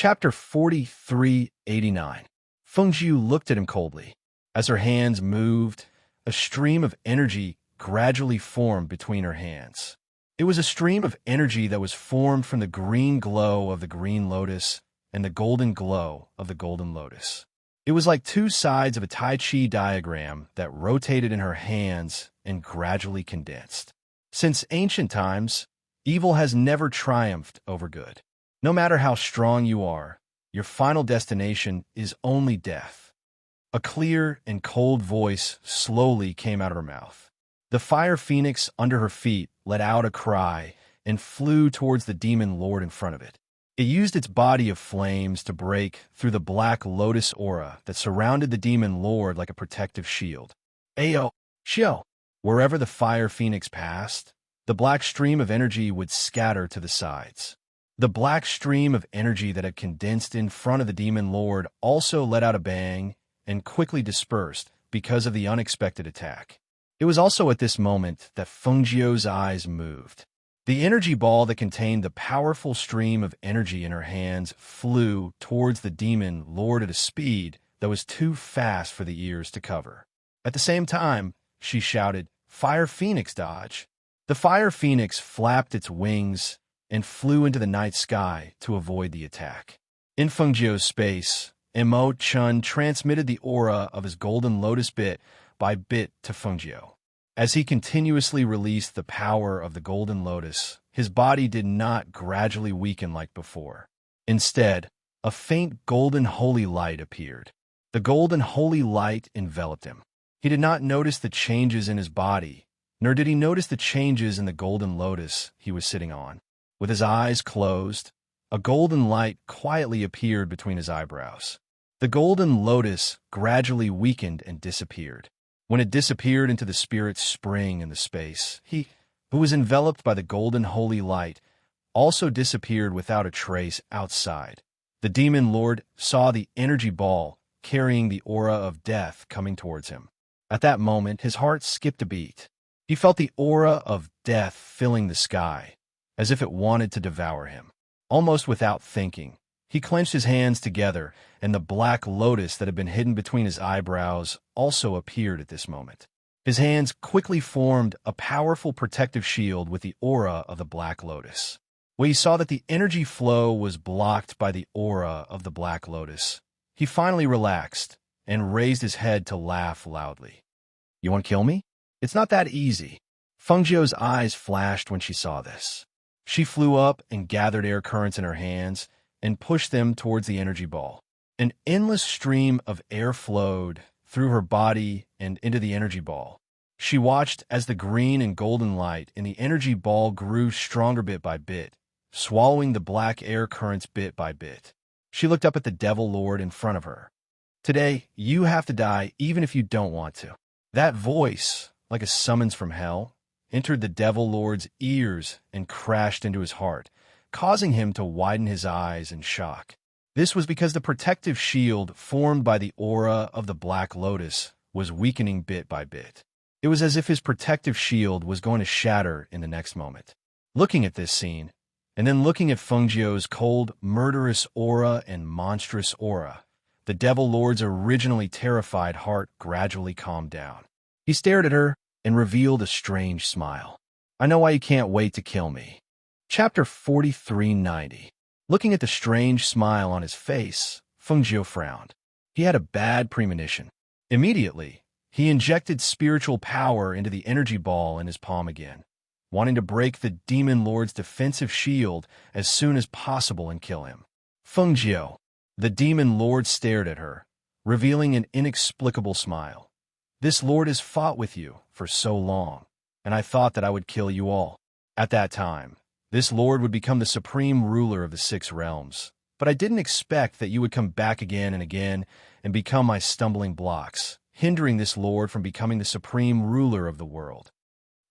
Chapter 4389. Fengjiu looked at him coldly. As her hands moved, a stream of energy gradually formed between her hands. It was a stream of energy that was formed from the green glow of the green lotus and the golden glow of the golden lotus. It was like two sides of a Tai Chi diagram that rotated in her hands and gradually condensed. Since ancient times, evil has never triumphed over good. No matter how strong you are, your final destination is only death. A clear and cold voice slowly came out of her mouth. The fire phoenix under her feet let out a cry and flew towards the demon lord in front of it. It used its body of flames to break through the black lotus aura that surrounded the demon lord like a protective shield. Ayo, Shio! Wherever the fire phoenix passed, the black stream of energy would scatter to the sides. The black stream of energy that had condensed in front of the demon lord also let out a bang and quickly dispersed because of the unexpected attack. It was also at this moment that Fengjiu's eyes moved. The energy ball that contained the powerful stream of energy in her hands flew towards the demon lord at a speed that was too fast for the ears to cover. At the same time, she shouted, "Fire Phoenix, dodge!" The fire phoenix flapped its wings and flew into the night sky to avoid the attack. In Fengjiu's space, Mo Chun transmitted the aura of his golden lotus bit by bit to Fengjiu. As he continuously released the power of the golden lotus, his body did not gradually weaken like before. Instead, a faint golden holy light appeared. The golden holy light enveloped him. He did not notice the changes in his body, nor did he notice the changes in the golden lotus he was sitting on. With his eyes closed, a golden light quietly appeared between his eyebrows. The golden lotus gradually weakened and disappeared. When it disappeared into the spirit spring in the space, he, who was enveloped by the golden holy light, also disappeared without a trace outside. The demon lord saw the energy ball carrying the aura of death coming towards him. At that moment, his heart skipped a beat. He felt the aura of death filling the sky, as if it wanted to devour him. Almost without thinking, he clenched his hands together, and the black lotus that had been hidden between his eyebrows also appeared at this moment. His hands quickly formed a powerful protective shield with the aura of the black lotus. When he saw that the energy flow was blocked by the aura of the black lotus, he finally relaxed and raised his head to laugh loudly. "You want to kill me? It's not that easy." Fengjiu's eyes flashed when she saw this. She flew up and gathered air currents in her hands and pushed them towards the energy ball. An endless stream of air flowed through her body and into the energy ball. She watched as the green and golden light in the energy ball grew stronger bit by bit, swallowing the black air currents bit by bit. She looked up at the Devil Lord in front of her. "Today, you have to die even if you don't want to." That voice, like a summons from hell, entered the Devil Lord's ears and crashed into his heart, causing him to widen his eyes in shock. This was because the protective shield formed by the aura of the Black Lotus was weakening bit by bit. It was as if his protective shield was going to shatter in the next moment. Looking at this scene, and then looking at Fengjiu's cold, murderous aura and monstrous aura, the Devil Lord's originally terrified heart gradually calmed down. He stared at her and revealed a strange smile. "I know why you can't wait to kill me." Chapter 4390. Looking at the strange smile on his face, Fengjiu frowned. He had a bad premonition. Immediately, he injected spiritual power into the energy ball in his palm again, wanting to break the demon lord's defensive shield as soon as possible and kill him. "Fengjiu." The demon lord stared at her, revealing an inexplicable smile. "This lord has fought with you for so long, and I thought that I would kill you all. At that time, this lord would become the supreme ruler of the 6 realms, but I didn't expect that you would come back again and become my stumbling blocks, hindering this lord from becoming the supreme ruler of the world.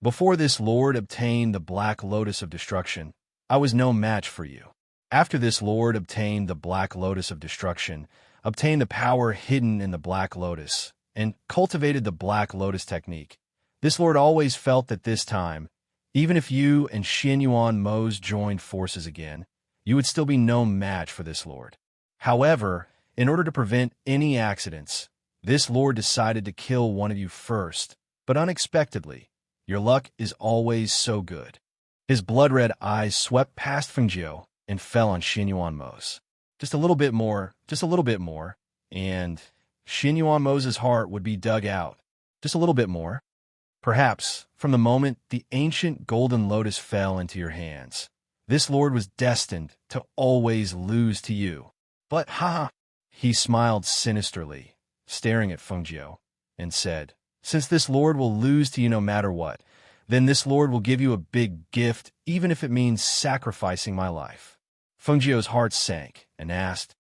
Before this lord obtained the Black Lotus of Destruction, I was no match for you. After this lord obtained the Black Lotus of Destruction, obtained the power hidden in the Black Lotus, and cultivated the Black Lotus technique, this lord always felt that this time, even if you and Xianyuan Mo's joined forces again, you would still be no match for this lord. However, in order to prevent any accidents, this lord decided to kill one of you first, but unexpectedly. Your luck is always so good. His blood-red eyes swept past Fengjiu and fell on Xin Yuanmo's. Just a little bit more, and Xin Yuanmo's heart would be dug out. Just a little bit more. Perhaps, from the moment the ancient golden lotus fell into your hands, this lord was destined to always lose to you. But ha! He smiled sinisterly, staring at Fengjiu, and said, since this lord will lose to you no matter what, then this lord will give you a big gift, even if it means sacrificing my life. Fengjiu's heart sank and asked,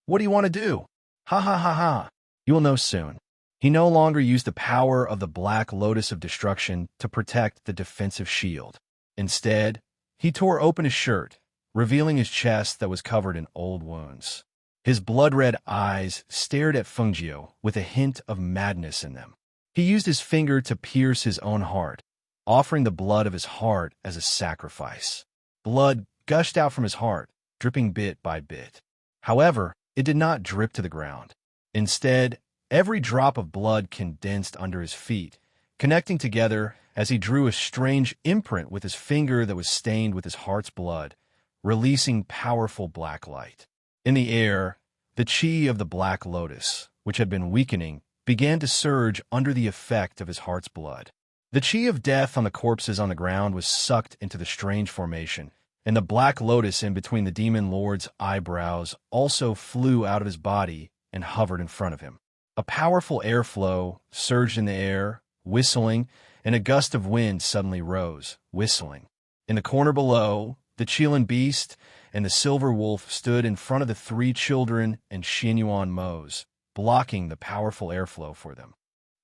what do you want to do? Ha ha ha ha. You will know soon. He no longer used the power of the Black Lotus of Destruction to protect the defensive shield. Instead, he tore open his shirt, revealing his chest that was covered in old wounds. His blood-red eyes stared at Fengjiu with a hint of madness in them. He used his finger to pierce his own heart, offering the blood of his heart as a sacrifice. Blood gushed out from his heart, dripping bit by bit. However, it did not drip to the ground. Instead, every drop of blood condensed under his feet, connecting together as he drew a strange imprint with his finger that was stained with his heart's blood, releasing powerful black light. In the air, the chi of the Black Lotus, which had been weakening, began to surge under the effect of his heart's blood. The chi of death on the corpses on the ground was sucked into the strange formation, and the Black Lotus in between the demon lord's eyebrows also flew out of his body and hovered in front of him. A powerful airflow surged in the air, whistling, and a gust of wind suddenly rose, whistling. In the corner below, the Qilin beast and the silver wolf stood in front of the three children and Xin Yuanmo's, blocking the powerful airflow for them.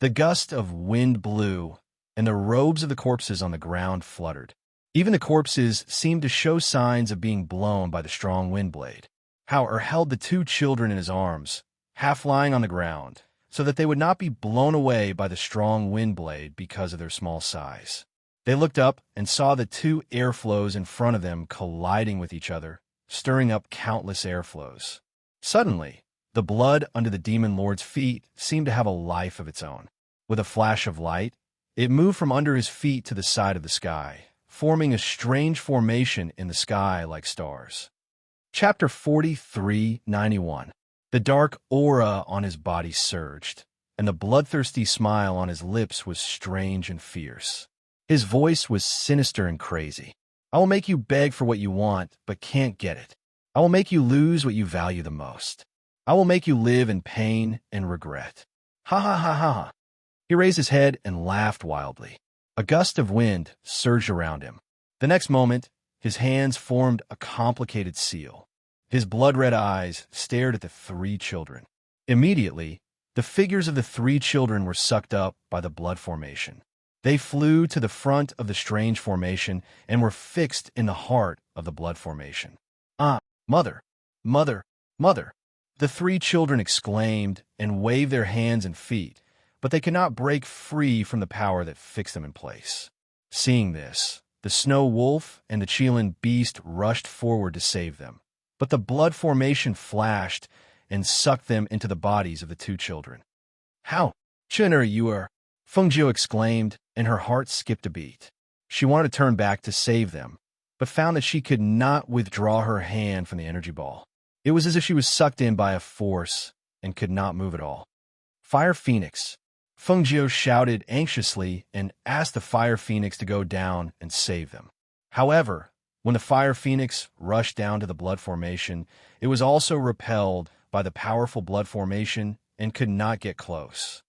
The gust of wind blew, and the robes of the corpses on the ground fluttered. Even the corpses seemed to show signs of being blown by the strong wind blade. Hauer held the two children in his arms, half lying on the ground, so that they would not be blown away by the strong wind blade because of their small size. They looked up and saw the two airflows in front of them colliding with each other, stirring up countless airflows. Suddenly, the blood under the demon lord's feet seemed to have a life of its own. With a flash of light, it moved from under his feet to the side of the sky, forming a strange formation in the sky like stars. Chapter 43:91. The dark aura on his body surged, and the bloodthirsty smile on his lips was strange and fierce. His voice was sinister and crazy. I will make you beg for what you want, but can't get it. I will make you lose what you value the most. I will make you live in pain and regret. Ha ha ha ha. He raised his head and laughed wildly. A gust of wind surged around him. The next moment, his hands formed a complicated seal. His blood-red eyes stared at the three children. Immediately, the figures of the three children were sucked up by the blood formation. They flew to the front of the strange formation and were fixed in the heart of the blood formation. Ah, mother, mother, mother! The three children exclaimed and waved their hands and feet, but they could not break free from the power that fixed them in place. Seeing this, the snow wolf and the Qilin beast rushed forward to save them, but the blood formation flashed and sucked them into the bodies of the two children. How? Chinner, you are! Fengjiu exclaimed, and her heart skipped a beat. She wanted to turn back to save them, but found that she could not withdraw her hand from the energy ball. It was as if she was sucked in by a force and could not move at all. Fire Phoenix! Fengjiu shouted anxiously and asked the Fire Phoenix to go down and save them. However, when the Fire Phoenix rushed down to the blood formation, it was also repelled by the powerful blood formation and could not get close.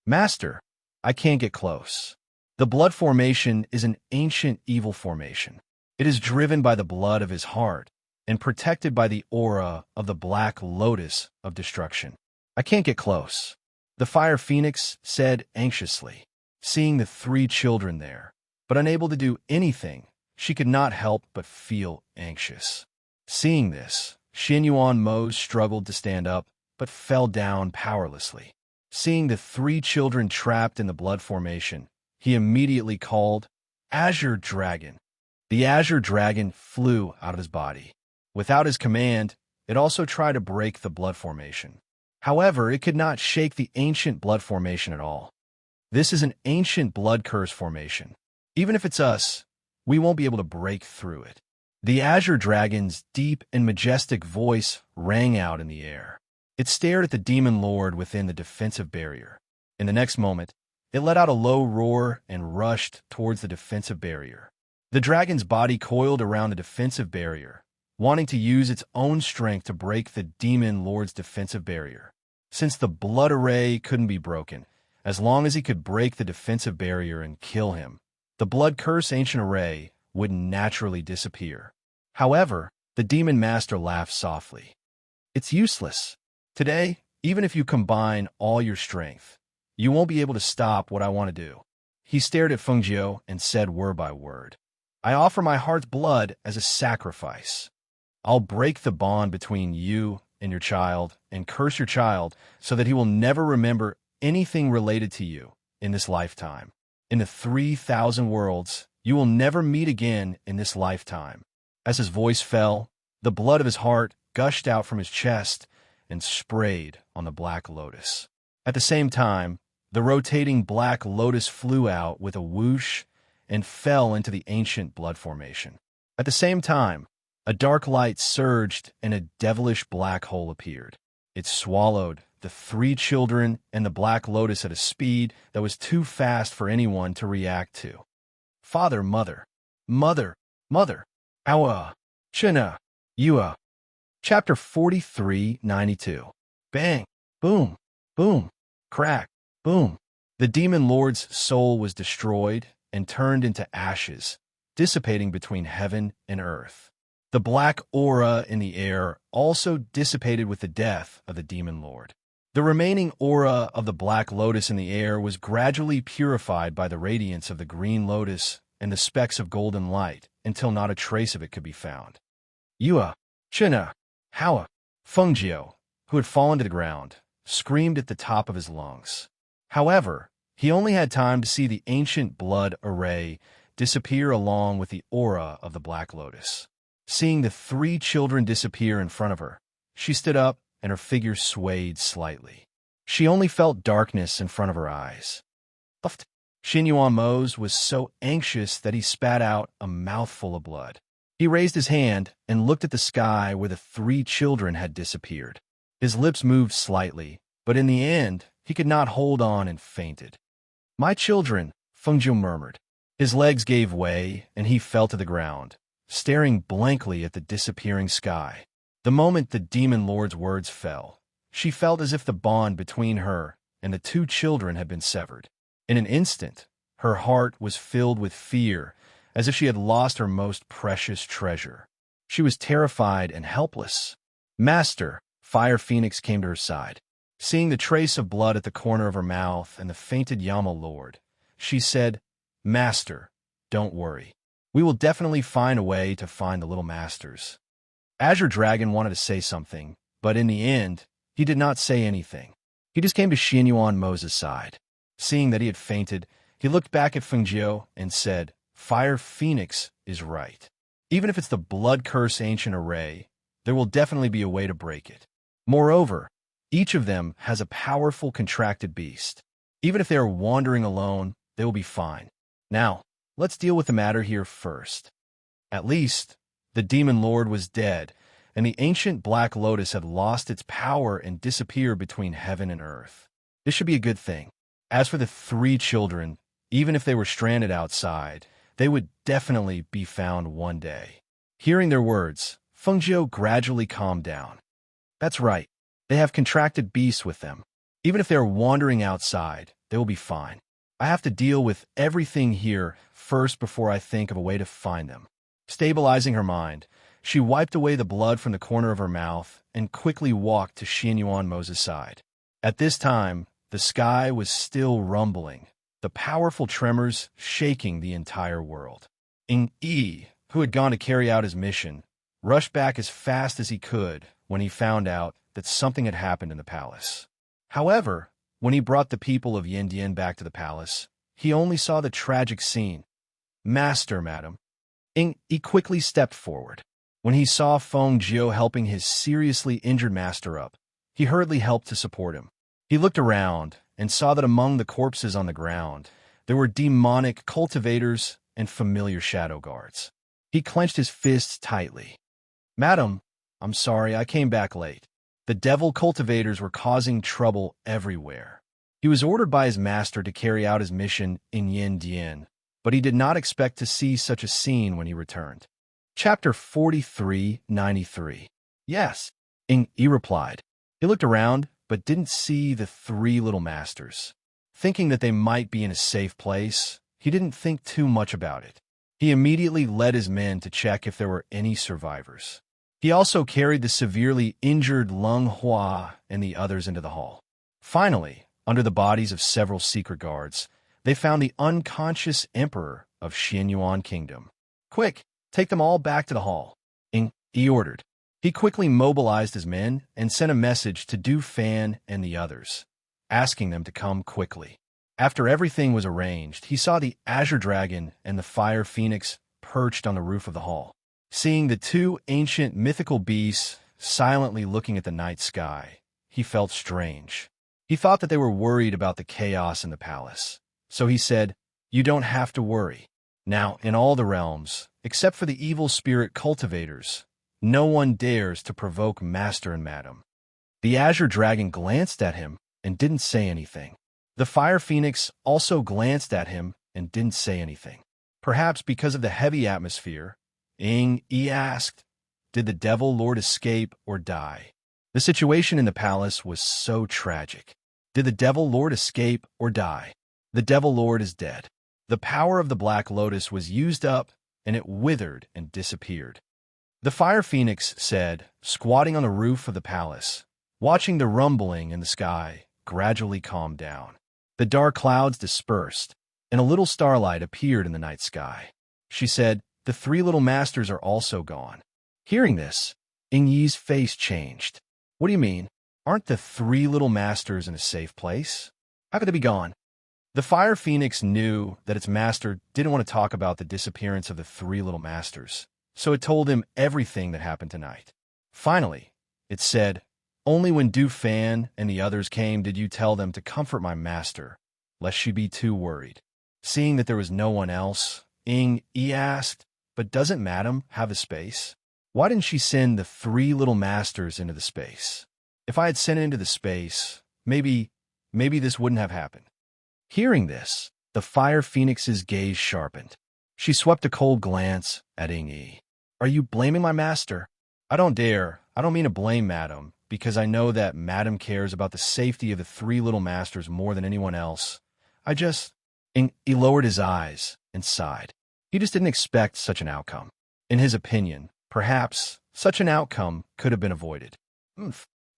Master, I can't get close. The blood formation is an ancient evil formation. It is driven by the blood of his heart and protected by the aura of the Black Lotus of Destruction. I can't get close, the Fire Phoenix said anxiously, seeing the three children there. But unable to do anything, she could not help but feel anxious. Seeing this, Xin Yuanmo struggled to stand up, but fell down powerlessly. Seeing the three children trapped in the blood formation, he immediately called, Azure Dragon. The Azure Dragon flew out of his body. Without his command, it also tried to break the blood formation. However, it could not shake the ancient blood formation at all. This is an ancient blood curse formation. Even if it's us, we won't be able to break through it. The azure dragon's deep and majestic voice rang out in the air. It stared at the demon lord within the defensive barrier. In the next moment, it let out a low roar and rushed towards the defensive barrier. The dragon's body coiled around the defensive barrier, wanting to use its own strength to break the demon lord's defensive barrier. Since the blood array couldn't be broken, as long as he could break the defensive barrier and kill him, the blood curse ancient array would naturally disappear. However, the demon master laughed softly. It's useless. Today, even if you combine all your strength, you won't be able to stop what I want to do. He stared at Fengjiu and said word by word, I offer my heart's blood as a sacrifice. I'll break the bond between you and your child and curse your child so that he will never remember anything related to you in this lifetime. In the 3,000 worlds, you will never meet again in this lifetime. As his voice fell, the blood of his heart gushed out from his chest and sprayed on the black lotus. At the same time, the rotating black lotus flew out with a whoosh and fell into the ancient blood formation. At the same time, a dark light surged and a devilish black hole appeared. It swallowed the 3 children and the black lotus at a speed that was too fast for anyone to react to. Father, mother, mother, mother, awa, china, yua. Chapter 43:92. Bang, boom, boom, crack, boom. The demon lord's soul was destroyed and turned into ashes, dissipating between heaven and earth. The black aura in the air also dissipated with the death of the demon lord. The remaining aura of the black lotus in the air was gradually purified by the radiance of the green lotus and the specks of golden light until not a trace of it could be found. Yua, China, Hawa, Fengjiu, who had fallen to the ground, screamed at the top of his lungs. However, he only had time to see the ancient blood array disappear along with the aura of the black lotus. Seeing the 3 children disappear in front of her, she stood up and her figure swayed slightly. She only felt darkness in front of her eyes. Xinyuan Mose was so anxious that he spat out a mouthful of blood. He raised his hand and looked at the sky where the 3 children had disappeared. His lips moved slightly, but in the end, he could not hold on and fainted. My children, Fengjiu murmured. His legs gave way and he fell to the ground, staring blankly at the disappearing sky. The moment the demon lord's words fell, she felt as if the bond between her and the 2 children had been severed. In an instant, her heart was filled with fear, as if she had lost her most precious treasure. She was terrified and helpless. Master, Fire Phoenix came to her side. Seeing the trace of blood at the corner of her mouth and the fainted Yama Lord, she said, Master, don't worry. We will definitely find a way to find the little masters. Azure Dragon wanted to say something, but in the end, he did not say anything. He just came to Xinyuan Mose's side. Seeing that he had fainted, he looked back at Fengjiu and said, Fire Phoenix is right. Even if it's the blood curse ancient array, there will definitely be a way to break it. Moreover, each of them has a powerful contracted beast. Even if they are wandering alone, they will be fine. Now, let's deal with the matter here first. At least, the demon lord was dead, and the ancient black lotus had lost its power and disappeared between heaven and earth. This should be a good thing. As for the 3 children, even if they were stranded outside, they would definitely be found one day. Hearing their words, Fengjiu gradually calmed down. That's right. They have contracted beasts with them. Even if they are wandering outside, they will be fine. I have to deal with everything here first before I think of a way to find them. Stabilizing her mind, she wiped away the blood from the corner of her mouth and quickly walked to Xinyuan Mose's side. At this time, the sky was still rumbling, the powerful tremors shaking the entire world. Yi, who had gone to carry out his mission, rushed back as fast as he could when he found out that something had happened in the palace. However, when he brought the people of Yandian back to the palace, he only saw the tragic scene. Master, madam. Yi quickly stepped forward. When he saw Feng Jiu helping his seriously injured master up, he hurriedly helped to support him. He looked around and saw that among the corpses on the ground, there were demonic cultivators and familiar shadow guards. He clenched his fists tightly. "Madam, I'm sorry I came back late. The devil cultivators were causing trouble everywhere." He was ordered by his master to carry out his mission in Yin Dian, but he did not expect to see such a scene when he returned. Chapter 4393. Yes, Ing Yi replied. He looked around, but didn't see the three little masters. Thinking that they might be in a safe place, he didn't think too much about it. He immediately led his men to check if there were any survivors. He also carried the severely injured Lung Hua and the others into the hall. Finally, under the bodies of several secret guards, they found the unconscious emperor of Xianyuan Kingdom. "Quick, take them all back to the hall," he ordered. He quickly mobilized his men and sent a message to Du Fan and the others, asking them to come quickly. After everything was arranged, he saw the Azure Dragon and the Fire Phoenix perched on the roof of the hall. Seeing the two ancient mythical beasts silently looking at the night sky, he felt strange. He thought that they were worried about the chaos in the palace. So he said, "You don't have to worry. Now, in all the realms, except for the evil spirit cultivators, no one dares to provoke Master and Madam." The Azure Dragon glanced at him and didn't say anything. The Fire Phoenix also glanced at him and didn't say anything. Perhaps because of the heavy atmosphere, Ing Yi asked, "Did the Devil Lord escape or die?" The situation in the palace was so tragic. Did the Devil Lord escape or die? The Devil Lord is dead. The power of the Black Lotus was used up, and it withered and disappeared. The Fire Phoenix said, squatting on the roof of the palace, watching the rumbling in the sky gradually calm down. The dark clouds dispersed, and a little starlight appeared in the night sky. She said, "The three little masters are also gone." Hearing this, Ing Yi's face changed. "What do you mean? Aren't the three little masters in a safe place? How could they be gone?" The Fire Phoenix knew that its master didn't want to talk about the disappearance of the three little masters, so it told him everything that happened tonight. Finally, it said, "Only when Du Fan and the others came did you tell them to comfort my master, lest she be too worried." Seeing that there was no one else, Ing Yi asked, "But doesn't Madam have a space? Why didn't she send the three little masters into the space? If I had sent it into the space, maybe this wouldn't have happened." Hearing this, the Fire Phoenix's gaze sharpened. She swept a cold glance at Ing Yi. "Are you blaming my master?" "I don't dare. I don't mean to blame Madam, because I know that Madam cares about the safety of the three little masters more than anyone else. I just—" He lowered his eyes and sighed. He just didn't expect such an outcome. In his opinion, perhaps such an outcome could have been avoided.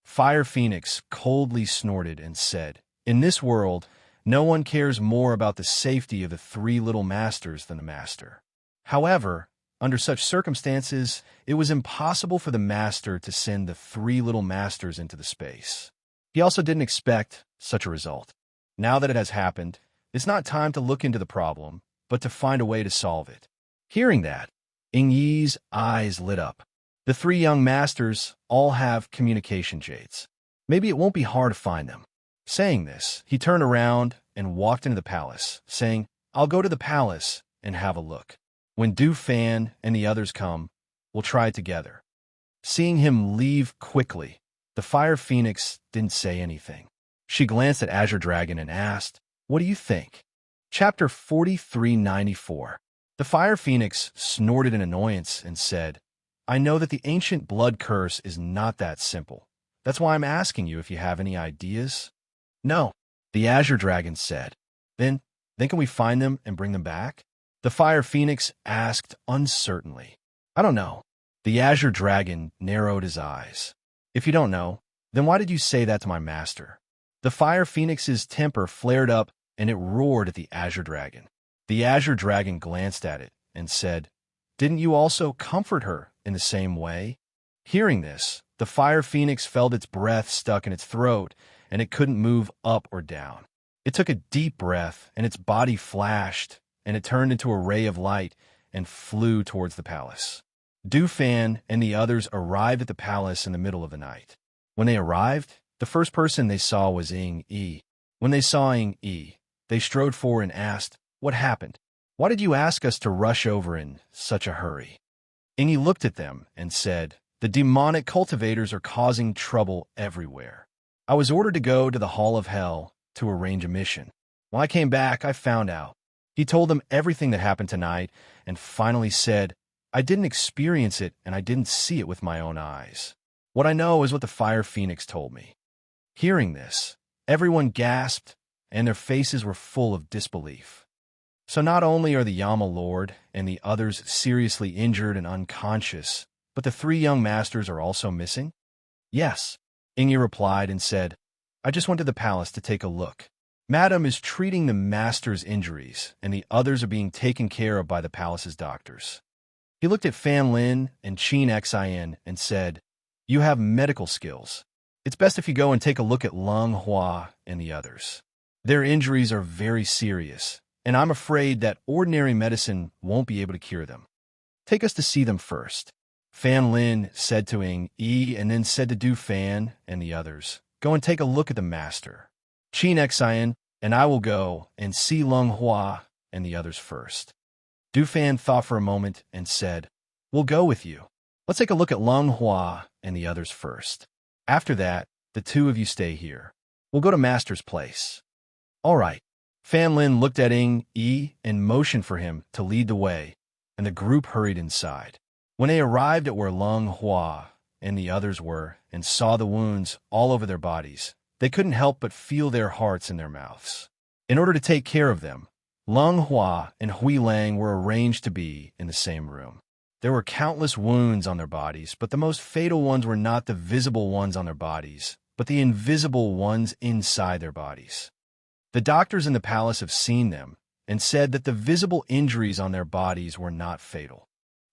Fire Phoenix coldly snorted and said, "In this world, no one cares more about the safety of the three little masters than the master. However, under such circumstances, it was impossible for the master to send the three little masters into the space. He also didn't expect such a result. Now that it has happened, it's not time to look into the problem, but to find a way to solve it." Hearing that, Ing Yi's eyes lit up. The three young masters all have communication jades. Maybe it won't be hard to find them. Saying this, he turned around and walked into the palace, saying, "I'll go to the palace and have a look. When Du Fan and the others come, we'll try it together." Seeing him leave quickly, the Fire Phoenix didn't say anything. She glanced at Azure Dragon and asked, "What do you think?" Chapter 4394. The Fire Phoenix snorted in annoyance and said, "I know that the ancient blood curse is not that simple. That's why I'm asking you if you have any ideas." "No," the Azure Dragon said. Then can we find them and bring them back?" The Fire Phoenix asked uncertainly. "I don't know." The Azure Dragon narrowed his eyes. "If you don't know, then why did you say that to my master?" The Fire Phoenix's temper flared up and it roared at the Azure Dragon. The Azure Dragon glanced at it and said, "Didn't you also comfort her in the same way?" Hearing this, the Fire Phoenix felt its breath stuck in its throat, and it couldn't move up or down. It took a deep breath, and its body flashed, and it turned into a ray of light and flew towards the palace. Du Fan and the others arrived at the palace in the middle of the night. When they arrived, the first person they saw was Ying Yi. When they saw Ying Yi, they strode forward and asked, "What happened? Why did you ask us to rush over in such a hurry?" Ying Yi looked at them and said, "The demonic cultivators are causing trouble everywhere. I was ordered to go to the Hall of Hell to arrange a mission. When I came back, I found out." He told them everything that happened tonight and finally said, "I didn't experience it and I didn't see it with my own eyes. What I know is what the Fire Phoenix told me." Hearing this, everyone gasped and their faces were full of disbelief. So not only are the Yama Lord and the others seriously injured and unconscious, but the three young masters are also missing? "Yes," Ying Yi replied and said, "I just went to the palace to take a look. Madam is treating the master's injuries, and the others are being taken care of by the palace's doctors." He looked at Fan Lin and Qin Xin and said, "You have medical skills. It's best if you go and take a look at Lung Hua and the others. Their injuries are very serious, and I'm afraid that ordinary medicine won't be able to cure them. Take us to see them first." Fan Lin said to Ying Yi and then said to Du Fan and the others, "Go and take a look at the master. Qin Xin and I will go and see Lung Hua and the others first." Du Fan thought for a moment and said, "We'll go with you. Let's take a look at Lung Hua and the others first. After that, the two of you stay here. We'll go to Master's place." "All right." Fan Lin looked at Ying Yi and motioned for him to lead the way, and the group hurried inside. When they arrived at where Lung Hua and the others were and saw the wounds all over their bodies, they couldn't help but feel their hearts in their mouths. In order to take care of them, Lung Hua and Hui Lang were arranged to be in the same room. There were countless wounds on their bodies, but the most fatal ones were not the visible ones on their bodies, but the invisible ones inside their bodies. The doctors in the palace have seen them and said that the visible injuries on their bodies were not fatal.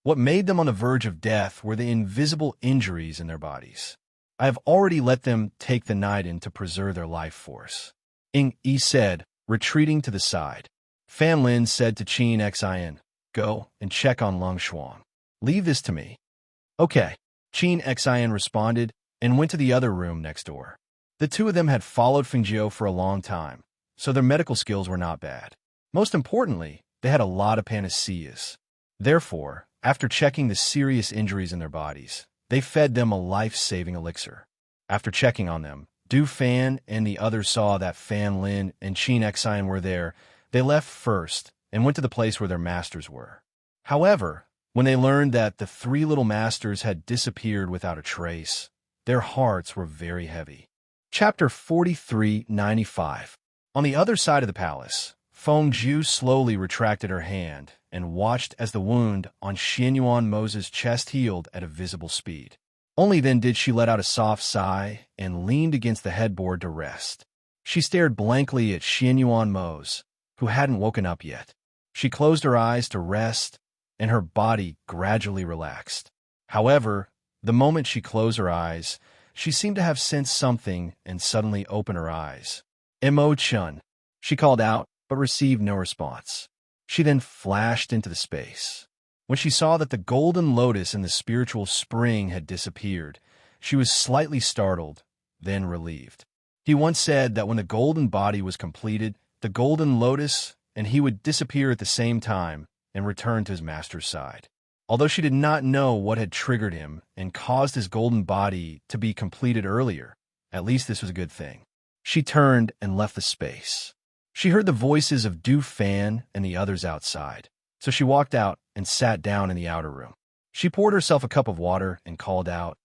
What made them on the verge of death were the invisible injuries in their bodies. I have already let them take the night in to preserve their life force," Ying Yi said, retreating to the side. Fan Lin said to Qin Xin, "Go and check on Lung Xuan. Leave this to me." "Okay," Qin Xin responded and went to the other room next door. The two of them had followed Fengjiu for a long time, so their medical skills were not bad. Most importantly, they had a lot of panaceas. Therefore, after checking the serious injuries in their bodies, they fed them a life-saving elixir. After checking on them, Du Fan and the others saw that Fan Lin and Qin Xin were there. They left first and went to the place where their masters were. However, when they learned that the three little masters had disappeared without a trace, their hearts were very heavy. Chapter 4395. On the other side of the palace, Feng Zhu slowly retracted her hand and watched as the wound on Xianyuan Mo's chest healed at a visible speed. Only then did she let out a soft sigh and leaned against the headboard to rest. She stared blankly at Xianyuan Mo's, who hadn't woken up yet. She closed her eyes to rest, and her body gradually relaxed. However, the moment she closed her eyes, she seemed to have sensed something and suddenly opened her eyes. "Emo-chun," she called out, but received no response. She then flashed into the space. When she saw that the golden lotus in the spiritual spring had disappeared, she was slightly startled, then relieved. He once said that when the golden body was completed, the golden lotus and he would disappear at the same time and return to his master's side. Although she did not know what had triggered him and caused his golden body to be completed earlier, at least this was a good thing. She turned and left the space. She heard the voices of Du Fan and the others outside, so she walked out and sat down in the outer room. She poured herself a cup of water and called out,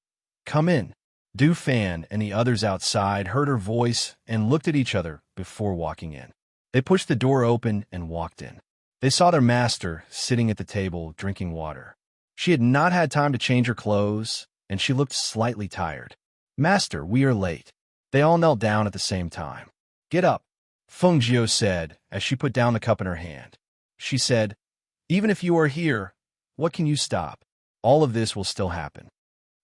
"Come in." Du Fan and the others outside heard her voice and looked at each other before walking in. They pushed the door open and walked in. They saw their master sitting at the table drinking water. She had not had time to change her clothes, and she looked slightly tired. "Master, we are late." They all knelt down at the same time. "Get up," Feng Zhu said as she put down the cup in her hand. She said, "Even if you are here, what can you stop? All of this will still happen."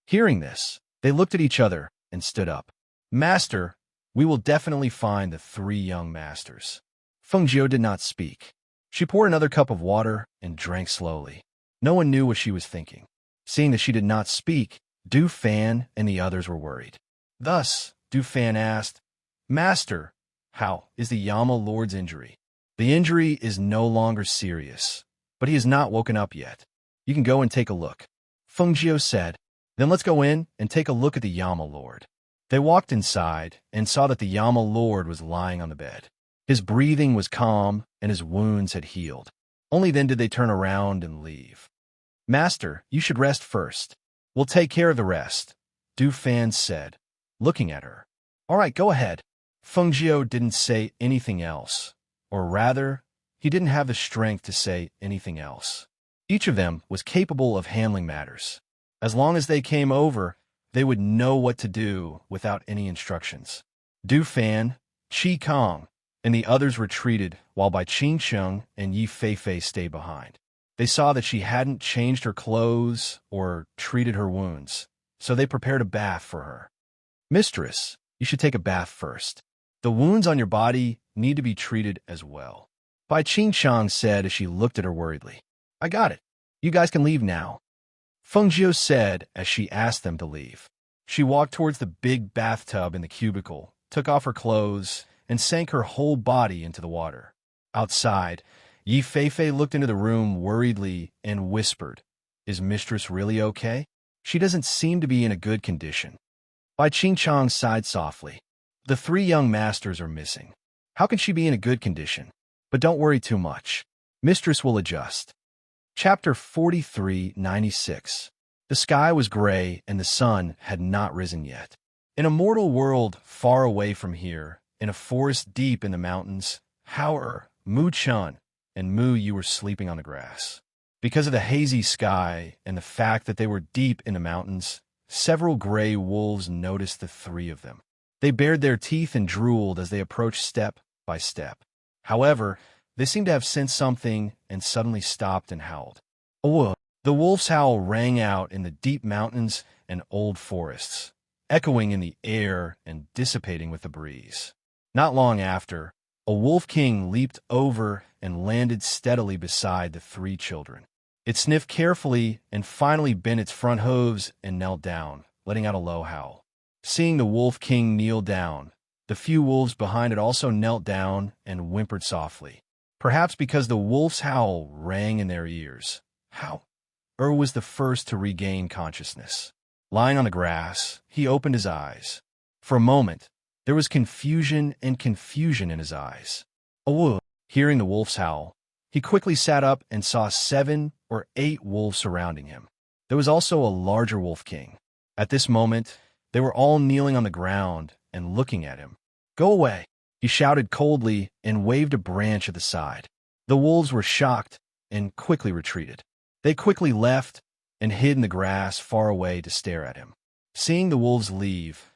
Hearing this, they looked at each other and stood up. "Master, we will definitely find the three young masters." Feng Zhu did not speak. She poured another cup of water and drank slowly. No one knew what she was thinking. Seeing that she did not speak, Du Fan and the others were worried. Thus, Du Fan asked, "Master, how is the Yama Lord's injury?" "The injury is no longer serious, but he has not woken up yet. You can go and take a look," Feng Jiao said. "Then let's go in and take a look at the Yama Lord." They walked inside and saw that the Yama Lord was lying on the bed. His breathing was calm and his wounds had healed. Only then did they turn around and leave. "Master, you should rest first. We'll take care of the rest," Du Fan said, looking at her. "All right, go ahead." Feng Jiao didn't say anything else, or rather, he didn't have the strength to say anything else. Each of them was capable of handling matters. As long as they came over, they would know what to do without any instructions. Du Fan, Qi Kong, and the others retreated, while Bai Qingsheng and Yi Feifei stayed behind. They saw that she hadn't changed her clothes or treated her wounds, so they prepared a bath for her. "Mistress, you should take a bath first. The wounds on your body need to be treated as well," Bai Qingsheng said as she looked at her worriedly. "I got it. You guys can leave now," Feng Jiao said as she asked them to leave. She walked towards the big bathtub in the cubicle, took off her clothes, and sank her whole body into the water. Outside, Yi Feifei looked into the room worriedly and whispered, "Is Mistress really okay? She doesn't seem to be in a good condition." Bai Qingchang sighed softly. "The 3 young masters are missing. How can she be in a good condition? But don't worry too much. Mistress will adjust." Chapter 43-96. The sky was gray and the sun had not risen yet. In a mortal world far away from here, in a forest deep in the mountains, Hao, Mu Chun, and Mu Yu were sleeping on the grass. Because of the hazy sky and the fact that they were deep in the mountains, several gray wolves noticed the 3 of them. They bared their teeth and drooled as they approached step by step. However, they seemed to have sensed something and suddenly stopped and howled. "Oh!" The wolf's howl rang out in the deep mountains and old forests, echoing in the air and dissipating with the breeze. Not long after, a wolf king leaped over and landed steadily beside the 3 children. It sniffed carefully and finally bent its front hooves and knelt down, letting out a low howl. Seeing the wolf king kneel down, the few wolves behind it also knelt down and whimpered softly, perhaps because the wolf's howl rang in their ears. Hao was the first to regain consciousness. Lying on the grass, he opened his eyes. For a moment, there was confusion in his eyes. Hearing the wolf's howl, he quickly sat up and saw 7 or 8 wolves surrounding him. There was also a larger wolf king. At this moment, they were all kneeling on the ground and looking at him. "Go away," he shouted coldly and waved a branch at the side. The wolves were shocked and quickly retreated. They quickly left and hid in the grass far away to stare at him. Seeing the wolves leave,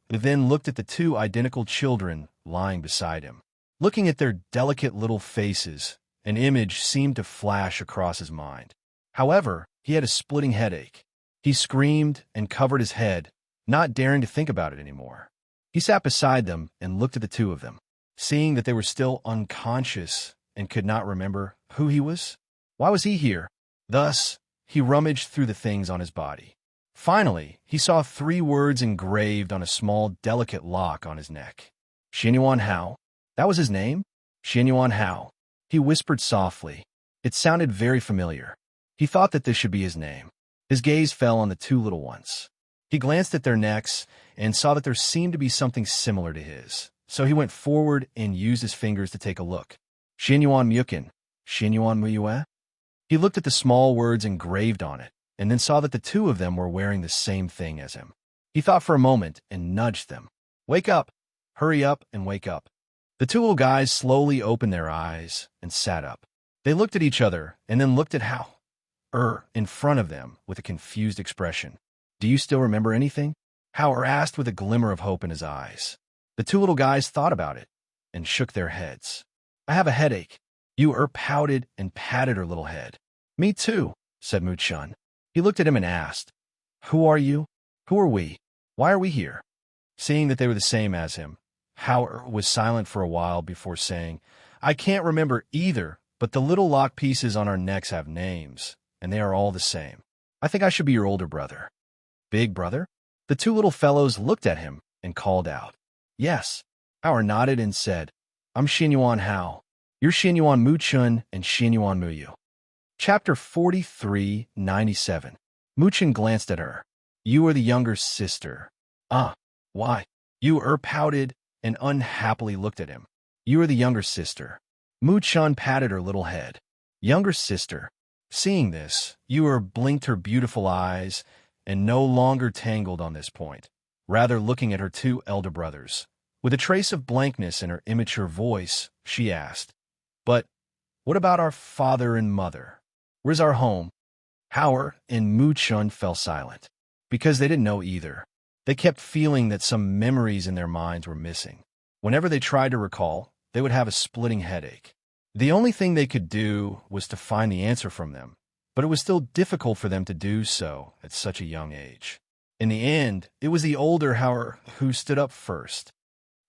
He then looked at the 2 identical children lying beside him. Looking at their delicate little faces, an image seemed to flash across his mind. However, he had a splitting headache. He screamed and covered his head, not daring to think about it anymore. He sat beside them and looked at the 2 of them. Seeing that they were still unconscious and could not remember who he was, why was he here? Thus, he rummaged through the things on his body. Finally, he saw 3 words engraved on a small, delicate lock on his neck. Xianyuan Hao. That was his name? Xianyuan Hao. He whispered softly. It sounded very familiar. He thought that this should be his name. His gaze fell on the 2 little ones. He glanced at their necks and saw that there seemed to be something similar to his. So he went forward and used his fingers to take a look. Xianyuan Mukin. Xianyuan Muyue? He looked at the small words engraved on it, and then saw that the 2 of them were wearing the same thing as him. He thought for a moment and nudged them. "Wake up! Hurry up and wake up." The 2 little guys slowly opened their eyes and sat up. They looked at each other and then looked at Hao in front of them with a confused expression. "Do you still remember anything?" Hao asked with a glimmer of hope in his eyes. The 2 little guys thought about it and shook their heads. "I have a headache." Yu pouted and patted her little head. "Me too," said Mu Chun. He looked at him and asked, "Who are you? Who are we? Why are we here?" Seeing that they were the same as him, Hao was silent for a while before saying, "I can't remember either, but the little lock pieces on our necks have names, and they are all the same. I think I should be your older brother. Big brother? The two little fellows looked at him and called out. Yes. Howard nodded and said, I'm Xinyuan Hao. You're Xinyuan Muchun and Xinyuan Muyu. Chapter 4397. Muchun glanced at her. You are the younger sister. Ah, why? You pouted and unhappily looked at him. You are the younger sister. Muchun patted her little head. Younger sister. Seeing this, Yu blinked her beautiful eyes and no longer tangled on this point, rather looking at her two elder brothers. With a trace of blankness in her immature voice, she asked, But what about our father and mother? Where's our home? Howard and Muchun fell silent, because they didn't know either. They kept feeling that some memories in their minds were missing. Whenever they tried to recall, they would have a splitting headache. The only thing they could do was to find the answer from them, but it was still difficult for them to do so at such a young age. In the end, it was the older Howard who stood up first.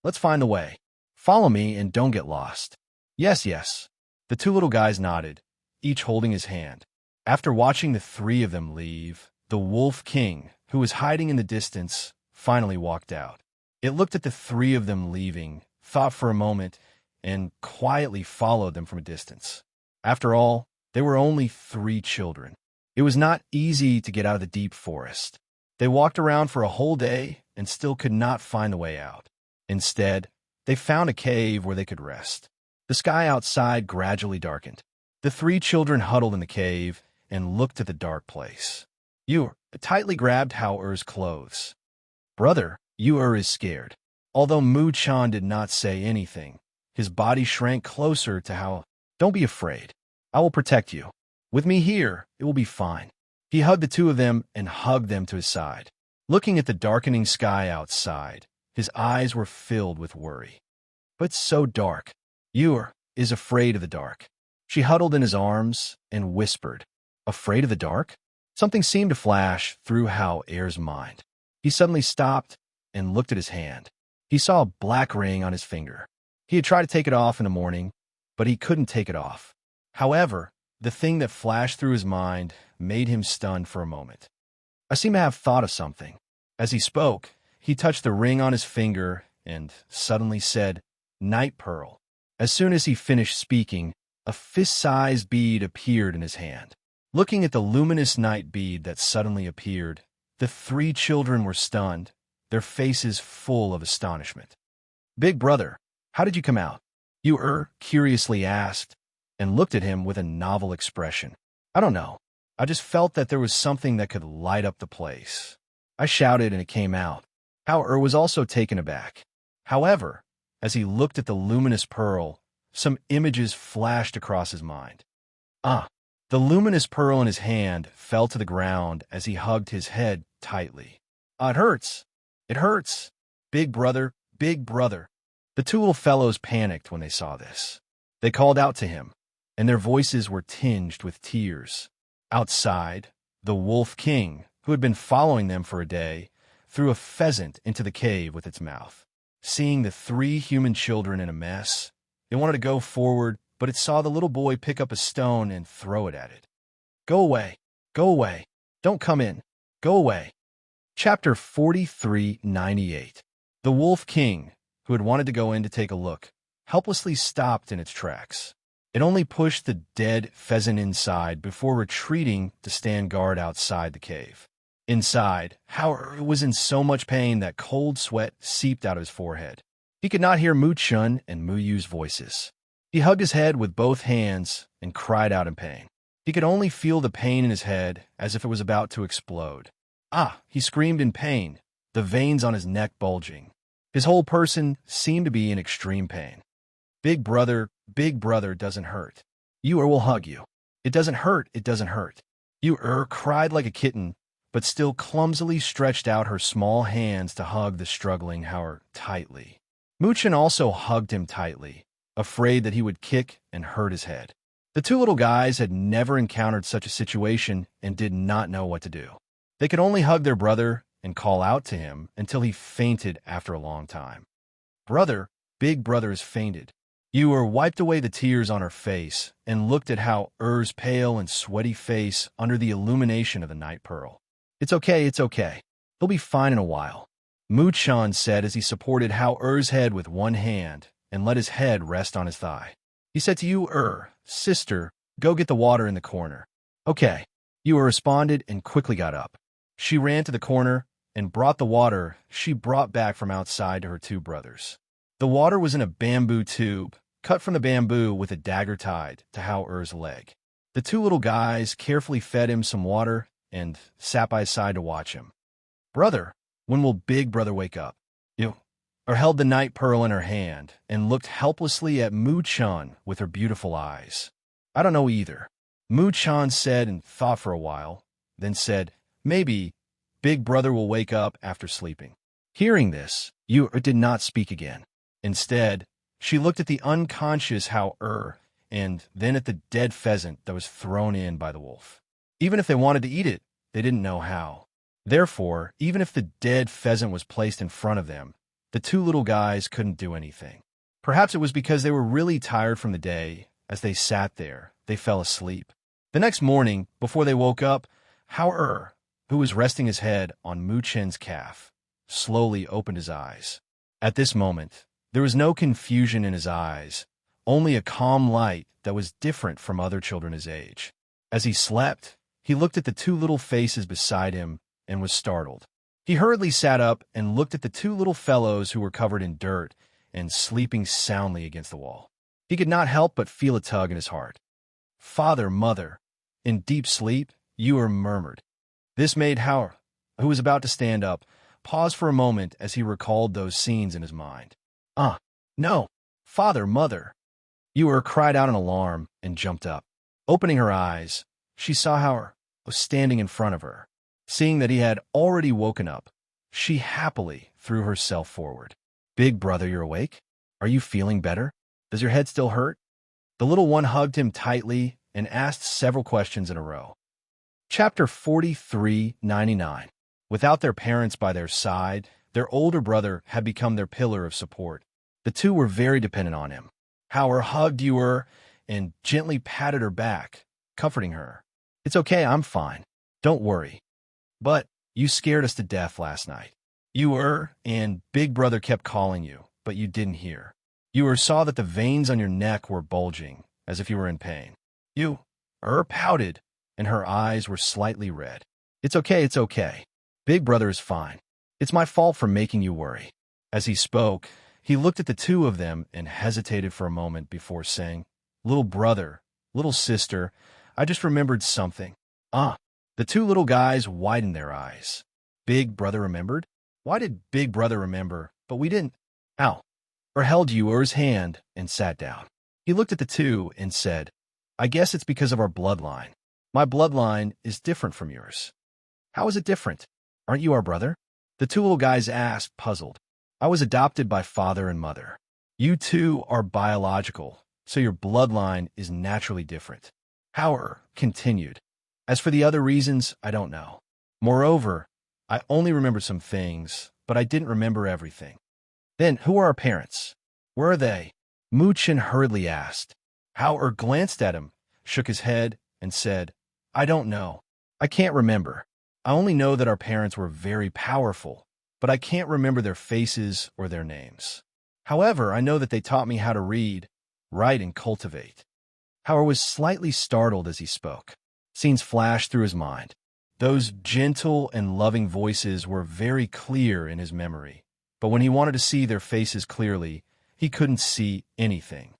Let's find the way. Follow me and don't get lost. Yes, yes. The two little guys nodded, each holding his hand. After watching the three of them leave, the Wolf King, who was hiding in the distance, finally walked out. It looked at the three of them leaving, thought for a moment, and quietly followed them from a distance. After all, they were only 3 children. It was not easy to get out of the deep forest. They walked around for a whole day and still could not find the way out. Instead, they found a cave where they could rest. The sky outside gradually darkened. The 3 children huddled in the cave and looked at the dark place. Yu tightly grabbed Howard's clothes. Brother, Yu is scared. Although Muchun did not say anything, his body shrank closer to Hao. Don't be afraid. I will protect you. With me here, it will be fine. He hugged the two of them and hugged them to his side. Looking at the darkening sky outside, his eyes were filled with worry. But so dark. Yu is afraid of the dark. She huddled in his arms and whispered, Afraid of the dark? Something seemed to flash through Howard's mind. He suddenly stopped and looked at his hand. He saw a black ring on his finger. He had tried to take it off in the morning, but he couldn't take it off. However, the thing that flashed through his mind made him stunned for a moment. I seem to have thought of something. As he spoke, he touched the ring on his finger and suddenly said, Night Pearl. As soon as he finished speaking, a fist-sized bead appeared in his hand. Looking at the luminous night bead that suddenly appeared, the 3 children were stunned, their faces full of astonishment. Big brother, how did you come out? Yu curiously asked, and looked at him with a novel expression. I don't know. I just felt that there was something that could light up the place. I shouted and it came out. Howard was also taken aback. However, as he looked at the luminous pearl, some images flashed across his mind. The luminous pearl in his hand fell to the ground as he hugged his head tightly. It hurts. It hurts. Big brother, big brother. The 2 little fellows panicked when they saw this. They called out to him, and their voices were tinged with tears. Outside, the Wolf King, who had been following them for a day, threw a pheasant into the cave with its mouth. Seeing the 3 human children in a mess, it wanted to go forward, but it saw the little boy pick up a stone and throw it at it. Go away. Go away. Don't come in. Go away. Chapter 4398. The Wolf King, who had wanted to go in to take a look, helplessly stopped in its tracks. It only pushed the dead pheasant inside before retreating to stand guard outside the cave. Inside, Howard was in so much pain that cold sweat seeped out of his forehead. He could not hear Muchun and Muyu's voices. He hugged his head with both hands and cried out in pain. He could only feel the pain in his head as if it was about to explode. He screamed in pain, the veins on his neck bulging. His whole person seemed to be in extreme pain. Big brother doesn't hurt. Yu will hug you. It doesn't hurt, it doesn't hurt. Yu cried like a kitten, but still clumsily stretched out her small hands to hug the struggling Howard tightly. Muchun also hugged him tightly, afraid that he would kick and hurt his head. The 2 little guys had never encountered such a situation and did not know what to do. They could only hug their brother and call out to him until he fainted after a long time. Brother, big brother has fainted. Ur wiped away the tears on her face and looked at Ur's pale and sweaty face under the illumination of the night pearl. It's okay, it's okay. He'll be fine in a while, Muchan said as he supported Ur's head with one hand and let his head rest on his thigh. He said to Ur, sister, go get the water in the corner. Okay. Ur responded and quickly got up. She ran to the corner and brought the water she brought back from outside to her two brothers. The water was in a bamboo tube, cut from the bamboo with a dagger tied to Ur's leg. The two little guys carefully fed him some water and sat by his side to watch him. Brother, when will Big Brother wake up? Ur held the night pearl in her hand and looked helplessly at Muchan with her beautiful eyes. I don't know either, Muchan said and thought for a while, then said, maybe Big Brother will wake up after sleeping. Hearing this, Ur did not speak again. Instead, she looked at the unconscious Ur and then at the dead pheasant that was thrown in by the wolf. Even if they wanted to eat it, they didn't know how. Therefore, even if the dead pheasant was placed in front of them, the two little guys couldn't do anything. Perhaps it was because they were really tired from the day. As they sat there, they fell asleep. The next morning, before they woke up, Ur, who was resting his head on Muchan's calf, slowly opened his eyes. At this moment, there was no confusion in his eyes, only a calm light that was different from other children his age. As he slept, he looked at the two little faces beside him and was startled. He hurriedly sat up and looked at the two little fellows who were covered in dirt and sleeping soundly against the wall. He could not help but feel a tug in his heart. Father, mother, in deep sleep, Ur murmured. This made Ur, who was about to stand up, pause for a moment as he recalled those scenes in his mind. No, father, mother. Ur cried out in alarm and jumped up. Opening her eyes, she saw Ur was standing in front of her. Seeing that he had already woken up, she happily threw herself forward. Big Brother, you're awake? Are you feeling better? Does your head still hurt? The little one hugged him tightly and asked several questions in a row. Chapter 43:99. Without their parents by their side, their older brother had become their pillar of support. The two were very dependent on him. Ur hugged Ur and gently patted her back, comforting her. It's okay, I'm fine. Don't worry. But you scared us to death last night. Ur and Big Brother kept calling you, but you didn't hear. Ur saw that the veins on your neck were bulging, as if you were in pain. Ur pouted, and her eyes were slightly red. It's okay, it's okay. Big Brother is fine. It's my fault for making you worry. As he spoke, he looked at the two of them and hesitated for a moment before saying, Little brother, little sister, I just remembered something. The two little guys widened their eyes. Big Brother remembered? Why did Big Brother remember, but we didn't? Ur held Ur's hand and sat down. He looked at the two and said, I guess it's because of our bloodline. My bloodline is different from yours. How is it different? Aren't you our brother? The two little guys asked, puzzled. I was adopted by father and mother. You two are biological, so your bloodline is naturally different. Ur continued. As for the other reasons, I don't know. Moreover, I only remember some things, but I didn't remember everything. Then, who are our parents? Where are they? Muchan hurriedly asked. Ur glanced at him, shook his head, and said, I don't know. I can't remember. I only know that our parents were very powerful, but I can't remember their faces or their names. However, I know that they taught me how to read, write, and cultivate. Ur was slightly startled as he spoke. Scenes flashed through his mind. Those gentle and loving voices were very clear in his memory, but when he wanted to see their faces clearly, he couldn't see anything.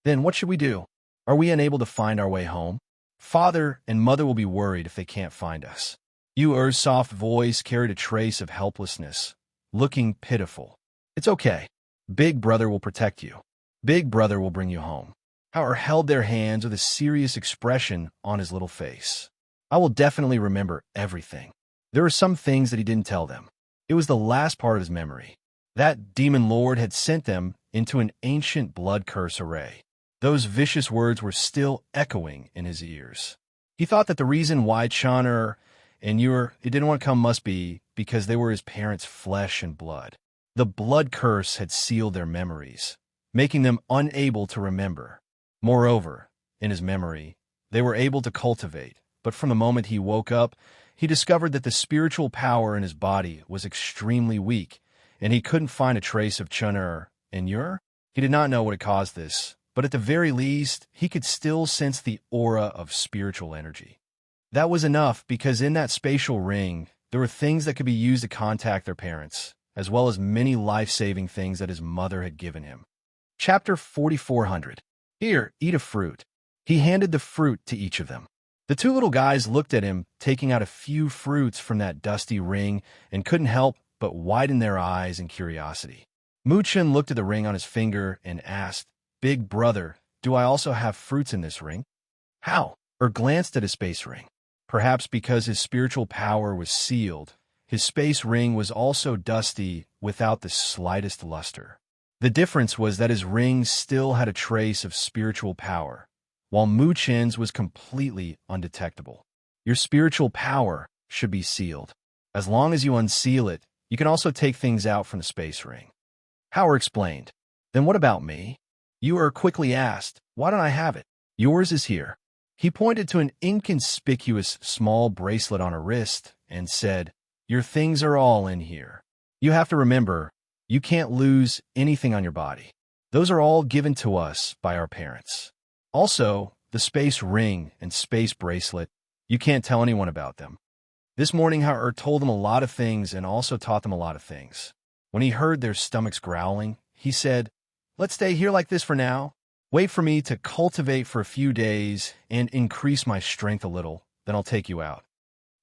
Then what should we do? Are we unable to find our way home? Father and mother will be worried if they can't find us. Ur's soft voice carried a trace of helplessness, looking pitiful. It's okay. Big Brother will protect you. Big Brother will bring you home. Ur held their hands with a serious expression on his little face. I will definitely remember everything. There were some things that he didn't tell them. It was the last part of his memory. That demon lord had sent them into an ancient blood curse array. Those vicious words were still echoing in his ears. He thought that the reason why Ur and Ur didn't want to come must be because they were his parents' flesh and blood. The blood curse had sealed their memories, making them unable to remember. Moreover, in his memory, they were able to cultivate, but from the moment he woke up, he discovered that the spiritual power in his body was extremely weak, and he couldn't find a trace of Chun-Er and Ur. He did not know what had caused this, but at the very least, he could still sense the aura of spiritual energy. That was enough because in that spatial ring, there were things that could be used to contact their parents, as well as many life-saving things that his mother had given him. Chapter 4400. Here, eat a fruit. He handed the fruit to each of them. The two little guys looked at him, taking out a few fruits from that dusty ring, and couldn't help but widen their eyes in curiosity. Mu-Chun looked at the ring on his finger and asked, "Big brother, do I also have fruits in this ring?" How? Glanced at his space ring. Perhaps because his spiritual power was sealed, his space ring was also dusty without the slightest luster. The difference was that his ring still had a trace of spiritual power, while Mu-Chun's was completely undetectable. Your spiritual power should be sealed. As long as you unseal it, you can also take things out from the space ring. Howard explained. Then what about me? Ur quickly asked, "Why don't I have it?" "Yours is here." He pointed to an inconspicuous small bracelet on her wrist and said, "Your things are all in here. You have to remember, you can't lose anything on your body. Those are all given to us by our parents. Also, the space ring and space bracelet, you can't tell anyone about them." This morning, Howard told them a lot of things and also taught them a lot of things. When he heard their stomachs growling, he said, "Let's stay here like this for now. Wait for me to cultivate for a few days and increase my strength a little, then I'll take you out."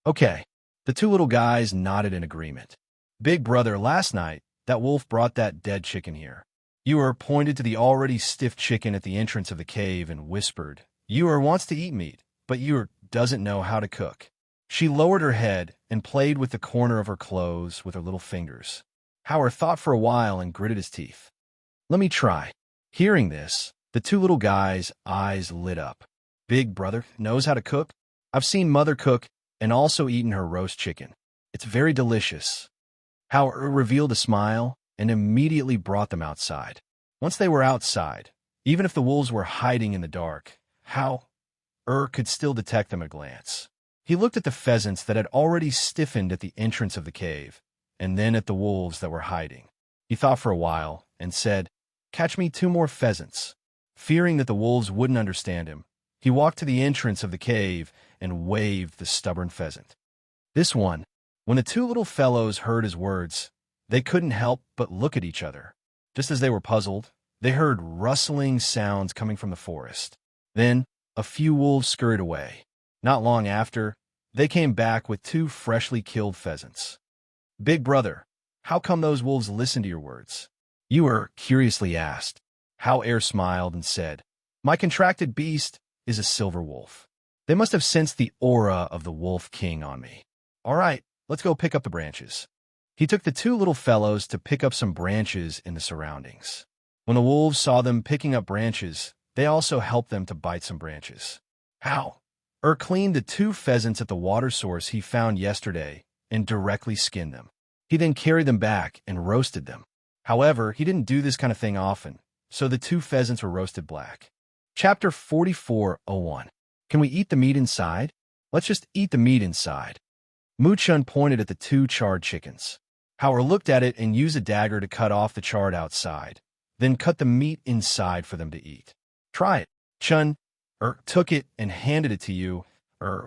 Okay. The two little guys nodded in agreement. "Big brother, last night, that wolf brought that dead chicken here." Ur pointed to the already stiff chicken at the entrance of the cave and whispered, "Ur wants to eat meat, but Ur doesn't know how to cook." She lowered her head and played with the corner of her clothes with her little fingers. Howard thought for a while and gritted his teeth. "Let me try." Hearing this, the two little guys' eyes lit up. "Big brother knows how to cook? I've seen mother cook and also eaten her roast chicken. It's very delicious." Howard revealed a smile and immediately brought them outside. Once they were outside, even if the wolves were hiding in the dark, Howard could still detect them at a glance. He looked at the pheasants that had already stiffened at the entrance of the cave, and then at the wolves that were hiding. He thought for a while and said, "Catch me 2 more pheasants." Fearing that the wolves wouldn't understand him, he walked to the entrance of the cave and waved the stubborn pheasant. This one. When the two little fellows heard his words, they couldn't help but look at each other. Just as they were puzzled, they heard rustling sounds coming from the forest. Then, a few wolves scurried away. Not long after, they came back with 2 freshly killed pheasants. "Big brother, how come those wolves listened to your words?" Ur curiously asked. Howard smiled and said, "My contracted beast is a silver wolf. They must have sensed the aura of the Wolf King on me. All right, let's go pick up the branches." He took the 2 little fellows to pick up some branches in the surroundings. When the wolves saw them picking up branches, they also helped them to bite some branches. Cleaned the 2 pheasants at the water source he found yesterday and directly skinned them. He then carried them back and roasted them. However, he didn't do this kind of thing often, so the 2 pheasants were roasted black. Chapter 4401. Can we eat the meat inside? Let's just eat the meat inside. Mu-Chun pointed at the 2 charred chickens. Howard looked at it and used a dagger to cut off the chard outside, then cut the meat inside for them to eat. "Try it." Chun took it and handed it to you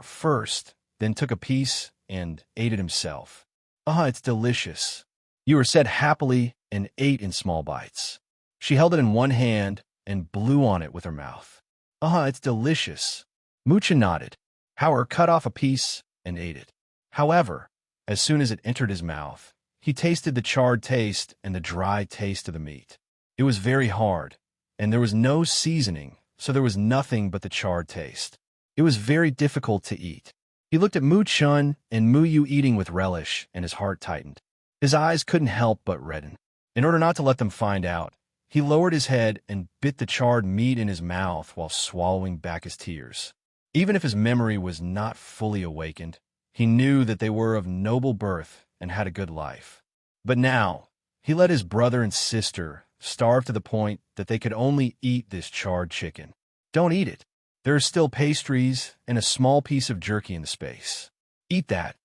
first, then took a piece and ate it himself. It's delicious." You said happily and ate in small bites. She held it in one hand and blew on it with her mouth. It's delicious." Mu-Chun nodded. Howard cut off a piece and ate it. However, as soon as it entered his mouth, he tasted the charred taste and the dry taste of the meat. It was very hard, and there was no seasoning, so there was nothing but the charred taste. It was very difficult to eat. He looked at Mu-Chun and Mu-Yu eating with relish, and his heart tightened. His eyes couldn't help but redden. In order not to let them find out, he lowered his head and bit the charred meat in his mouth while swallowing back his tears. Even if his memory was not fully awakened, he knew that they were of noble birth and had a good life. But now, he let his brother and sister starved to the point that they could only eat this charred chicken. Don't eat it. There are still pastries and a small piece of jerky in the space. Eat that.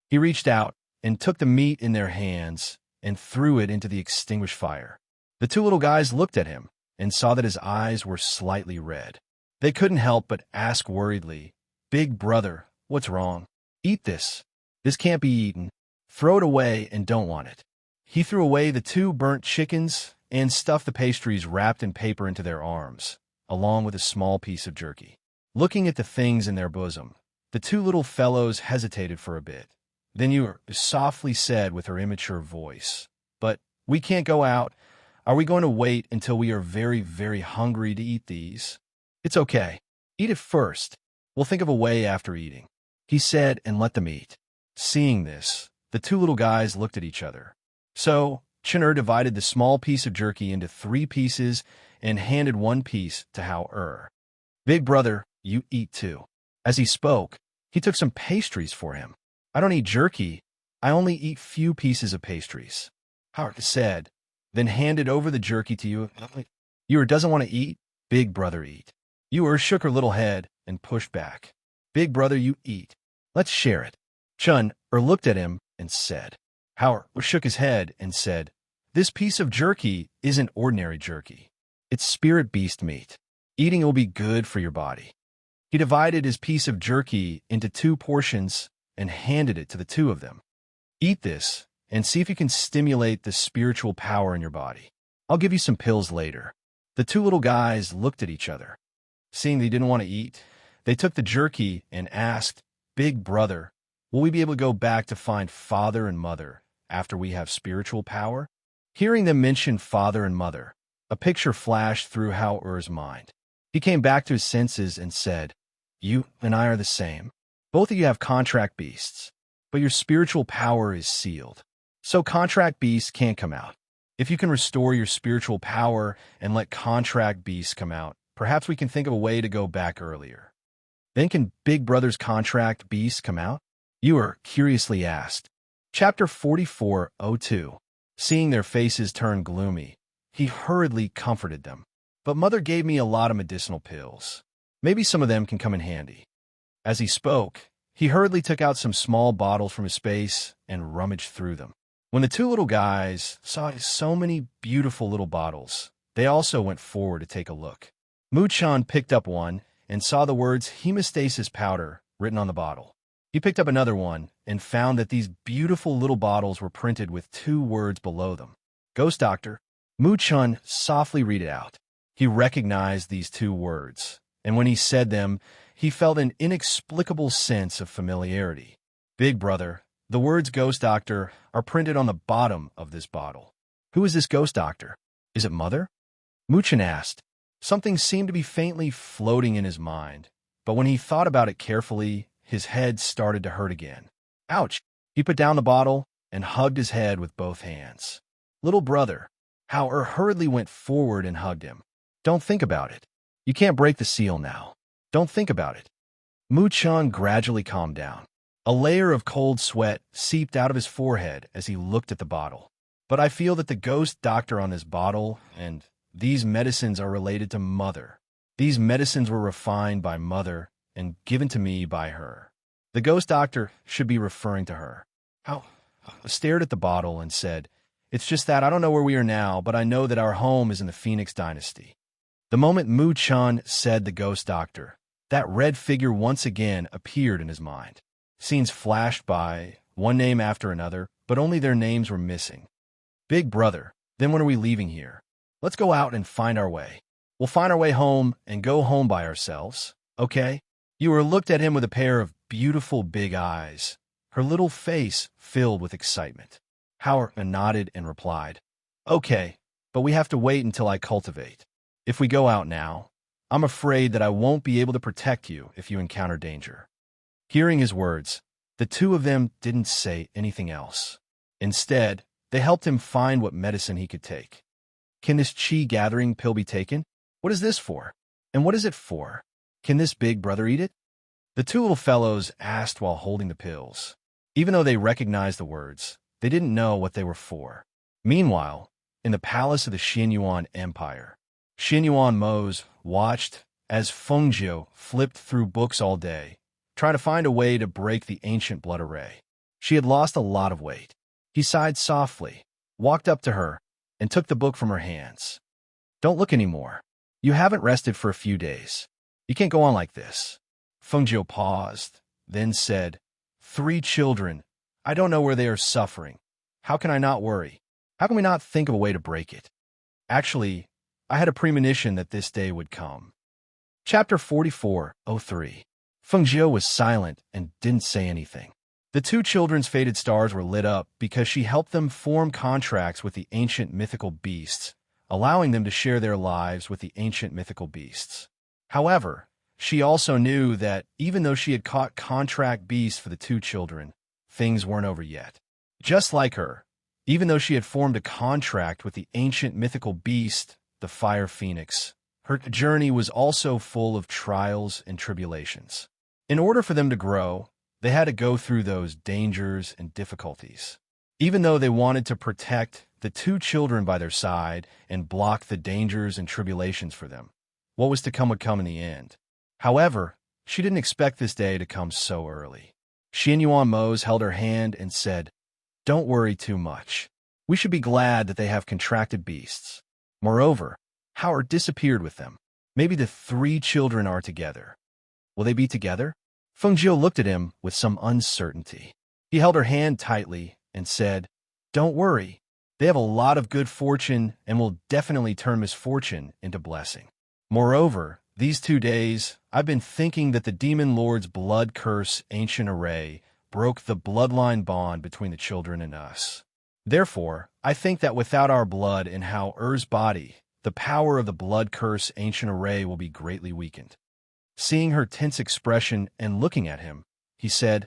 He reached out and took the meat in their hands and threw it into the extinguished fire. The two little guys looked at him and saw that his eyes were slightly red. They couldn't help but ask worriedly, "Big brother, what's wrong? Eat this. This can't be eaten. Throw it away and don't want it." He threw away the two burnt chickens and stuffed the pastries wrapped in paper into their arms, along with a small piece of jerky. Looking at the things in their bosom, the two little fellows hesitated for a bit. Then Ur softly said with her immature voice, "But we can't go out. Are we going to wait until we are very, very hungry to eat these?" "It's okay. Eat it first. We'll think of a way after eating," he said and let them eat. Seeing this, the two little guys looked at each other. So, Chinur divided the small piece of jerky into 3 pieces and handed one piece to Hao-er. "Big brother, you eat too." As he spoke, he took some pastries for him. "I don't eat jerky. I only eat few pieces of pastries," Hao said, then handed over the jerky to you. "Ur doesn't want to eat. Big brother eat." Ur shook her little head and pushed back. "Big brother, you eat. Let's share it." Chun-er looked at him and said. Hao shook his head and said, "This piece of jerky isn't ordinary jerky. It's spirit beast meat. Eating it will be good for your body." He divided his piece of jerky into 2 portions and handed it to the two of them. "Eat this and see if you can stimulate the spiritual power in your body. I'll give you some pills later." The two little guys looked at each other. Seeing they didn't want to eat, they took the jerky and asked, "Big brother, will we be able to go back to find father and mother after we have spiritual power?" Hearing them mention father and mother, a picture flashed through Hao-er's mind. He came back to his senses and said, "You and I are the same. Both of you have contract beasts, but your spiritual power is sealed. So contract beasts can't come out. If you can restore your spiritual power and let contract beasts come out, perhaps we can think of a way to go back earlier." "Then can Big Brother's contract beasts come out?" Ur curiously asked. Chapter 44:02. Seeing their faces turn gloomy, he hurriedly comforted them. "But Mother gave me a lot of medicinal pills. Maybe some of them can come in handy." As he spoke, he hurriedly took out some small bottles from his space and rummaged through them. When the two little guys saw so many beautiful little bottles, they also went forward to take a look. Mu-chan picked up one and saw the words hemostasis powder written on the bottle. He picked up another one and found that these beautiful little bottles were printed with 2 words below them. "Ghost Doctor." Mu-chan softly read it out. He recognized these 2 words, and when he said them, he felt an inexplicable sense of familiarity. "Big brother, the words Ghost Doctor are printed on the bottom of this bottle. Who is this Ghost Doctor? Is it Mother?" Mu-chan asked. Something seemed to be faintly floating in his mind, but when he thought about it carefully, his head started to hurt again. Ouch! He put down the bottle and hugged his head with both hands. "Little brother." Hao-er hurriedly went forward and hugged him. "Don't think about it. You can't break the seal now. Don't think about it." Mu-chan gradually calmed down. A layer of cold sweat seeped out of his forehead as he looked at the bottle. "But I feel that the Ghost Doctor on this bottle and these medicines are related to Mother. These medicines were refined by Mother and given to me by her. The Ghost Doctor should be referring to her." Hao stared at the bottle and said, "It's just that I don't know where we are now, but I know that our home is in the Phoenix Dynasty." The moment Mu-chan said the Ghost Doctor, that red figure once again appeared in his mind. Scenes flashed by, one name after another, but only their names were missing. "Big brother, then when are we leaving here? Let's go out and find our way. We'll find our way home and go home by ourselves, okay?" Ur looked at him with a pair of beautiful big eyes, her little face filled with excitement. Hao nodded and replied, "Okay, but we have to wait until I cultivate. If we go out now, I'm afraid that I won't be able to protect you if you encounter danger." Hearing his words, the two of them didn't say anything else. Instead, they helped him find what medicine he could take. "Can this chi gathering pill be taken? What is this for? And what is it for? Can this big brother eat it?" The two little fellows asked while holding the pills. Even though they recognized the words, they didn't know what they were for. Meanwhile, in the palace of the Xianyuan Empire. Xianyuan Mose watched as Fengjiu flipped through books all day, trying to find a way to break the ancient blood array. She had lost a lot of weight. He sighed softly, walked up to her, and took the book from her hands. Don't look anymore. You haven't rested for a few days. You can't go on like this. Fengjiu paused, then said, 3 children. I don't know where they are suffering. How can I not worry? How can we not think of a way to break it? Actually, I had a premonition that this day would come. Chapter 44:03. Fengjiu was silent and didn't say anything. The 2 children's faded stars were lit up because she helped them form contracts with the ancient mythical beasts, allowing them to share their lives with the ancient mythical beasts. However, she also knew that even though she had caught contract beasts for the 2 children, things weren't over yet. Just like her, even though she had formed a contract with the ancient mythical beast, the Fire Phoenix, her journey was also full of trials and tribulations. In order for them to grow, they had to go through those dangers and difficulties. Even though they wanted to protect the 2 children by their side and block the dangers and tribulations for them, what was to come would come in the end. However, she didn't expect this day to come so early. Xianyuan Mose held her hand and said, Don't worry too much. We should be glad that they have contracted beasts. Moreover, Howard disappeared with them. Maybe the 3 children are together. Will they be together? Fengjiu looked at him with some uncertainty. He held her hand tightly and said, Don't worry. They have a lot of good fortune and will definitely turn misfortune into blessing. Moreover, these 2 days, I've been thinking that the Demon Lord's blood curse ancient array broke the bloodline bond between the children and us. Therefore, I think that without our blood in Hao-Er's body, the power of the blood curse ancient array will be greatly weakened. Seeing her tense expression and looking at him, he said,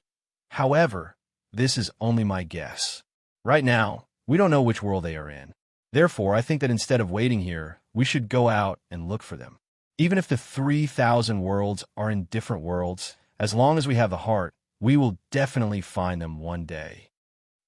However, this is only my guess. Right now, we don't know which world they are in. Therefore, I think that instead of waiting here, we should go out and look for them. Even if the 3,000 worlds are in different worlds, as long as we have the heart, we will definitely find them one day.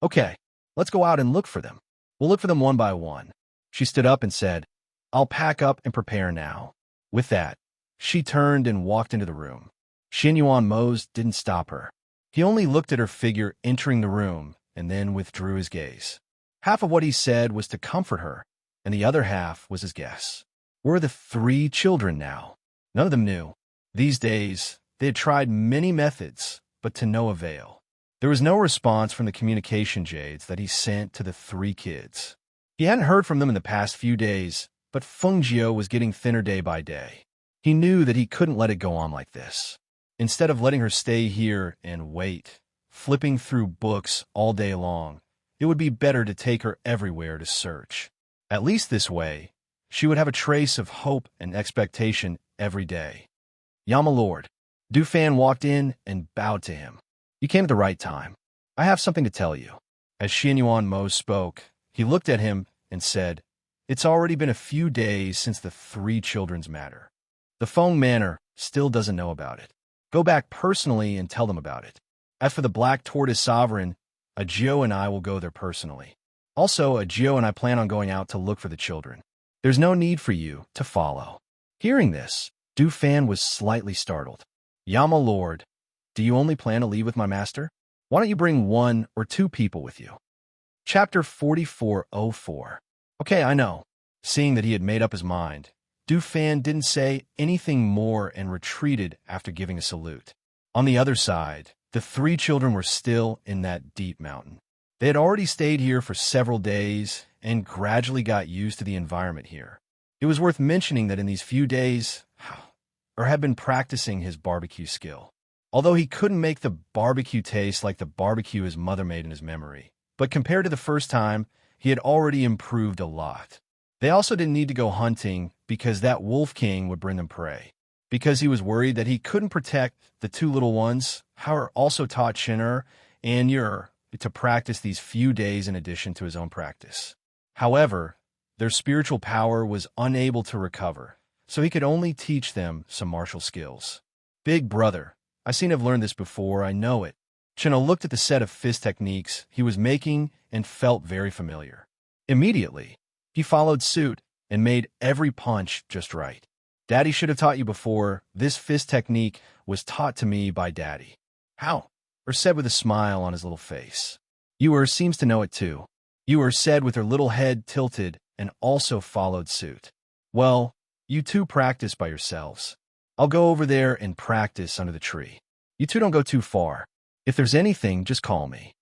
Okay, let's go out and look for them. We'll look for them one by one. She stood up and said, I'll pack up and prepare now. With that, she turned and walked into the room. Xianyuan Mose didn't stop her. He only looked at her figure entering the room and then withdrew his gaze. Half of what he said was to comfort her, and the other half was his guess. Where are the 3 children now? None of them knew. These days, they had tried many methods, but to no avail. There was no response from the communication jades that he sent to the 3 kids. He hadn't heard from them in the past few days, but Fengjiu was getting thinner day by day. He knew that he couldn't let it go on like this. Instead of letting her stay here and wait, flipping through books all day long, it would be better to take her everywhere to search. At least this way, she would have a trace of hope and expectation every day. Yama Lord. Du Fan walked in and bowed to him. You came at the right time. I have something to tell you. As Xianyuan Mose spoke, he looked at him and said, It's already been a few days since the 3 children's matter. The Feng Manor still doesn't know about it. Go back personally and tell them about it. As for the Black Tortoise Sovereign, Ajio and I will go there personally. Also, Ajio and I plan on going out to look for the children. There's no need for you to follow. Hearing this, Du Fan was slightly startled. Yama Lord, do you only plan to leave with my master? Why don't you bring 1 or 2 people with you? Chapter 44:04. Okay, I know. Seeing that he had made up his mind, Du Fan didn't say anything more and retreated after giving a salute. On the other side, the 3 children were still in that deep mountain. They had already stayed here for several days and gradually got used to the environment here. It was worth mentioning that in these few days, had been practicing his barbecue skill. Although he couldn't make the barbecue taste like the barbecue his mother made in his memory, but compared to the first time, he had already improved a lot. They also didn't need to go hunting because that Wolf King would bring them prey. Because he was worried that he couldn't protect the 2 little ones, Howard also taught Shin'er and Yer to practice these few days in addition to his own practice. However, their spiritual power was unable to recover, so he could only teach them some martial skills. Big brother, I seen I've learned this before, I know it. Chino looked at the set of fist techniques he was making and felt very familiar. Immediately, He followed suit and made every punch just right. Daddy should have taught you before. This fist technique was taught to me by Daddy. How? Said with a smile on his little face. Ewer seems to know it too. Ewer said with her little head tilted and also followed suit. Well, you two practice by yourselves. I'll go over there and practice under the tree. You two don't go too far. If there's anything, just call me.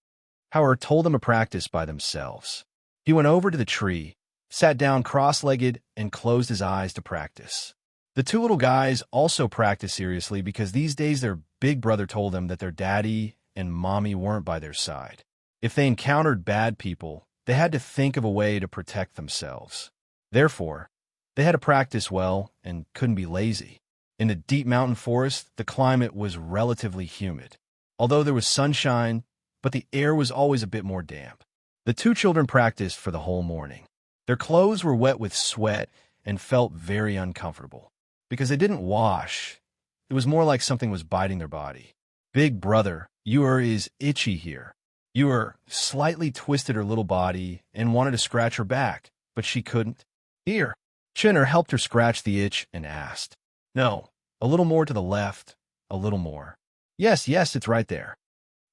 Howard told them to practice by themselves. He went over to the tree, sat down cross-legged, and closed his eyes to practice. The two little guys also practiced seriously because these days their big brother told them that their daddy and mommy weren't by their side. If they encountered bad people, they had to think of a way to protect themselves. Therefore, they had to practice well and couldn't be lazy. In the deep mountain forest, the climate was relatively humid. Although there was sunshine, but the air was always a bit more damp. The two children practiced for the whole morning. Their clothes were wet with sweat and felt very uncomfortable. Because they didn't wash, it was more like something was biting their body. Big brother, Ewer is itchy here. Ewer slightly twisted her little body and wanted to scratch her back, but she couldn't. Here. Chinner helped her scratch the itch and asked. No, a little more to the left, a little more. Yes, it's right there.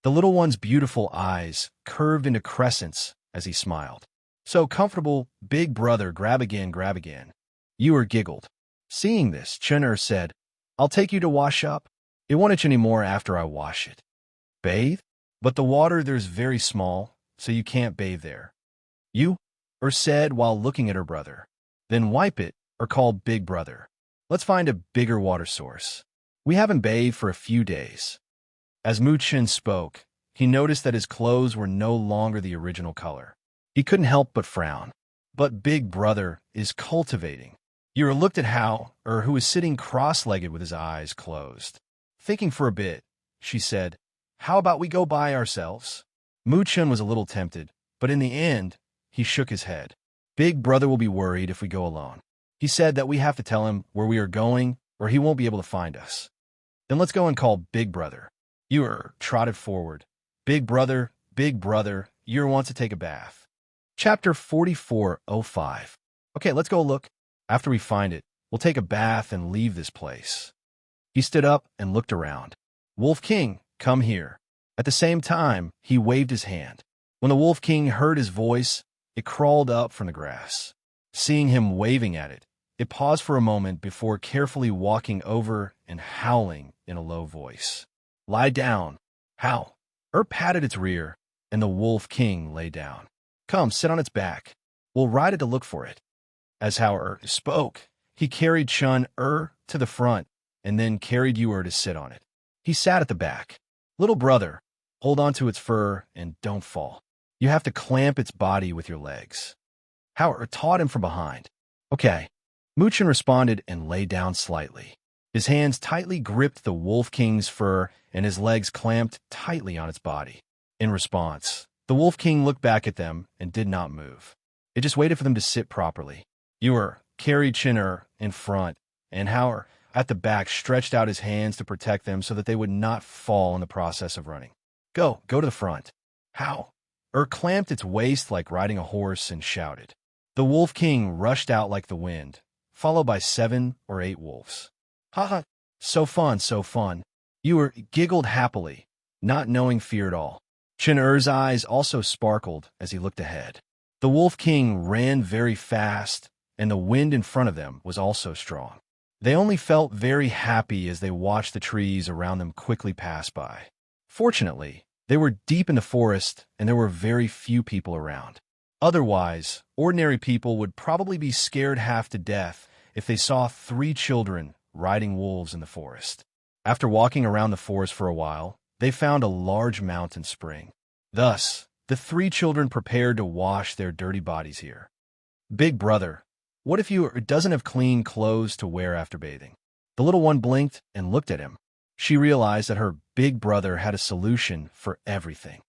The little one's beautiful eyes curved into crescents as he smiled. So comfortable, big brother, grab again, grab again. Ewer giggled. Seeing this, Chinner said, I'll take you to wash up. It won't itch anymore after I wash it. Bathe? But the water there's very small, so you can't bathe there. You? Said while looking at her brother. Then wipe it, call big brother. Let's find a bigger water source. We haven't bathed for a few days. As Mu-Chin spoke, he noticed that his clothes were no longer the original color. He couldn't help but frown. But big brother is cultivating. Ewer looked at Hao, who was sitting cross-legged with his eyes closed. Thinking for a bit, she said, How about we go by ourselves? Mu-Chin was a little tempted, but in the end, he shook his head. Big brother will be worried if we go alone. He said that we have to tell him where we are going, or he won't be able to find us. Then let's go and call big brother. Ewer trotted forward. Big brother, Ewer wants to take a bath. Chapter 44:05. Okay, let's go look. After we find it, we'll take a bath and leave this place. He stood up and looked around. Wolf King, come here. At the same time, he waved his hand. When the Wolf King heard his voice, it crawled up from the grass. Seeing him waving at it, it paused for a moment before carefully walking over and howling in a low voice. Lie down. Howl. Patted its rear, and the Wolf King lay down. Come, sit on its back. We'll ride it to look for it. As Hao spoke, he carried Chun-Er to the front and then carried Ewer to sit on it. He sat at the back. Little brother, hold on to its fur and don't fall. You have to clamp its body with your legs. Hao taught him from behind. Okay. Mu-Chin responded and lay down slightly. His hands tightly gripped the Wolf King's fur and his legs clamped tightly on its body. In response, the Wolf King looked back at them and did not move. It just waited for them to sit properly. Ewer carried Chinner in front, and Hao at the back stretched out his hands to protect them so that they would not fall in the process of running. Go to the front. Hao clamped its waist like riding a horse and shouted. The Wolf King rushed out like the wind, followed by 7 or 8 wolves. Ha! So fun. Ewer giggled happily, not knowing fear at all. Chin-Er's eyes also sparkled as he looked ahead. The Wolf King ran very fast, and the wind in front of them was also strong. They only felt very happy as they watched the trees around them quickly pass by. Fortunately, they were deep in the forest, and there were very few people around. Otherwise, ordinary people would probably be scared half to death if they saw 3 children riding wolves in the forest. After walking around the forest for a while, they found a large mountain spring. Thus, the 3 children prepared to wash their dirty bodies here. Big brother, what if you doesn't have clean clothes to wear after bathing? The little one blinked and looked at him. She realized that her big brother had a solution for everything.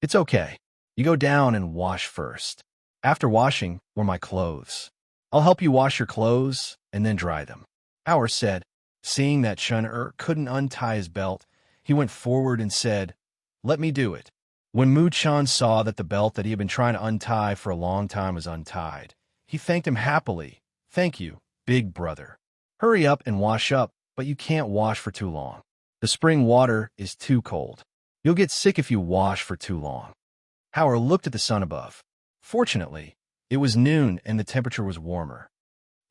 It's okay. You go down and wash first. After washing were my clothes. I'll help you wash your clothes and then dry them. Howard said. Seeing that Chun-Er couldn't untie his belt, he went forward and said, Let me do it. When Mu-Chan saw that the belt that he had been trying to untie for a long time was untied, he thanked him happily. Thank you, big brother. Hurry up and wash up, but you can't wash for too long. The spring water is too cold. You'll get sick if you wash for too long. Howard looked at the sun above. Fortunately, it was noon and the temperature was warmer.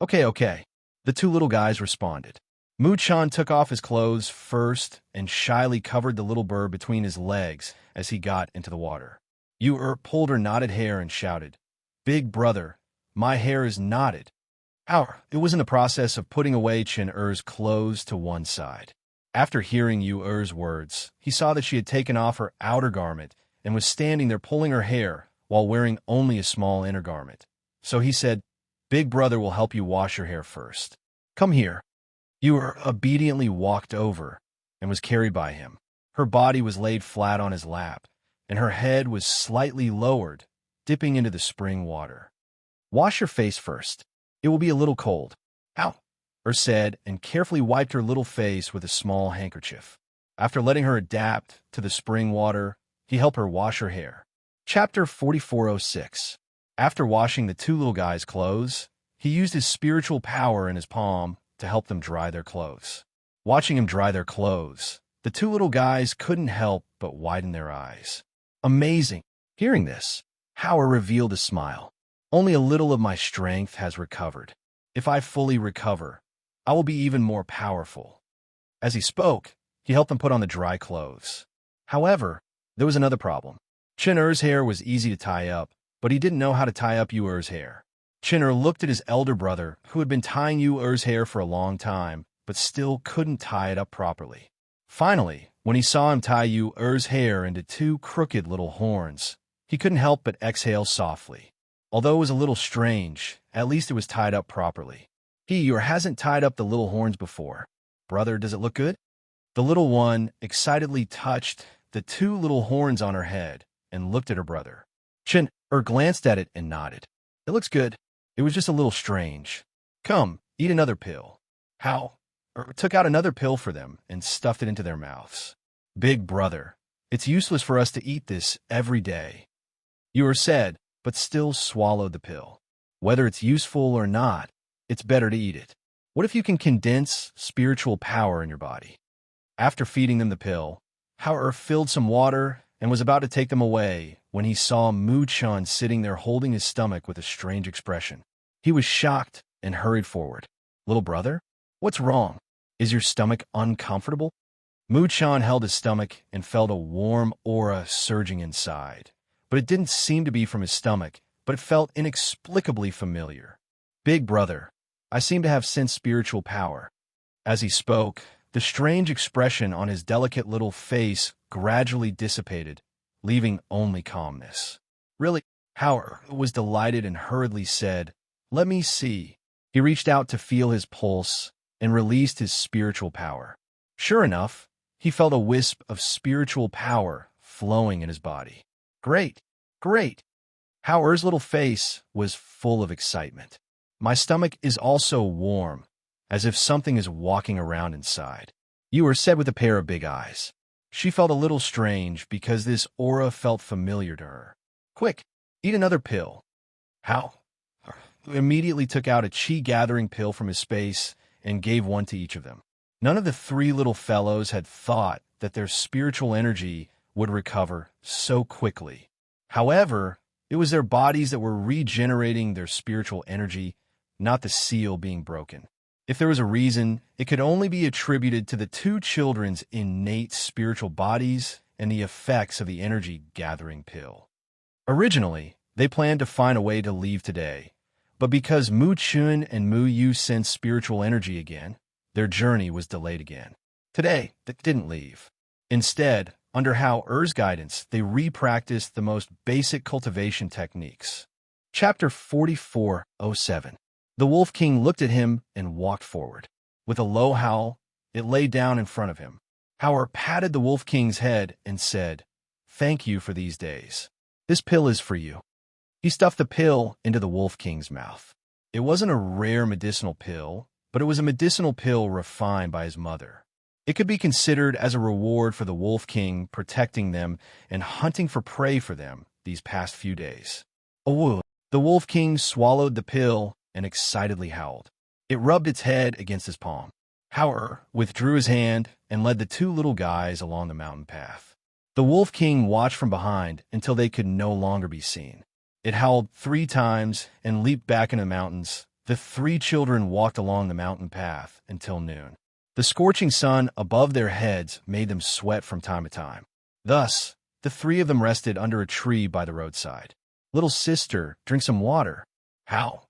Okay. The two little guys responded. Mu-chan took off his clothes first and shyly covered the little bird between his legs as he got into the water. Yu-er pulled her knotted hair and shouted, "Big brother, my hair is knotted." Howard, it was in the process of putting away Chin-er's clothes to one side. After hearing Yu-er's words, he saw that she had taken off her outer garment and was standing there pulling her hair while wearing only a small inner garment. So he said, "Big brother will help you wash your hair first. Come here." Yu-er obediently walked over and was carried by him. Her body was laid flat on his lap, and her head was slightly lowered, dipping into the spring water. "Wash your face first. It will be a little cold." "Ow," said, and carefully wiped her little face with a small handkerchief. After letting her adapt to the spring water, he helped her wash her hair. Chapter 4406. After washing the two little guys' clothes, he used his spiritual power in his palm to help them dry their clothes. Watching him dry their clothes, the two little guys couldn't help but widen their eyes. Amazing! Hearing this, Howard revealed a smile. "Only a little of my strength has recovered. If I fully recover, I will be even more powerful." As he spoke, he helped them put on the dry clothes. However, there was another problem. Chin-er's hair was easy to tie up, but he didn't know how to tie up Yu-er's hair. Chin-er looked at his elder brother, who had been tying Yu-er's hair for a long time, but still couldn't tie it up properly. Finally, when he saw him tie Yu-er's hair into two crooked little horns, he couldn't help but exhale softly. Although it was a little strange, at least it was tied up properly. He hasn't tied up the little horns before. "Brother, does it look good?" The little one excitedly touched the two little horns on her head and looked at her brother. Chin-er glanced at it and nodded. "It looks good. It was just a little strange. Come, eat another pill." Howard took out another pill for them and stuffed it into their mouths. "Big brother, it's useless for us to eat this every day," Yu-er said, but still swallowed the pill. "Whether it's useful or not, it's better to eat it. What if you can condense spiritual power in your body?" After feeding them the pill, Howard filled some water and was about to take them away when he saw Mu-chan sitting there holding his stomach with a strange expression. He was shocked and hurried forward. "Little brother, what's wrong? Is your stomach uncomfortable?" Mu-chan held his stomach and felt a warm aura surging inside. But it didn't seem to be from his stomach, but it felt inexplicably familiar. "Big brother, I seem to have sensed spiritual power." As he spoke, the strange expression on his delicate little face gradually dissipated, leaving only calmness. "Really?" Howard was delighted and hurriedly said, "Let me see." He reached out to feel his pulse and released his spiritual power. Sure enough, he felt a wisp of spiritual power flowing in his body. Great! Howard's little face was full of excitement. "My stomach is also warm, as if something is walking around inside," Yu-er said with a pair of big eyes. She felt a little strange because this aura felt familiar to her. "Quick, eat another pill." Howard immediately took out a chi-gathering pill from his space and gave one to each of them. None of the three little fellows had thought that their spiritual energy would recover so quickly. However, it was their bodies that were regenerating their spiritual energy, not the seal being broken. If there was a reason, it could only be attributed to the two children's innate spiritual bodies and the effects of the energy-gathering pill. Originally, they planned to find a way to leave today, but because Mu-chun and Mu-yu sensed spiritual energy again, their journey was delayed again. Today, they didn't leave. Instead, under Howard's guidance, they re-practiced the most basic cultivation techniques. Chapter 4407. The Wolf King looked at him and walked forward. With a low howl, it lay down in front of him. Howard patted the Wolf King's head and said, "Thank you for these days. This pill is for you." He stuffed the pill into the Wolf King's mouth. It wasn't a rare medicinal pill, but it was a medicinal pill refined by his mother. It could be considered as a reward for the Wolf King protecting them and hunting for prey for them these past few days. Oh, The Wolf King swallowed the pill and excitedly howled. It rubbed its head against his palm. Howler withdrew his hand and led the two little guys along the mountain path. The Wolf King watched from behind until they could no longer be seen. It howled 3 times and leaped back into the mountains. The 3 children walked along the mountain path until noon. The scorching sun above their heads made them sweat from time to time. Thus, the 3 of them rested under a tree by the roadside. "Little sister, drink some water." "How?"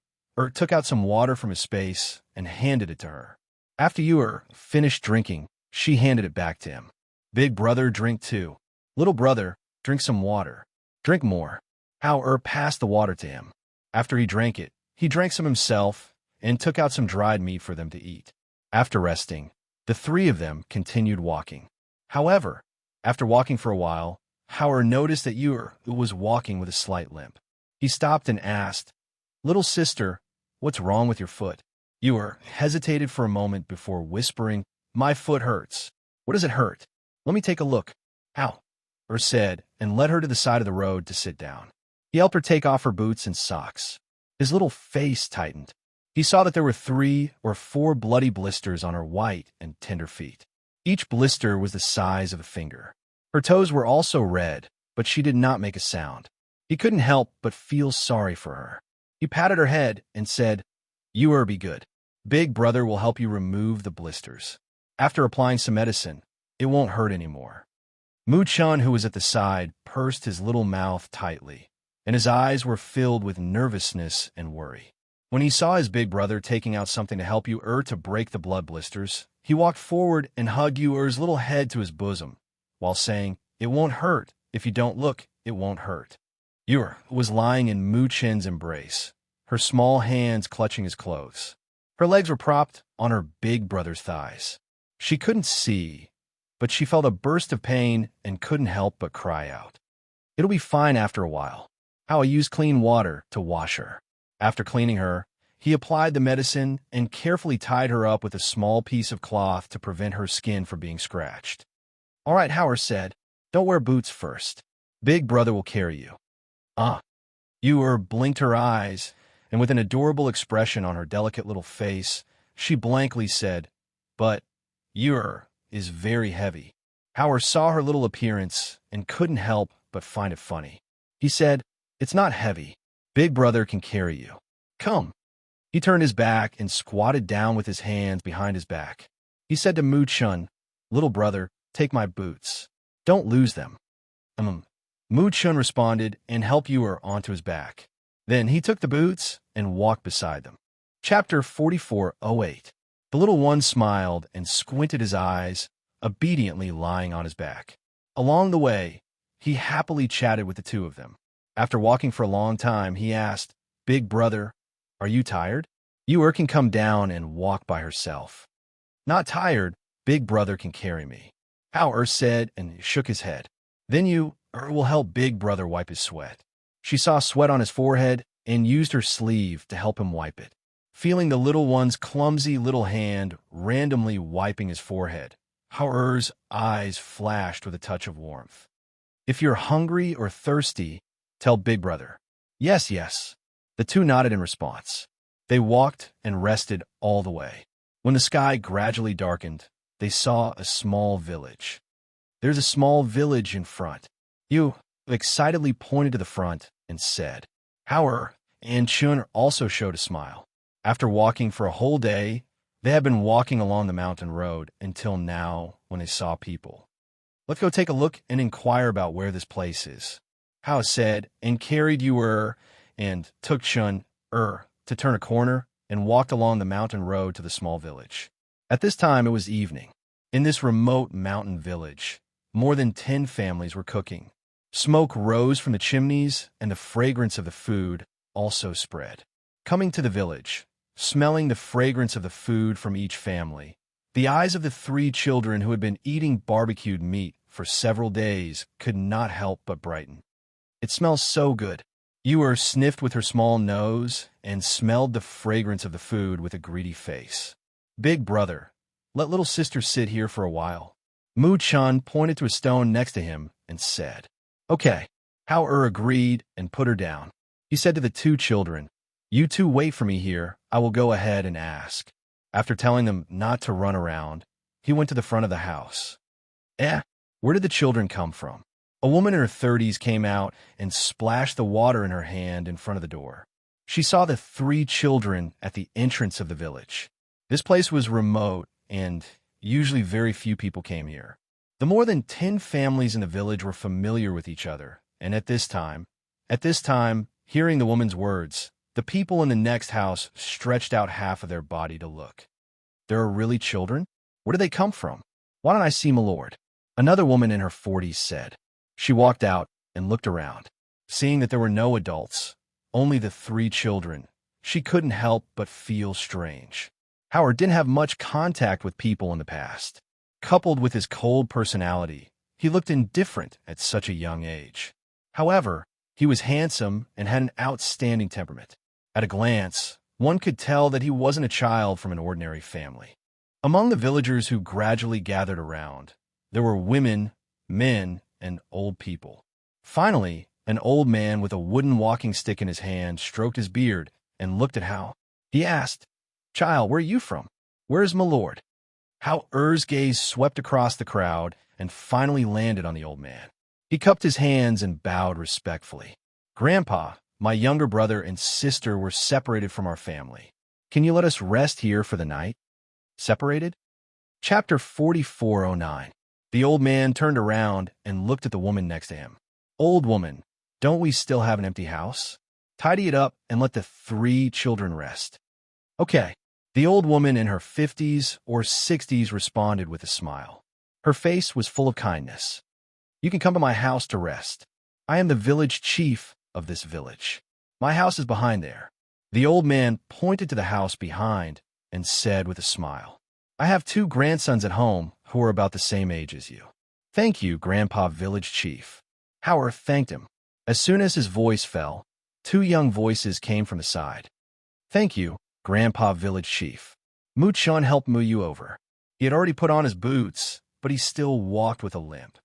Took out some water from his space and handed it to her. After Ur finished drinking, she handed it back to him. "Big brother, drink too." "Little brother, drink some water." "Drink more." How passed the water to him. After he drank it, he drank some himself and took out some dried meat for them to eat. After resting, the 3 of them continued walking. However, after walking for a while, Howard noticed that Ur was walking with a slight limp. He stopped and asked, "Little sister, what's wrong with your foot?" Ur hesitated for a moment before whispering, "My foot hurts." "What does it hurt? Let me take a look." "How?" said, and led her to the side of the road to sit down. He helped her take off her boots and socks. His little face tightened. He saw that there were 3 or 4 bloody blisters on her white and tender feet. Each blister was the size of a finger. Her toes were also red, but she did not make a sound. He couldn't help but feel sorry for her. He patted her head and said, "You be good. Big brother will help you remove the blisters. After applying some medicine, it won't hurt anymore." Mu-chun, who was at the side, pursed his little mouth tightly, and his eyes were filled with nervousness and worry. When he saw his big brother taking out something to help Ur to break the blood blisters, he walked forward and hugged Ur's little head to his bosom, while saying, "It won't hurt. If you don't look, it won't hurt." Ur was lying in Mu-chun's embrace, her small hands clutching his clothes. Her legs were propped on her big brother's thighs. She couldn't see, but she felt a burst of pain and couldn't help but cry out. "It'll be fine after a while." How he used clean water to wash her. After cleaning her, he applied the medicine and carefully tied her up with a small piece of cloth to prevent her skin from being scratched. "All right," Howard said. "Don't wear boots first. Big brother will carry you." Ur blinked her eyes, and with an adorable expression on her delicate little face, she blankly said, "But Ur is very heavy." Howard saw her little appearance and couldn't help but find it funny. He said, "It's not heavy. Big brother can carry you. Come." He turned his back and squatted down with his hands behind his back. He said to Mu-chun, "Little brother, take my boots. Don't lose them." Mu-chun responded and helped Ur onto his back. Then he took the boots and walked beside them. Chapter 44:08. The little one smiled and squinted his eyes, obediently lying on his back. Along the way, he happily chatted with the 2 of them. After walking for a long time, he asked, "Big brother, are you tired? Ur can come down and walk by herself." "Not tired. Big brother can carry me." Howard said and shook his head. "Then you will help big brother wipe his sweat." She saw sweat on his forehead and used her sleeve to help him wipe it. Feeling the little one's clumsy little hand randomly wiping his forehead, Howard's eyes flashed with a touch of warmth. "If you're hungry or thirsty, tell big brother." "Yes, yes." The 2 nodded in response. They walked and rested all the way. When the sky gradually darkened, they saw a small village. "There's a small village in front." You excitedly pointed to the front and said. Howard and Chun also showed a smile. After walking for a whole day, they had been walking along the mountain road until now when they saw people. "Let's go take a look and inquire about where this place is," Hao said, and carried Ur and took Chun to turn a corner and walked along the mountain road to the small village. At this time, it was evening. In this remote mountain village, more than 10 families were cooking. Smoke rose from the chimneys, and the fragrance of the food also spread. Coming to the village, smelling the fragrance of the food from each family, the eyes of the 3 children who had been eating barbecued meat for several days could not help but brighten. "It smells so good." Ur sniffed with her small nose and smelled the fragrance of the food with a greedy face. "Big brother, let little sister sit here for a while." Mu-chun pointed to a stone next to him and said, "Okay." Hao agreed and put her down. He said to the two children, "You two wait for me here. I will go ahead and ask." After telling them not to run around, he went to the front of the house. Where did the children come from? A woman in her 30s came out and splashed the water in her hand in front of the door. She saw the three children at the entrance of the village. This place was remote, and usually very few people came here. The more than 10 families in the village were familiar with each other, and at this time, hearing the woman's words, the people in the next house stretched out half of their body to look. There are really children? Where do they come from? Why don't I see my lord? Another woman in her 40s said. She walked out and looked around. Seeing that there were no adults, only the three children, she couldn't help but feel strange. Howard didn't have much contact with people in the past. Coupled with his cold personality, he looked indifferent at such a young age. However, he was handsome and had an outstanding temperament. At a glance, one could tell that he wasn't a child from an ordinary family. Among the villagers who gradually gathered around, there were women, men, and old people. Finally, an old man with a wooden walking stick in his hand stroked his beard and looked at Hal. He asked, "Child, where are you from? Where is my lord?" Hal's gaze swept across the crowd and finally landed on the old man. He cupped his hands and bowed respectfully. "Grandpa, my younger brother and sister were separated from our family. Can you let us rest here for the night?" Separated? Chapter 4409. The old man turned around and looked at the woman next to him. "Old woman, don't we still have an empty house? Tidy it up and let the three children rest." "Okay." The old woman in her 50s or 60s responded with a smile. Her face was full of kindness. "You can come to my house to rest. I am the village chief of this village. My house is behind there." The old man pointed to the house behind and said with a smile, "I have two grandsons at home who are about the same age as you." "Thank you, Grandpa Village Chief." Howard thanked him. As soon as his voice fell, two young voices came from the side. "Thank you, Grandpa Village Chief. Moochon helped moo you over." He had already put on his boots, but he still walked with a limp.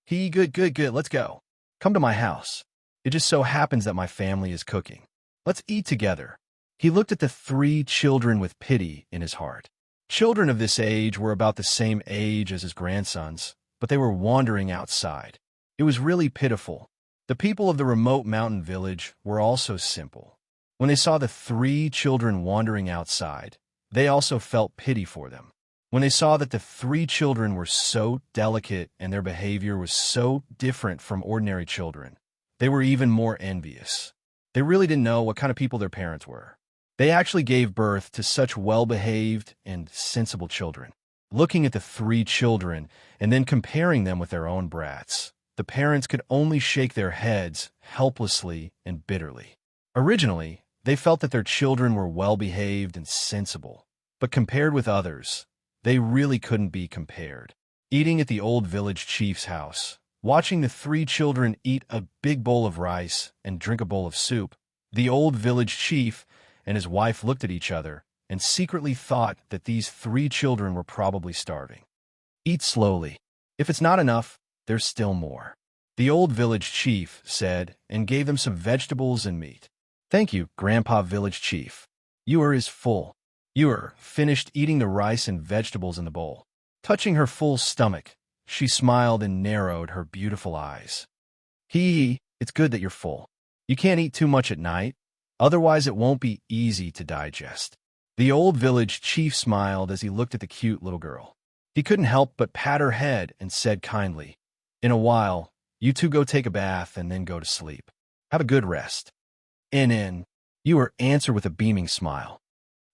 Good, let's go. Come to my house. It just so happens that my family is cooking. Let's eat together." He looked at the three children with pity in his heart. Children of this age were about the same age as his grandsons, but they were wandering outside. It was really pitiful. The people of the remote mountain village were also simple. When they saw the three children wandering outside, they also felt pity for them. When they saw that the three children were so delicate and their behavior was so different from ordinary children, they were even more envious. They really didn't know what kind of people their parents were. They actually gave birth to such well-behaved and sensible children. Looking at the three children and then comparing them with their own brats, the parents could only shake their heads helplessly and bitterly. Originally, they felt that their children were well-behaved and sensible, but compared with others, they really couldn't be compared. Eating at the old village chief's house, watching the three children eat a big bowl of rice and drink a bowl of soup, the old village chief and his wife looked at each other and secretly thought that these three children were probably starving. "Eat slowly. If it's not enough, there's still more," the old village chief said and gave them some vegetables and meat. "Thank you, Grandpa Village Chief. You are full." You are finished eating the rice and vegetables in the bowl. Touching her full stomach, she smiled and narrowed her beautiful eyes. It's good that you're full. You can't eat too much at night, otherwise it won't be easy to digest." The old village chief smiled as he looked at the cute little girl. He couldn't help but pat her head and said kindly, "In a while, you two go take a bath and then go to sleep. Have a good rest." You are answered with a beaming smile.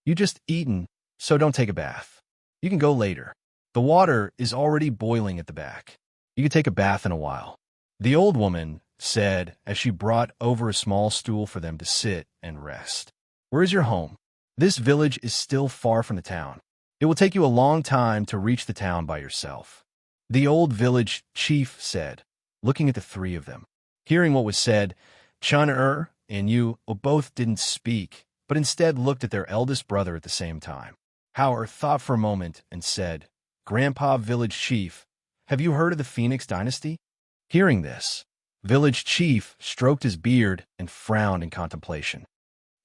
"You just eaten, so don't take a bath. You can go later. The water is already boiling at the back. You can take a bath in a while," the old woman said as she brought over a small stool for them to sit and rest. "Where is your home?" "This village is still far from the town. It will take you a long time to reach the town by yourself," the old village chief said, looking at the three of them. Hearing what was said, Chun and Yu both didn't speak, but instead looked at their eldest brother at the same time. Howard thought for a moment and said, "Grandpa Village Chief, have you heard of the Phoenix Dynasty?" Hearing this, Village chief stroked his beard and frowned in contemplation.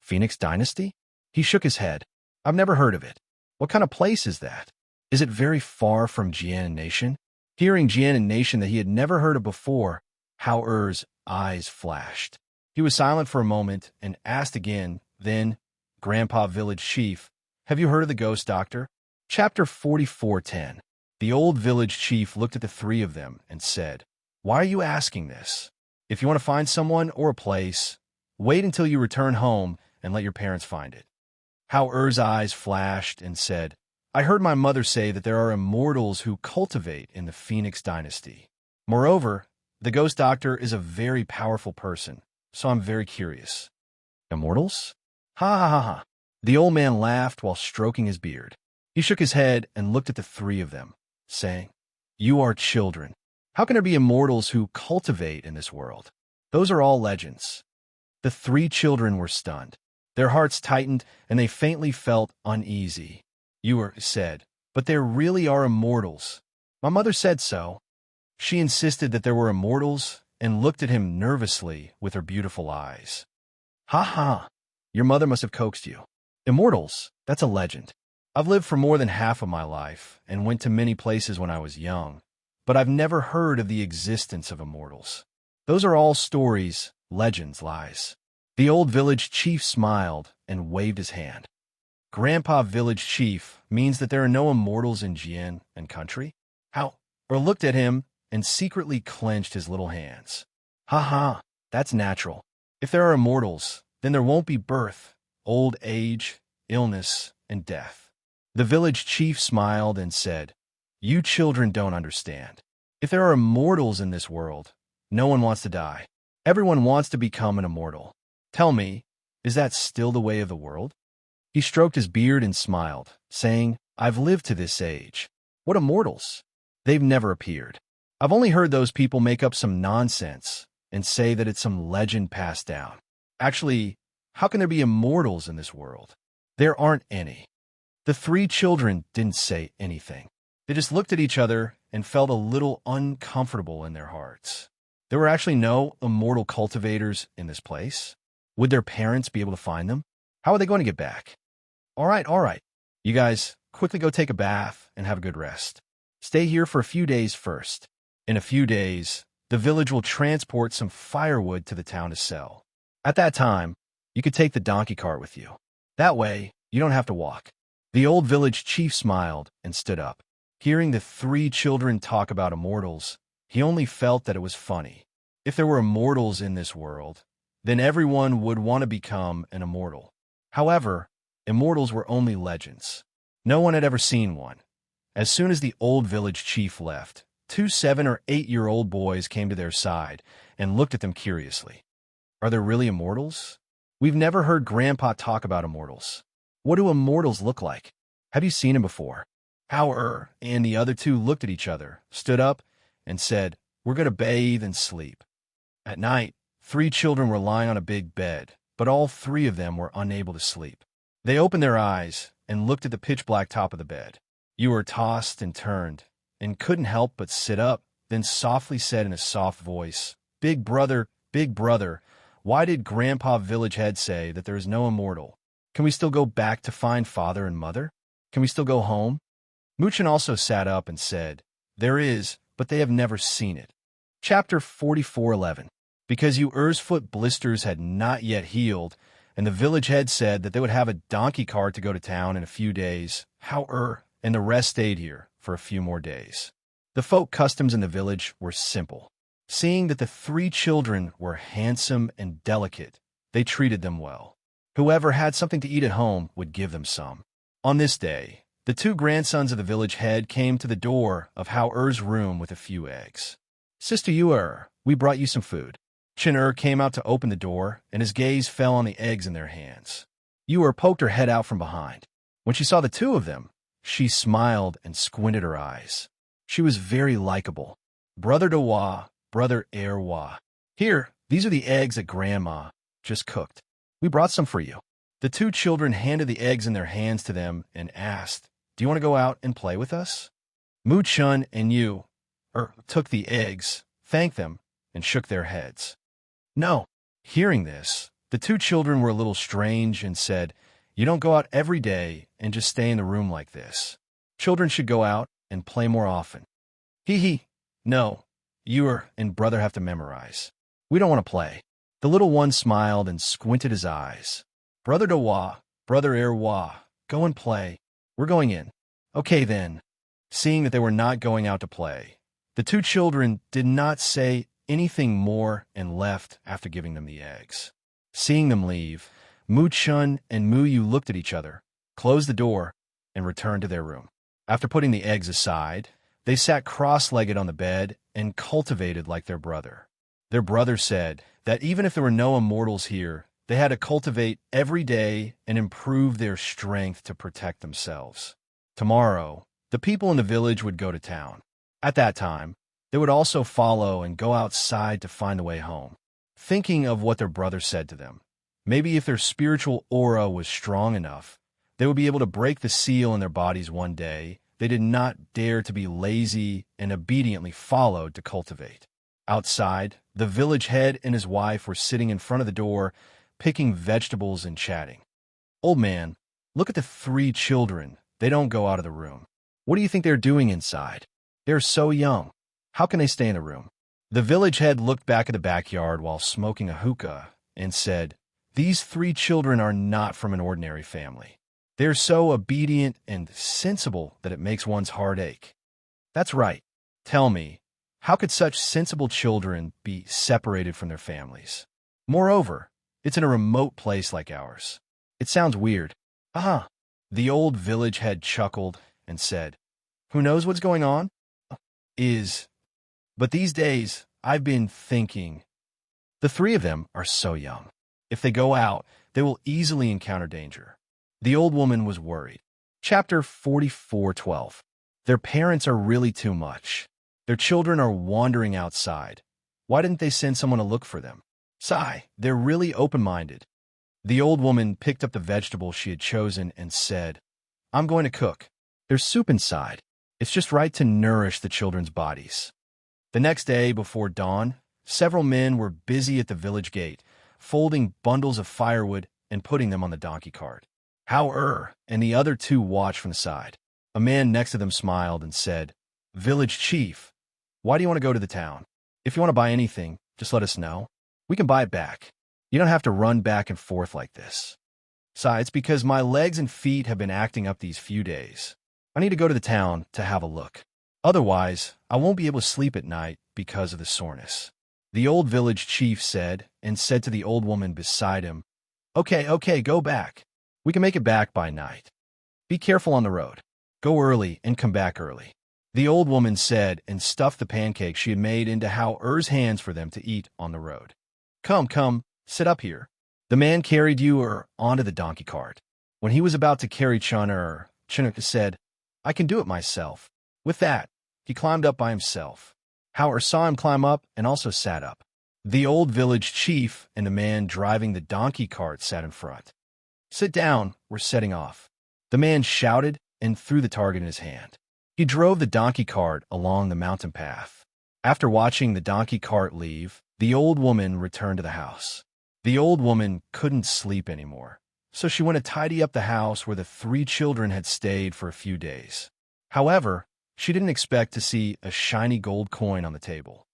Phoenix Dynasty? He shook his head. I've never heard of it. What kind of place is that? Is it very far from Jian Nation? Hearing Jian Nation that he had never heard of before, Hao Er's eyes flashed. He was silent for a moment and asked again, then, Grandpa Village Chief, have you heard of the Ghost Doctor? Chapter 44:10. The old village chief looked at the three of them and said, Why are you asking this? If you want to find someone or a place, wait until you return home and let your parents find it. Hao Er's eyes flashed and said, I heard my mother say that there are immortals who cultivate in the Phoenix Dynasty. Moreover, the Ghost Doctor is a very powerful person, so I'm very curious. Immortals? Ha ha ha ha. The old man laughed while stroking his beard. He shook his head and looked at the three of them, saying, You are children. How can there be immortals who cultivate in this world? Those are all legends. The three children were stunned. Their hearts tightened, and they faintly felt uneasy. Ewer said, But there really are immortals. My mother said so. She insisted that there were immortals and looked at him nervously with her beautiful eyes. Ha ha, your mother must have coaxed you. Immortals, that's a legend. I've lived for more than half of my life and went to many places when I was young, but I've never heard of the existence of immortals. Those are all stories, legends, lies. The old village chief smiled and waved his hand. Grandpa Village Chief means that there are no immortals in Jian and country? How? Or looked at him and secretly clenched his little hands. Ha ha, that's natural. If there are immortals, then there won't be birth, old age, illness, and death. The village chief smiled and said, You children don't understand. If there are immortals in this world, no one wants to die. Everyone wants to become an immortal. Tell me, is that still the way of the world? He stroked his beard and smiled, saying, I've lived to this age. What immortals? They've never appeared. I've only heard those people make up some nonsense and say that it's some legend passed down. Actually, how can there be immortals in this world? There aren't any. The three children didn't say anything. They just looked at each other and felt a little uncomfortable in their hearts. There were actually no immortal cultivators in this place. Would their parents be able to find them? How are they going to get back? All right. You guys, quickly go take a bath and have a good rest. Stay here for a few days first. In a few days, the village will transport some firewood to the town to sell. At that time, you could take the donkey cart with you. That way, you don't have to walk. The old village chief smiled and stood up. Hearing the three children talk about immortals, he only felt that it was funny. If there were immortals in this world, then everyone would want to become an immortal. However, immortals were only legends. No one had ever seen one. As soon as the old village chief left, 2 7- or 8-year-old boys came to their side and looked at them curiously. Are there really immortals? We've never heard Grandpa talk about immortals. What do immortals look like? Have you seen them before? Hao and the other two looked at each other, stood up, and said, We're going to bathe and sleep. At night, 3 children were lying on a big bed, but all 3 of them were unable to sleep. They opened their eyes and looked at the pitch-black top of the bed. Ewer tossed and turned, and couldn't help but sit up, then softly said in a soft voice, Big brother, why did Grandpa Village Head say that there is no immortal? Can we still go back to find father and mother? Can we still go home? Muchin also sat up and said, There is, but they have never seen it. Chapter 44:11. Because Ewer's foot blisters had not yet healed, and the village head said that they would have a donkey cart to go to town in a few days, Hao and the rest stayed here for a few more days. The folk customs in the village were simple. Seeing that the 3 children were handsome and delicate, they treated them well. Whoever had something to eat at home would give them some. On this day, the 2 grandsons of the village head came to the door of Hao-er's room with a few eggs. Sister Ewer, we brought you some food. Chen came out to open the door, and his gaze fell on the eggs in their hands. Ewer poked her head out from behind. When she saw the 2 of them, she smiled and squinted her eyes. She was very likable. Brother Dewa, brother Erwa. Here, these are the eggs that Grandma just cooked. We brought some for you. The 2 children handed the eggs in their hands to them and asked, Do you want to go out and play with us? Mu Chun and Yu took the eggs, thanked them, and shook their heads. No. Hearing this, the two children were a little strange and said, "You don't go out every day and just stay in the room like this. Children should go out and play more often." Hee hee. No, you and brother have to memorize. We don't want to play. The little one smiled and squinted his eyes. Brother de wa, brother wa, go and play. We're going in. Okay then. Seeing that they were not going out to play, the two children did not say anything more and left after giving them the eggs. Seeing them leave, Mu Chun and Mu Yu looked at each other, closed the door, and returned to their room. After putting the eggs aside, they sat cross-legged on the bed and cultivated like their brother. Their brother said that even if there were no immortals here, they had to cultivate every day and improve their strength to protect themselves. Tomorrow, the people in the village would go to town. At that time, they would also follow and go outside to find the way home. Thinking of what their brother said to them, maybe if their spiritual aura was strong enough, they would be able to break the seal in their bodies one day. They did not dare to be lazy and obediently followed to cultivate. Outside, the village head and his wife were sitting in front of the door, picking vegetables and chatting. "Old man, look at the three children. They don't go out of the room. What do you think they're doing inside? They're so young. How can they stay in the room?" The village head looked back at the backyard while smoking a hookah and said, "These three children are not from an ordinary family. They're so obedient and sensible that it makes one's heart ache." "That's right. Tell me, how could such sensible children be separated from their families? Moreover, it's in a remote place like ours. It sounds weird." "Uh-huh." The old village head chuckled and said, "Who knows what's going on? But these days, I've been thinking, the three of them are so young. If they go out, they will easily encounter danger." The old woman was worried. Chapter 44:12. Their parents are really too much. Their children are wandering outside. Why didn't they send someone to look for them? Sigh, they're really open-minded. The old woman picked up the vegetable she had chosen and said, "I'm going to cook. There's soup inside. It's just right to nourish the children's bodies." The next day, before dawn, several men were busy at the village gate, folding bundles of firewood and putting them on the donkey cart. How and the other two watched from the side. A man next to them smiled and said, "Village chief, why do you want to go to the town? If you want to buy anything, just let us know. We can buy it back. You don't have to run back and forth like this." "Sigh, it's because my legs and feet have been acting up these few days. I need to go to the town to have a look. Otherwise, I won't be able to sleep at night because of the soreness." The old village chief said, and said to the old woman beside him, Okay, go back. We can make it back by night. Be careful on the road. Go early and come back early." The old woman said and stuffed the pancakes she had made into How-Er's hands for them to eat on the road. Come, sit up here." The man carried you onto the donkey cart. When he was about to carry Chun said, "I can do it myself." With that, he climbed up by himself. How-Er saw him climb up and also sat up. The old village chief and the man driving the donkey cart sat in front. "Sit down, we're setting off." The man shouted and threw the target in his hand. He drove the donkey cart along the mountain path. After watching the donkey cart leave, the old woman returned to the house. The old woman couldn't sleep anymore, so she went to tidy up the house where the three children had stayed for a few days. However, she didn't expect to see a shiny gold coin on the table.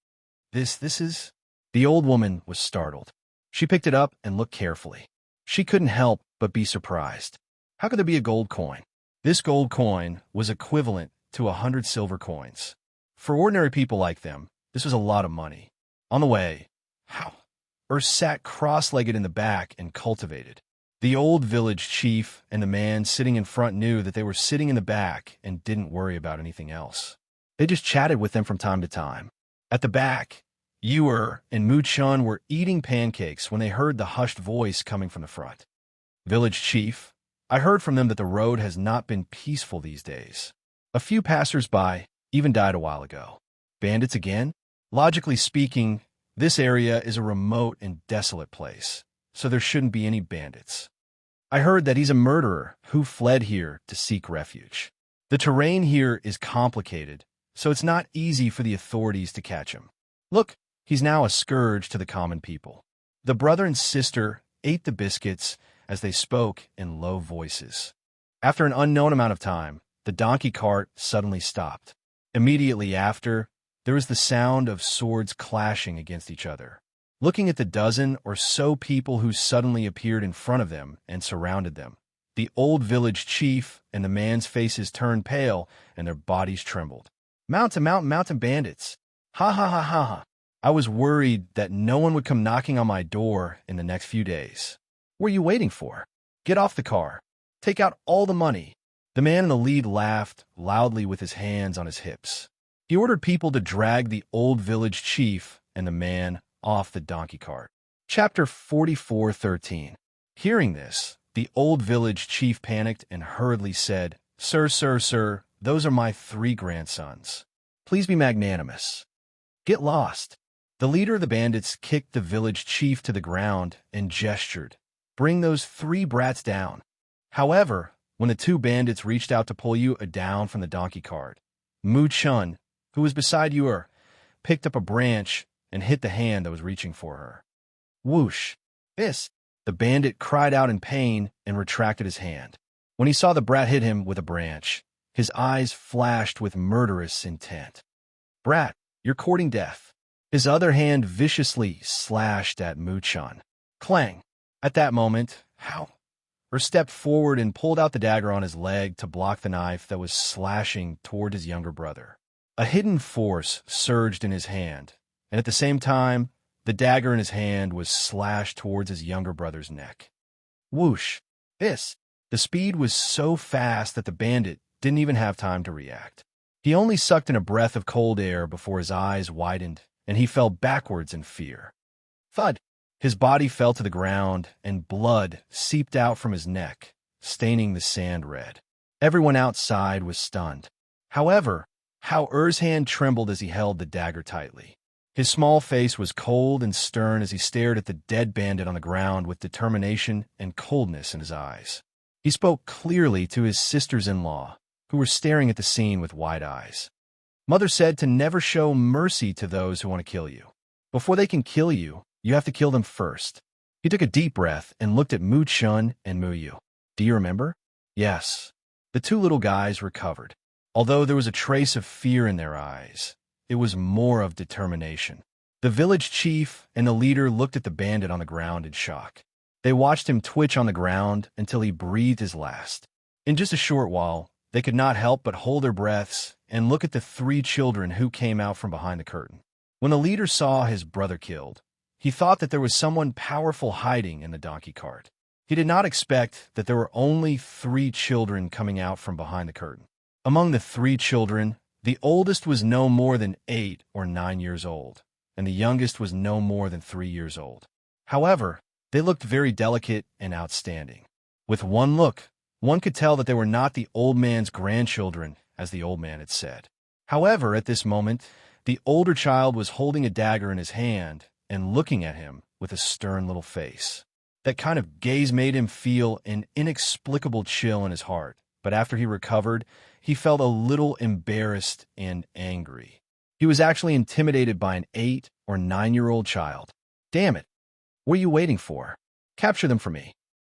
This is... The old woman was startled. She picked it up and looked carefully. She couldn't help but be surprised. How could there be a gold coin? This gold coin was equivalent to 100 silver coins. For ordinary people like them, this was a lot of money. On the way, How-Er sat cross-legged in the back and cultivated. The old village chief and the man sitting in front knew that they were sitting in the back and didn't worry about anything else. They just chatted with them from time to time. At the back, Yu and Mu Chun were eating pancakes when they heard the hushed voice coming from the front. "Village chief, I heard from them that the road has not been peaceful these days. A few passers-by even died a while ago. Bandits again? Logically speaking, this area is a remote and desolate place, so there shouldn't be any bandits. I heard that he's a murderer who fled here to seek refuge. The terrain here is complicated, so it's not easy for the authorities to catch him. Look, He's now a scourge to the common people. The brother and sister ate the biscuits as they spoke in low voices. After an unknown amount of time, the donkey cart suddenly stopped. Immediately after, there was the sound of swords clashing against each other. Looking at the dozen or so people who suddenly appeared in front of them and surrounded them, the old village chief and the man's faces turned pale and their bodies trembled. Mountain bandits! Ha ha ha ha ha! I was worried that no one would come knocking on my door in the next few days. What are you waiting for? Get off the car. Take out all the money. The man in the lead laughed loudly with his hands on his hips. He ordered people to drag the old village chief and the man off the donkey cart. Chapter 44:13. Hearing this, the old village chief panicked and hurriedly said, Sir, those are my 3 grandsons. Please be magnanimous. Get lost. The leader of the bandits kicked the village chief to the ground and gestured, Bring those 3 brats down. However, when the 2 bandits reached out to pull you down from the donkey cart, Mu Chun, who was beside you, picked up a branch and hit the hand that was reaching for her. Whoosh! This! The bandit cried out in pain and retracted his hand. When he saw the brat hit him with a branch, his eyes flashed with murderous intent. Brat, you're courting death. His other hand viciously slashed at Mu Chun. Clang! At that moment, stepped forward and pulled out the dagger on his leg to block the knife that was slashing toward his younger brother. A hidden force surged in his hand, and at the same time, the dagger in his hand was slashed towards his younger brother's neck. Whoosh! This! The speed was so fast that the bandit didn't even have time to react. He only sucked in a breath of cold air before his eyes widened, and he fell backwards in fear. Thud! His body fell to the ground, and blood seeped out from his neck, staining the sand red. Everyone outside was stunned. However, Er's hand trembled as he held the dagger tightly. His small face was cold and stern as he stared at the dead bandit on the ground with determination and coldness in his eyes. He spoke clearly to his sisters-in-law, who were staring at the scene with wide eyes. Mother said to never show mercy to those who want to kill you. Before they can kill you, you have to kill them first. He took a deep breath and looked at Mu Chun and Mu Yu. Do you remember? Yes. The 2 little guys recovered. Although there was a trace of fear in their eyes, it was more of determination. The village chief and the leader looked at the bandit on the ground in shock. They watched him twitch on the ground until he breathed his last. In just a short while, they could not help but hold their breaths and look at the 3 children who came out from behind the curtain. When the leader saw his brother killed, he thought that there was someone powerful hiding in the donkey cart. He did not expect that there were only 3 children coming out from behind the curtain. Among the 3 children, the oldest was no more than 8 or 9 years old, and the youngest was no more than 3 years old. However, they looked very delicate and outstanding. With one look, one could tell that they were not the old man's grandchildren, as the old man had said. However, at this moment, the older child was holding a dagger in his hand and looking at him with a stern little face. That kind of gaze made him feel an inexplicable chill in his heart, but after he recovered, he felt a little embarrassed and angry. He was actually intimidated by an 8 or 9-year-old child. Damn it! What are you waiting for? Capture them for me.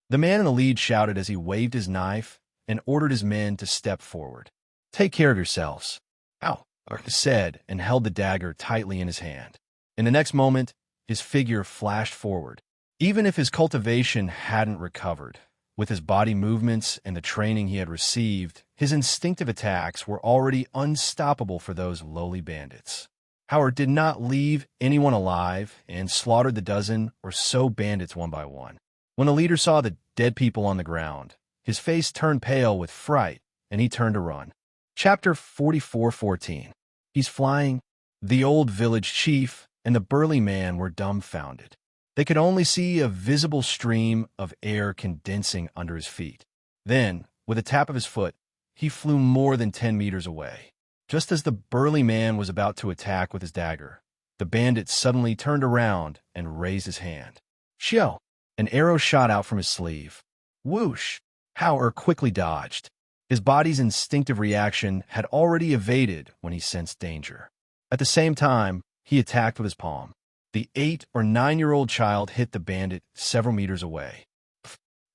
The man in the lead shouted as he waved his knife and ordered his men to step forward. Take care of yourselves. Ow! Said and held the dagger tightly in his hand. In the next moment, his figure flashed forward. Even if his cultivation hadn't recovered, with his body movements and the training he had received, his instinctive attacks were already unstoppable for those lowly bandits. Howard did not leave anyone alive and slaughtered the dozen or so bandits one by one. When the leader saw the dead people on the ground, his face turned pale with fright, and he turned to run. Chapter 44:14. He's flying. The old village chief and the burly man were dumbfounded. They could only see a visible stream of air condensing under his feet. Then, with a tap of his foot, he flew more than 10 meters away. Just as the burly man was about to attack with his dagger, the bandit suddenly turned around and raised his hand. Shio! An arrow shot out from his sleeve. Whoosh! Howard quickly dodged. His body's instinctive reaction had already evaded when he sensed danger. At the same time, he attacked with his palm. The 8 or 9-year-old child hit the bandit several meters away.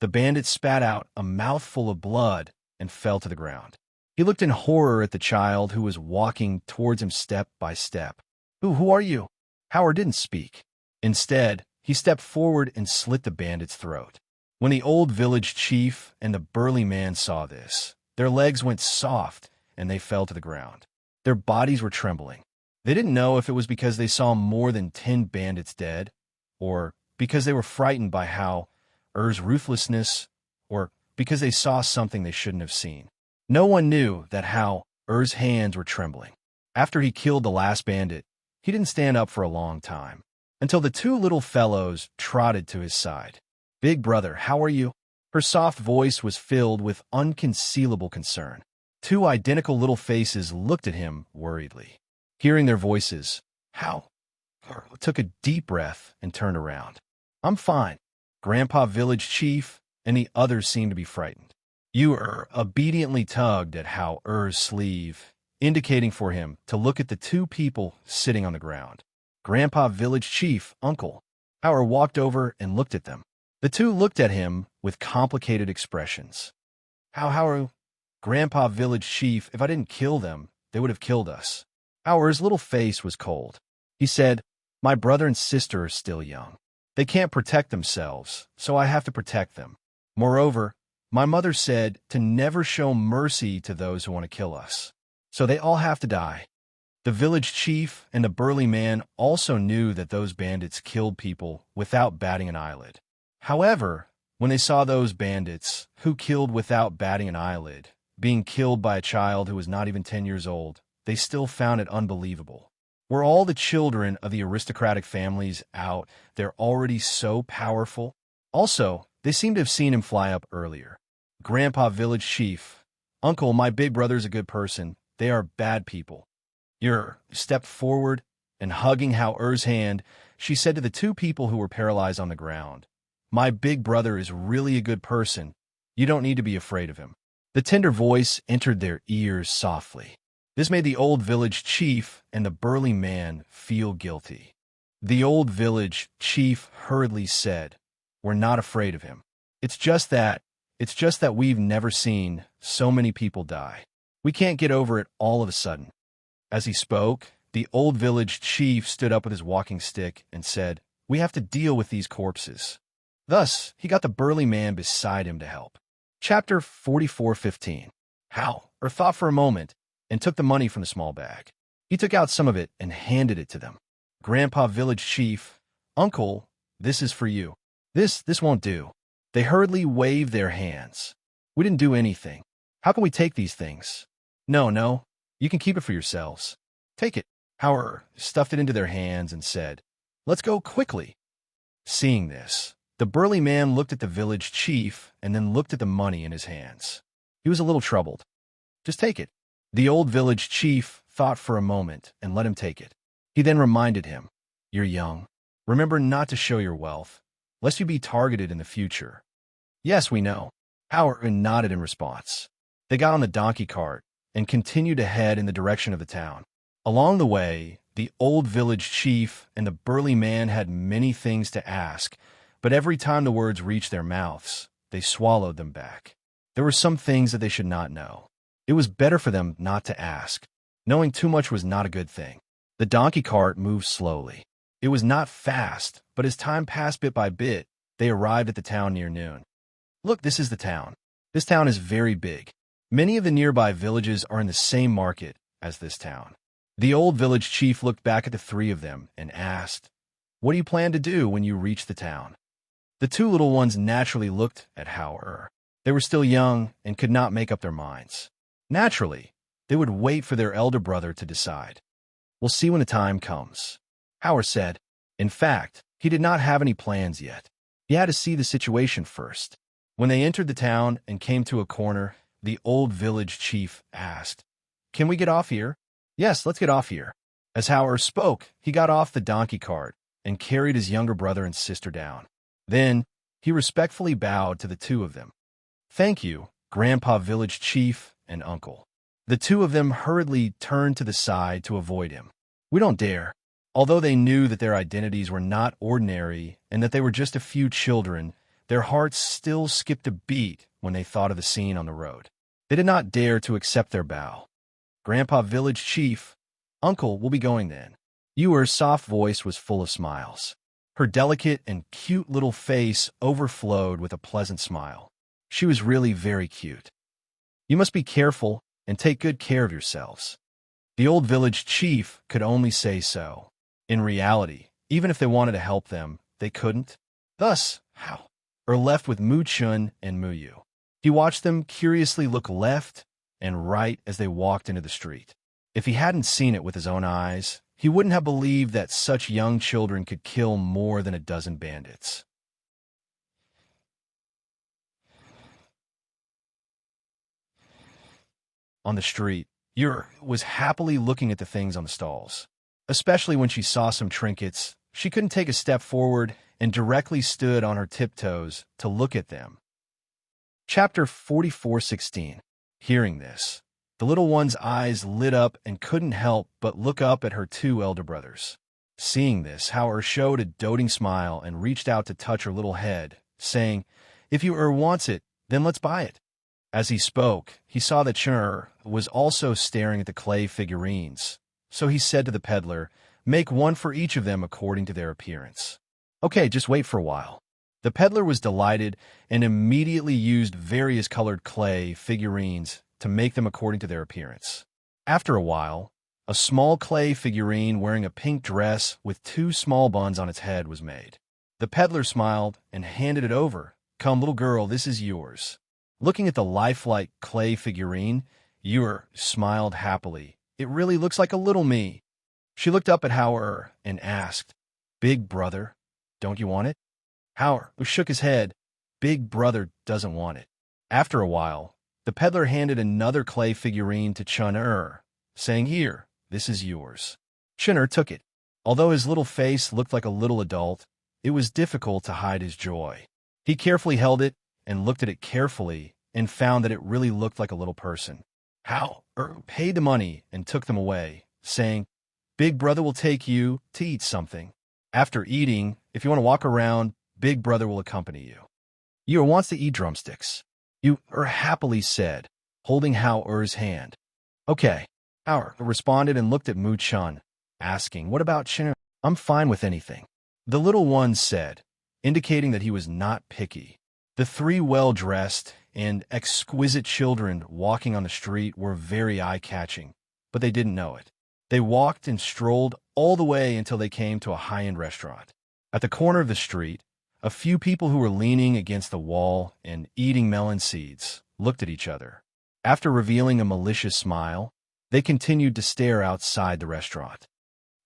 The bandit spat out a mouthful of blood and fell to the ground. He looked in horror at the child who was walking towards him step by step. Who are you?" Howard didn't speak. Instead, he stepped forward and slit the bandit's throat. When the old village chief and the burly man saw this, their legs went soft and they fell to the ground. Their bodies were trembling. They didn't know if it was because they saw more than 10 bandits dead, or because they were frightened by Howard's ruthlessness, or because they saw something they shouldn't have seen. No one knew that Howard's hands were trembling. After he killed the last bandit, he didn't stand up for a long time, until the 2 little fellows trotted to his side. "Big brother, how are you?" Her soft voice was filled with unconcealable concern. 2 identical little faces looked at him worriedly. Hearing their voices, Howard took a deep breath and turned around. "I'm fine." Grandpa Village Chief and the others seemed to be frightened. You obediently tugged at Howard's sleeve, indicating for him to look at the 2 people sitting on the ground. Grandpa Village Chief, Uncle. Howard walked over and looked at them. The 2 looked at him with complicated expressions. How, Grandpa Village Chief, if I didn't kill them, they would have killed us. Howard's little face was cold. He said, "My brother and sister are still young. They can't protect themselves, so I have to protect them. Moreover, my mother said to never show mercy to those who want to kill us. So they all have to die." The village chief and the burly man also knew that those bandits killed people without batting an eyelid. However, when they saw those bandits, who killed without batting an eyelid, being killed by a child who was not even 10 years old, they still found it unbelievable. Were all the children of the aristocratic families out there already so powerful? Also, they seemed to have seen him fly up earlier. Grandpa Village Chief, "Uncle, my big brother's a good person. They are bad people." Stepped forward, and hugging Howard's hand, she said to the 2 people who were paralyzed on the ground, "My big brother is really a good person. You don't need to be afraid of him." The tender voice entered their ears softly. This made the old village chief and the burly man feel guilty. The old village chief hurriedly said, "We're not afraid of him. It's just that we've never seen so many people die. We can't get over it all of a sudden." As he spoke, the old village chief stood up with his walking stick and said, "We have to deal with these corpses." Thus, he got the burly man beside him to help. Chapter 44:15. Howard thought for a moment and took the money from the small bag. He took out some of it and handed it to them. Grandpa Village Chief, "Uncle, this is for you." This won't do." They hurriedly waved their hands. "We didn't do anything. How can we take these things?" No, you can keep it for yourselves." "Take it." Howard stuffed it into their hands and said, "Let's go quickly." Seeing this, the burly man looked at the village chief and then looked at the money in his hands. He was a little troubled. "Just take it." The old village chief thought for a moment and let him take it. He then reminded him, "You're young. Remember not to show your wealth, lest you be targeted in the future." "Yes, we know." Howard nodded in response. They got on the donkey cart and continued ahead in the direction of the town. Along the way, the old village chief and the burly man had many things to ask, but every time the words reached their mouths, they swallowed them back. There were some things that they should not know. It was better for them not to ask. Knowing too much was not a good thing. The donkey cart moved slowly. It was not fast, but as time passed bit by bit, they arrived at the town near noon. "Look, this is the town. This town is very big. Many of the nearby villages are in the same market as this town." The old village chief looked back at the 3 of them and asked, "What do you plan to do when you reach the town?" The 2 little ones naturally looked at Howard. They were still young and could not make up their minds. Naturally, they would wait for their elder brother to decide. "We'll see when the time comes," Howard said. In fact, he did not have any plans yet. He had to see the situation first. When they entered the town and came to a corner, the old village chief asked, "Can we get off here?" "Yes, let's get off here." As Howard spoke, he got off the donkey cart and carried his younger brother and sister down. Then, he respectfully bowed to the 2 of them. "Thank you, Grandpa Village Chief and Uncle." The 2 of them hurriedly turned to the side to avoid him. "We don't dare." Although they knew that their identities were not ordinary and that they were just a few children, their hearts still skipped a beat when they thought of the scene on the road. They did not dare to accept their bow. "Grandpa Village Chief, Uncle will be going then." Ewer's soft voice was full of smiles. Her delicate and cute little face overflowed with a pleasant smile. She was really very cute. "You must be careful and take good care of yourselves." The old village chief could only say so. In reality, even if they wanted to help them, they couldn't. Thus, how? Or left with Mu Chun and Mu Yu. He watched them curiously look left and right as they walked into the street. If he hadn't seen it with his own eyes, he wouldn't have believed that such young children could kill more than a dozen bandits. On the street, Yer was happily looking at the things on the stalls. Especially when she saw some trinkets, she couldn't take a step forward and directly stood on her tiptoes to look at them. Chapter 44:16. Hearing this, the little one's eyes lit up and couldn't help but look up at her two elder brothers. Seeing this, Howard showed a doting smile and reached out to touch her little head, saying, "If you wants it, then let's buy it." As he spoke, he saw that Chur was also staring at the clay figurines, so he said to the peddler, "Make one for each of them according to their appearance." "Okay, just wait for a while." The peddler was delighted and immediately used various colored clay figurines to make them according to their appearance. After a while, a small clay figurine wearing a pink dress with two small buns on its head was made. The peddler smiled and handed it over. "Come, little girl, this is yours." Looking at the lifelike clay figurine, Ewer smiled happily. "It really looks like a little me." She looked up at Howard and asked, "Big brother, don't you want it?" Howard shook his head. "Big brother doesn't want it." After a while, the peddler handed another clay figurine to Chun-Er, saying, "Here, this is yours." Chun-Er took it. Although his little face looked like a little adult, it was difficult to hide his joy. He carefully held it and looked at it carefully and found that it really looked like a little person. Howard paid the money and took them away, saying, "Big brother will take you to eat something. After eating, if you want to walk around, Big brother will accompany you." "Ewer wants to eat drumsticks," Ewer happily said, holding Howard's hand. "Okay." Howard responded and looked at Mu Chun, asking, "What about Chin?" "I'm fine with anything," the little one said, indicating that he was not picky. The three well-dressed and exquisite children walking on the street were very eye-catching, but they didn't know it. They walked and strolled all the way until they came to a high-end restaurant. At the corner of the street, a few people who were leaning against the wall and eating melon seeds looked at each other. After revealing a malicious smile, they continued to stare outside the restaurant.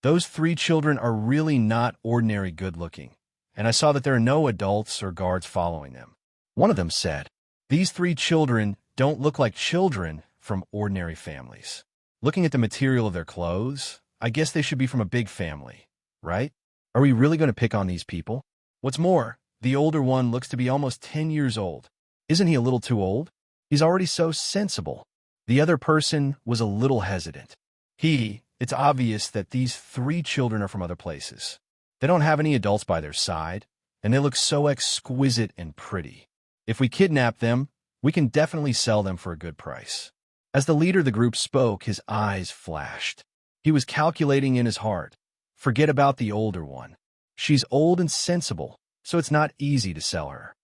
"Those three children are really not ordinary good-looking, and I saw that there are no adults or guards following them." One of them said, "These three children don't look like children from ordinary families. Looking at the material of their clothes, I guess they should be from a big family, right? Are we really going to pick on these people?" What's more, the older one looks to be almost 10 years old. Isn't he a little too old? He's already so sensible. The other person was a little hesitant. It's obvious that these three children are from other places. They don't have any adults by their side, and they look so exquisite and pretty. If we kidnap them, we can definitely sell them for a good price. As the leader of the group spoke, his eyes flashed. He was calculating in his heart. Forget about the older one. She's old and sensible, so it's not easy to sell her.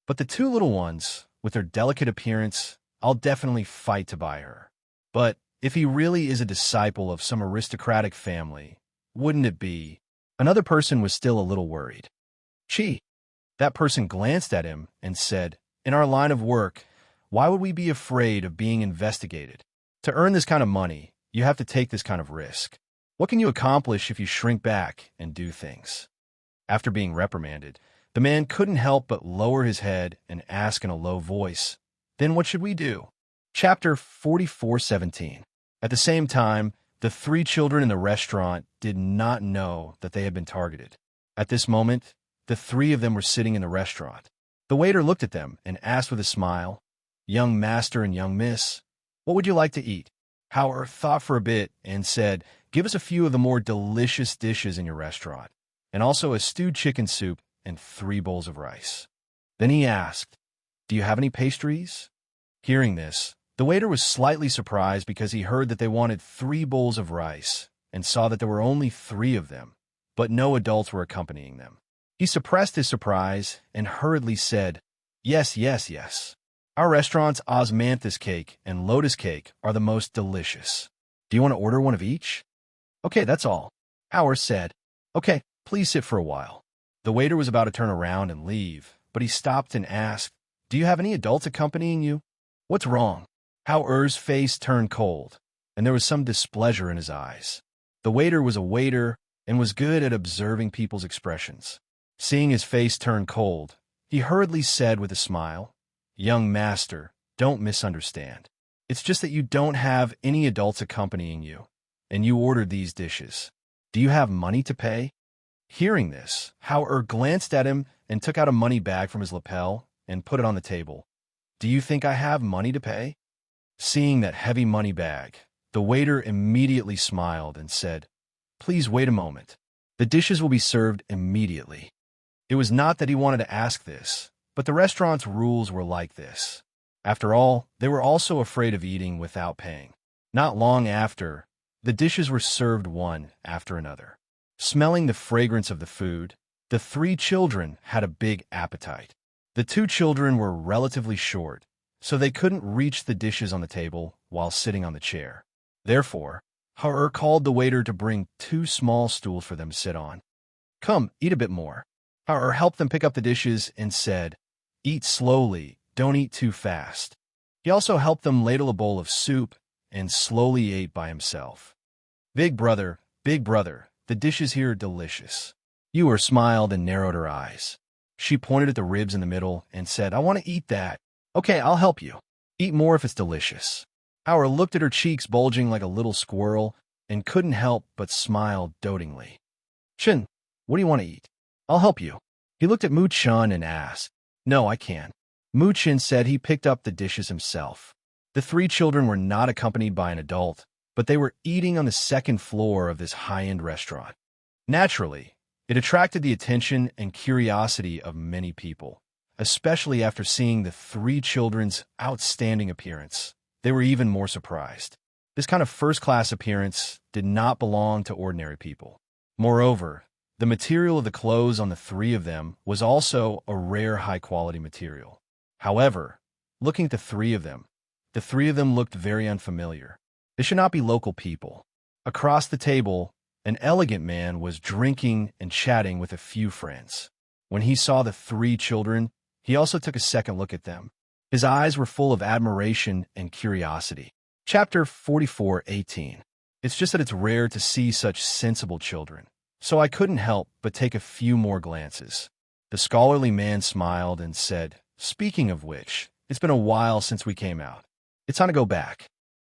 But the two little ones, with their delicate appearance, I'll definitely fight to buy her. But if he really is a disciple of some aristocratic family, wouldn't it be? Another person was still a little worried. "Chi." That person glanced at him and said, "In our line of work, why would we be afraid of being investigated? To earn this kind of money, you have to take this kind of risk. What can you accomplish if you shrink back and do things?" After being reprimanded, the man couldn't help but lower his head and ask in a low voice, "Then what should we do?" Chapter 44:17. At the same time, the three children in the restaurant did not know that they had been targeted. At this moment, the three of them were sitting in the restaurant. The waiter looked at them and asked with a smile, "Young master and young miss, what would you like to eat?" Howard thought for a bit and said, "Give us a few of the more delicious dishes in your restaurant, and also a stewed chicken soup and 3 bowls of rice." Then he asked, "Do you have any pastries?" Hearing this, the waiter was slightly surprised because he heard that they wanted 3 bowls of rice and saw that there were only 3 of them, but no adults were accompanying them. He suppressed his surprise and hurriedly said, "Yes, yes, yes. Our restaurant's osmanthus cake and lotus cake are the most delicious. Do you want to order one of each?" "Okay, that's all," Howard said. "Okay, please sit for a while." The waiter was about to turn around and leave, but he stopped and asked, "Do you have any adults accompanying you?" "What's wrong?" Howard's face turned cold, and there was some displeasure in his eyes. The waiter was a waiter and was good at observing people's expressions. Seeing his face turn cold, he hurriedly said with a smile, "Young master, don't misunderstand. It's just that you don't have any adults accompanying you, and you ordered these dishes. Do you have money to pay?" Hearing this, Howard glanced at him and took out a money bag from his lapel and put it on the table. "Do you think I have money to pay?" Seeing that heavy money bag, the waiter immediately smiled and said, "Please wait a moment. The dishes will be served immediately." It was not that he wanted to ask this, but the restaurant's rules were like this. After all, they were also afraid of eating without paying. Not long after, the dishes were served one after another. Smelling the fragrance of the food, the 3 children had a big appetite. The 2 children were relatively short, so they couldn't reach the dishes on the table while sitting on the chair. Therefore, Howard called the waiter to bring 2 small stools for them to sit on. "Come, eat a bit more." Howard helped them pick up the dishes and said, "Eat slowly, don't eat too fast." He also helped them ladle a bowl of soup and slowly ate by himself. Big brother, the dishes here are delicious." Ewer smiled and narrowed her eyes. She pointed at the ribs in the middle and said, "I want to eat that." "Okay, I'll help you. Eat more if it's delicious." Howard looked at her cheeks bulging like a little squirrel and couldn't help but smile dotingly. "Chin, what do you want to eat?" "I'll help you." He looked at Mu Chun and asked, "No, I can't." Mu Chin said he picked up the dishes himself. The 3 children were not accompanied by an adult, but they were eating on the 2nd floor of this high-end restaurant. Naturally, it attracted the attention and curiosity of many people, especially after seeing the 3 children's outstanding appearance. They were even more surprised. This kind of first-class appearance did not belong to ordinary people. Moreover, the material of the clothes on the 3 of them was also a rare high-quality material. However, looking at the 3 of them looked very unfamiliar. They should not be local people. Across the table, an elegant man was drinking and chatting with a few friends. When he saw the 3 children, he also took a second look at them. His eyes were full of admiration and curiosity. Chapter 44:18. It's just that it's rare to see such sensible children, so I couldn't help but take a few more glances. The scholarly man smiled and said, "Speaking of which, it's been a while since we came out. It's time to go back."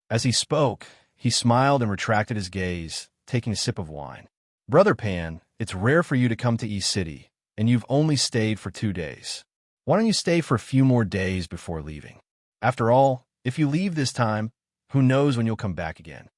As he spoke, he smiled and retracted his gaze, taking a sip of wine. "Brother Pan, it's rare for you to come to East City, and you've only stayed for 2 days. Why don't you stay for a few more days before leaving? After all, if you leave this time, who knows when you'll come back again?"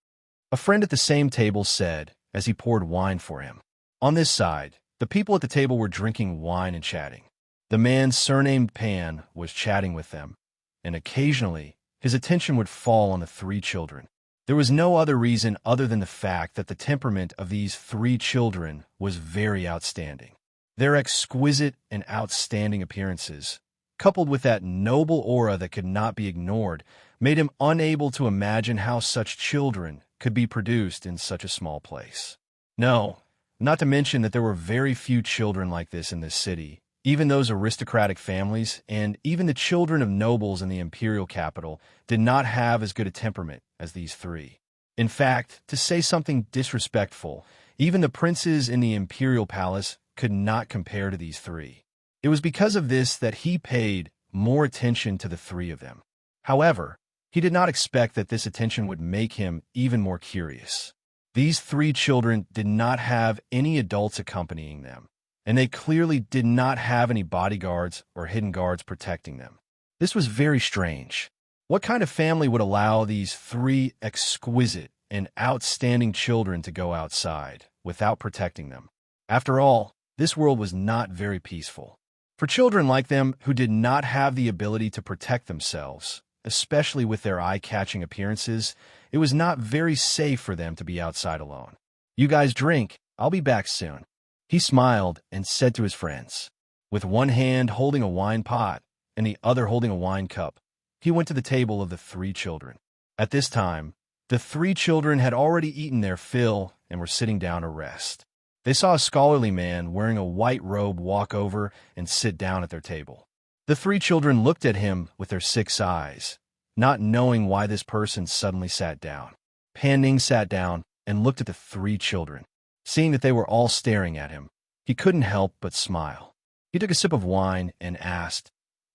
A friend at the same table said, as he poured wine for him. On this side, the people at the table were drinking wine and chatting. The man surnamed Pan was chatting with them, and occasionally his attention would fall on the 3 children. There was no other reason other than the fact that the temperament of these 3 children was very outstanding. Their exquisite and outstanding appearances, coupled with that noble aura that could not be ignored, made him unable to imagine how such children could be produced in such a small place. No, not to mention that there were very few children like this in this city. Even those aristocratic families and even the children of nobles in the imperial capital did not have as good a temperament as these 3. In fact, to say something disrespectful, even the princes in the imperial palace could not compare to these 3. It was because of this that he paid more attention to the 3 of them. However, he did not expect that this attention would make him even more curious. These 3 children did not have any adults accompanying them, and they clearly did not have any bodyguards or hidden guards protecting them. This was very strange. What kind of family would allow these three exquisite and outstanding children to go outside without protecting them? After all, this world was not very peaceful. For children like them who did not have the ability to protect themselves, especially with their eye-catching appearances, it was not very safe for them to be outside alone. You guys drink. I'll be back soon. He smiled and said to his friends. With one hand holding a wine pot and the other holding a wine cup, he went to the table of the three children. At this time, the three children had already eaten their fill and were sitting down to rest. They saw a scholarly man wearing a white robe walk over and sit down at their table. The three children looked at him with their 6 eyes, not knowing why this person suddenly sat down. Pan Ning sat down and looked at the three children. Seeing that they were all staring at him, he couldn't help but smile. He took a sip of wine and asked,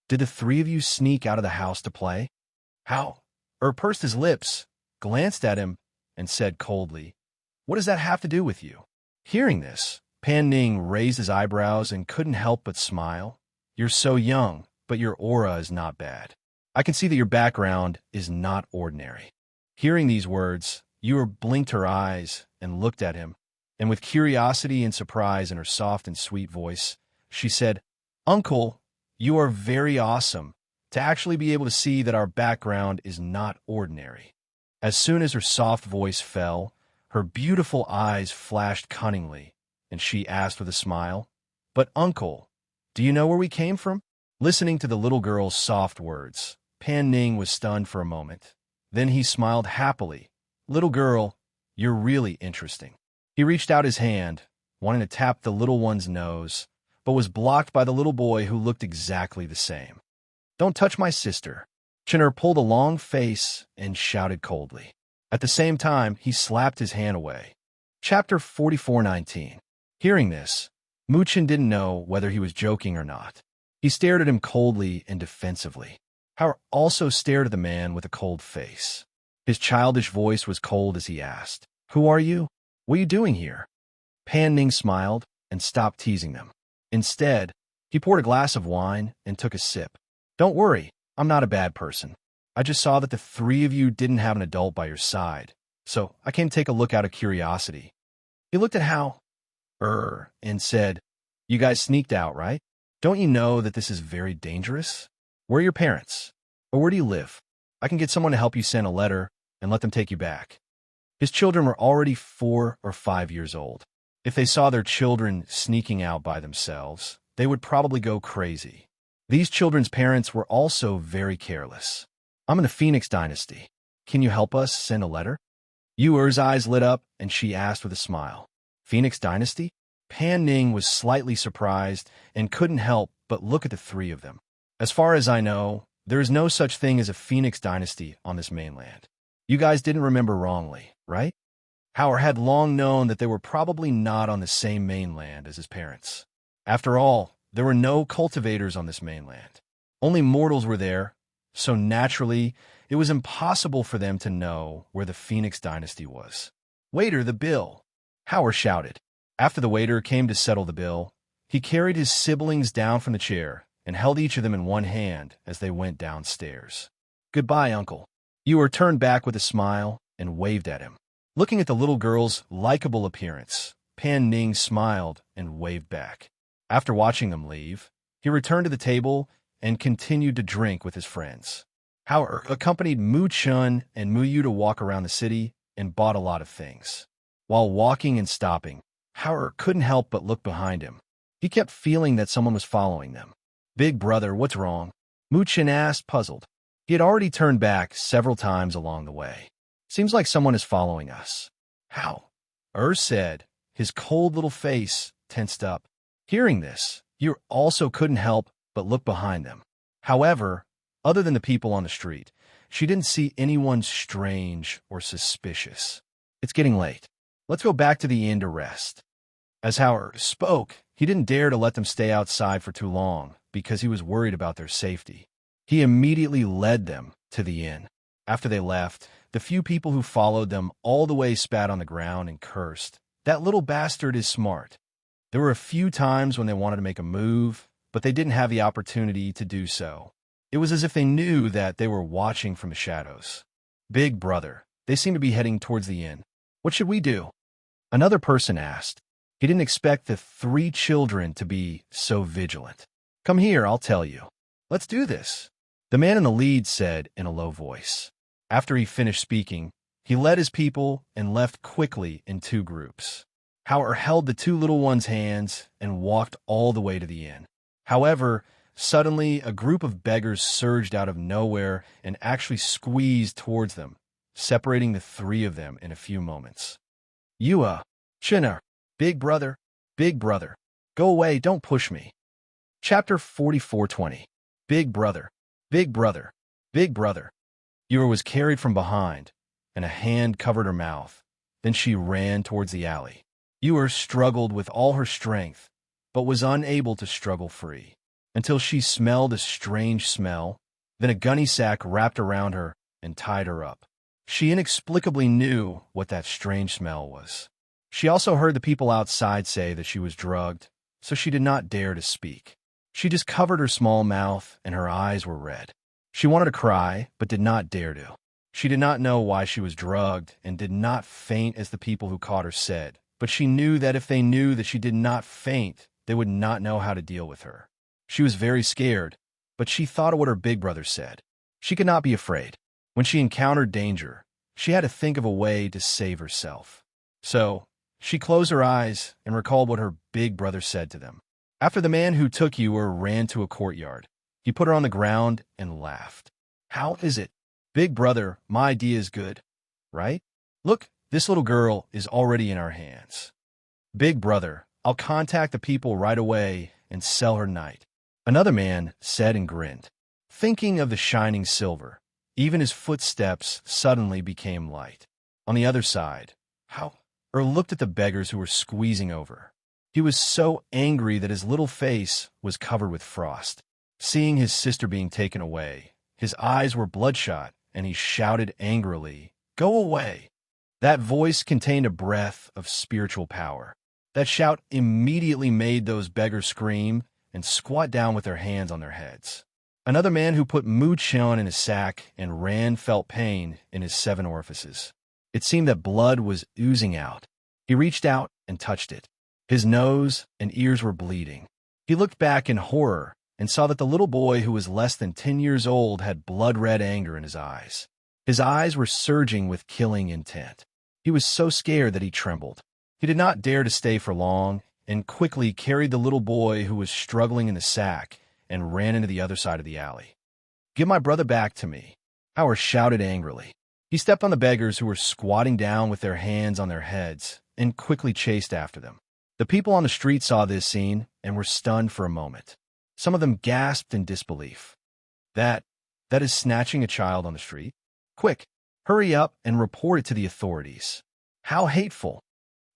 "Did the three of you sneak out of the house to play?" How? Pursed his lips, glanced at him, and said coldly, "What does that have to do with you?" Hearing this, Pan Ning raised his eyebrows and couldn't help but smile. "You're so young, but your aura is not bad. I can see that your background is not ordinary." Hearing these words, Yor blinked her eyes and looked at him, and with curiosity and surprise in her soft and sweet voice, she said, "Uncle, you are very awesome to actually be able to see that our background is not ordinary." As soon as her soft voice fell, her beautiful eyes flashed cunningly, and she asked with a smile, "But uncle, do you know where we came from?" Listening to the little girl's soft words, Pan Ning was stunned for a moment. Then he smiled happily. "Little girl, you're really interesting." He reached out his hand, wanting to tap the little one's nose, but was blocked by the little boy who looked exactly the same. "Don't touch my sister." Chinner pulled a long face and shouted coldly. At the same time, he slapped his hand away. Chapter 44:19. Hearing this, Muchin didn't know whether he was joking or not. He stared at him coldly and defensively. Howard also stared at the man with a cold face. His childish voice was cold as he asked, "Who are you? What are you doing here?" Pan Ning smiled and stopped teasing them. Instead, he poured a glass of wine and took a sip. "Don't worry, I'm not a bad person. I just saw that the three of you didn't have an adult by your side, so I came to take a look out of curiosity." He looked at Hao, and said, "You guys sneaked out, right? Don't you know that this is very dangerous? Where are your parents? Or where do you live? I can get someone to help you send a letter and let them take you back." His children were already 4 or 5 years old. If they saw their children sneaking out by themselves, they would probably go crazy. These children's parents were also very careless. "I'm in the Phoenix Dynasty. Can you help us send a letter?" Yuer's eyes lit up, and she asked with a smile, "Phoenix Dynasty?" Pan Ning was slightly surprised and couldn't help but look at the three of them. "As far as I know, there is no such thing as a Phoenix Dynasty on this mainland. You guys didn't remember wrongly, right?" Howard had long known that they were probably not on the same mainland as his parents. After all, there were no cultivators on this mainland. Only mortals were there, so naturally, it was impossible for them to know where the Phoenix Dynasty was. "Waiter, the bill!" Howard shouted. After the waiter came to settle the bill, he carried his siblings down from the chair and held each of them in one hand as they went downstairs. "Goodbye, Uncle." Ewer turned back with a smile and waved at him. Looking at the little girl's likable appearance, Pan Ning smiled and waved back. After watching them leave, he returned to the table and continued to drink with his friends. Howard accompanied Mu Chun and Mu Yu to walk around the city and bought a lot of things. While walking and stopping, Howard couldn't help but look behind him. He kept feeling that someone was following them. "Big brother, what's wrong?" Mu Chun asked, puzzled. He had already turned back several times along the way. "Seems like someone is following us." "How?" Said, his cold little face tensed up. Hearing this, you also couldn't help but look behind them. However, other than the people on the street, she didn't see anyone strange or suspicious. "It's getting late. Let's go back to the inn to rest." As Howard spoke, he didn't dare to let them stay outside for too long because he was worried about their safety. He immediately led them to the inn. After they left, the few people who followed them all the way spat on the ground and cursed. "That little bastard is smart." There were a few times when they wanted to make a move, but they didn't have the opportunity to do so. It was as if they knew that they were watching from the shadows. Big brother, they seem to be heading towards the inn. What should we do? Another person asked. He didn't expect the 3 children to be so vigilant. Come here, I'll tell you. Let's do this, the man in the lead said in a low voice. After he finished speaking, he led his people and left quickly in 2 groups. Howard held the 2 little ones' hands and walked all the way to the inn. However, suddenly a group of beggars surged out of nowhere and actually squeezed towards them, separating the 3 of them in a few moments. Chinner, big brother, go away, don't push me. Chapter 44:20. Big brother, big brother, big brother. Yua was carried from behind, and a hand covered her mouth. Then she ran towards the alley. Yua struggled with all her strength, but was unable to struggle free, until she smelled a strange smell. Then a gunny sack wrapped around her and tied her up. She inexplicably knew what that strange smell was. She also heard the people outside say that she was drugged, so she did not dare to speak. She just covered her small mouth, and her eyes were red. She wanted to cry, but did not dare to. She did not know why she was drugged and did not faint as the people who caught her said, but she knew that if they knew that she did not faint, they would not know how to deal with her. She was very scared, but she thought of what her big brother said. She could not be afraid. When she encountered danger, she had to think of a way to save herself. So, she closed her eyes and recalled what her big brother said to them. After the man who took Yua ran to a courtyard, he put her on the ground and laughed. How is it? Big brother, my idea is good, right? Look, this little girl is already in our hands. Big brother, I'll contact the people right away and sell her night. Another man said and grinned. Thinking of the shining silver, even his footsteps suddenly became light. On the other side, looked at the beggars who were squeezing over. He was so angry that his little face was covered with frost. Seeing his sister being taken away, his eyes were bloodshot, and he shouted angrily, "Go away!" That voice contained a breath of spiritual power. That shout immediately made those beggars scream and squat down with their hands on their heads. Another man who put Mu-chan in his sack and ran felt pain in his 7 orifices. It seemed that blood was oozing out. He reached out and touched it. His nose and ears were bleeding. He looked back in horror and saw that the little boy who was less than 10 years old had blood-red anger in his eyes. His eyes were surging with killing intent. He was so scared that he trembled. He did not dare to stay for long and quickly carried the little boy who was struggling in the sack and ran into the other side of the alley. "Give my brother back to me," Howard shouted angrily. He stepped on the beggars who were squatting down with their hands on their heads and quickly chased after them. The people on the street saw this scene and were stunned for a moment. Some of them gasped in disbelief. That is snatching a child on the street? Quick, hurry up and report it to the authorities. How hateful.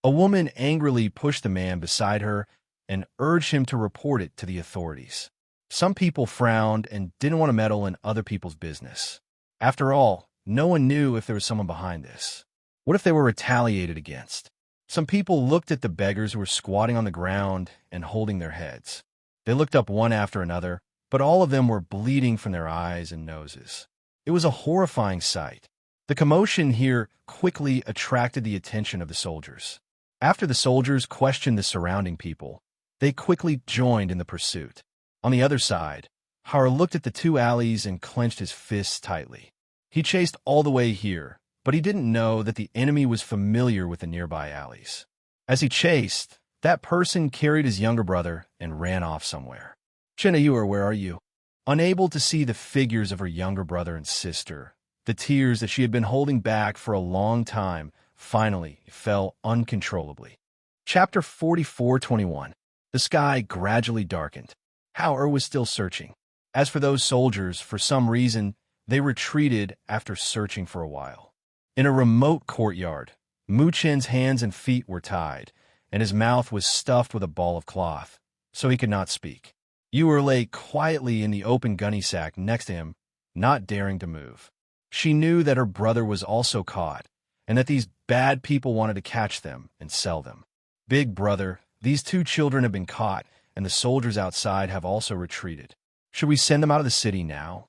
A woman angrily pushed the man beside her and urged him to report it to the authorities. Some people frowned and didn't want to meddle in other people's business. After all, no one knew if there was someone behind this. What if they were retaliated against? Some people looked at the beggars who were squatting on the ground and holding their heads. They looked up one after another, but all of them were bleeding from their eyes and noses. It was a horrifying sight. The commotion here quickly attracted the attention of the soldiers. After the soldiers questioned the surrounding people, they quickly joined in the pursuit. On the other side, Har looked at the 2 alleys and clenched his fists tightly. He chased all the way here, but he didn't know that the enemy was familiar with the nearby alleys. As he chased, that person carried his younger brother and ran off somewhere. Chinayur, where are you? Unable to see the figures of her younger brother and sister, the tears that she had been holding back for a long time finally fell uncontrollably. Chapter 44:21. The sky gradually darkened. Howard was still searching. As for those soldiers, for some reason, they retreated after searching for a while. In a remote courtyard, Mu-chen's hands and feet were tied, and his mouth was stuffed with a ball of cloth, so he could not speak. Yua lay quietly in the open gunny sack next to him, not daring to move. She knew that her brother was also caught, and that these bad people wanted to catch them and sell them. Big brother, these 2 children have been caught, and the soldiers outside have also retreated. Should we send them out of the city now?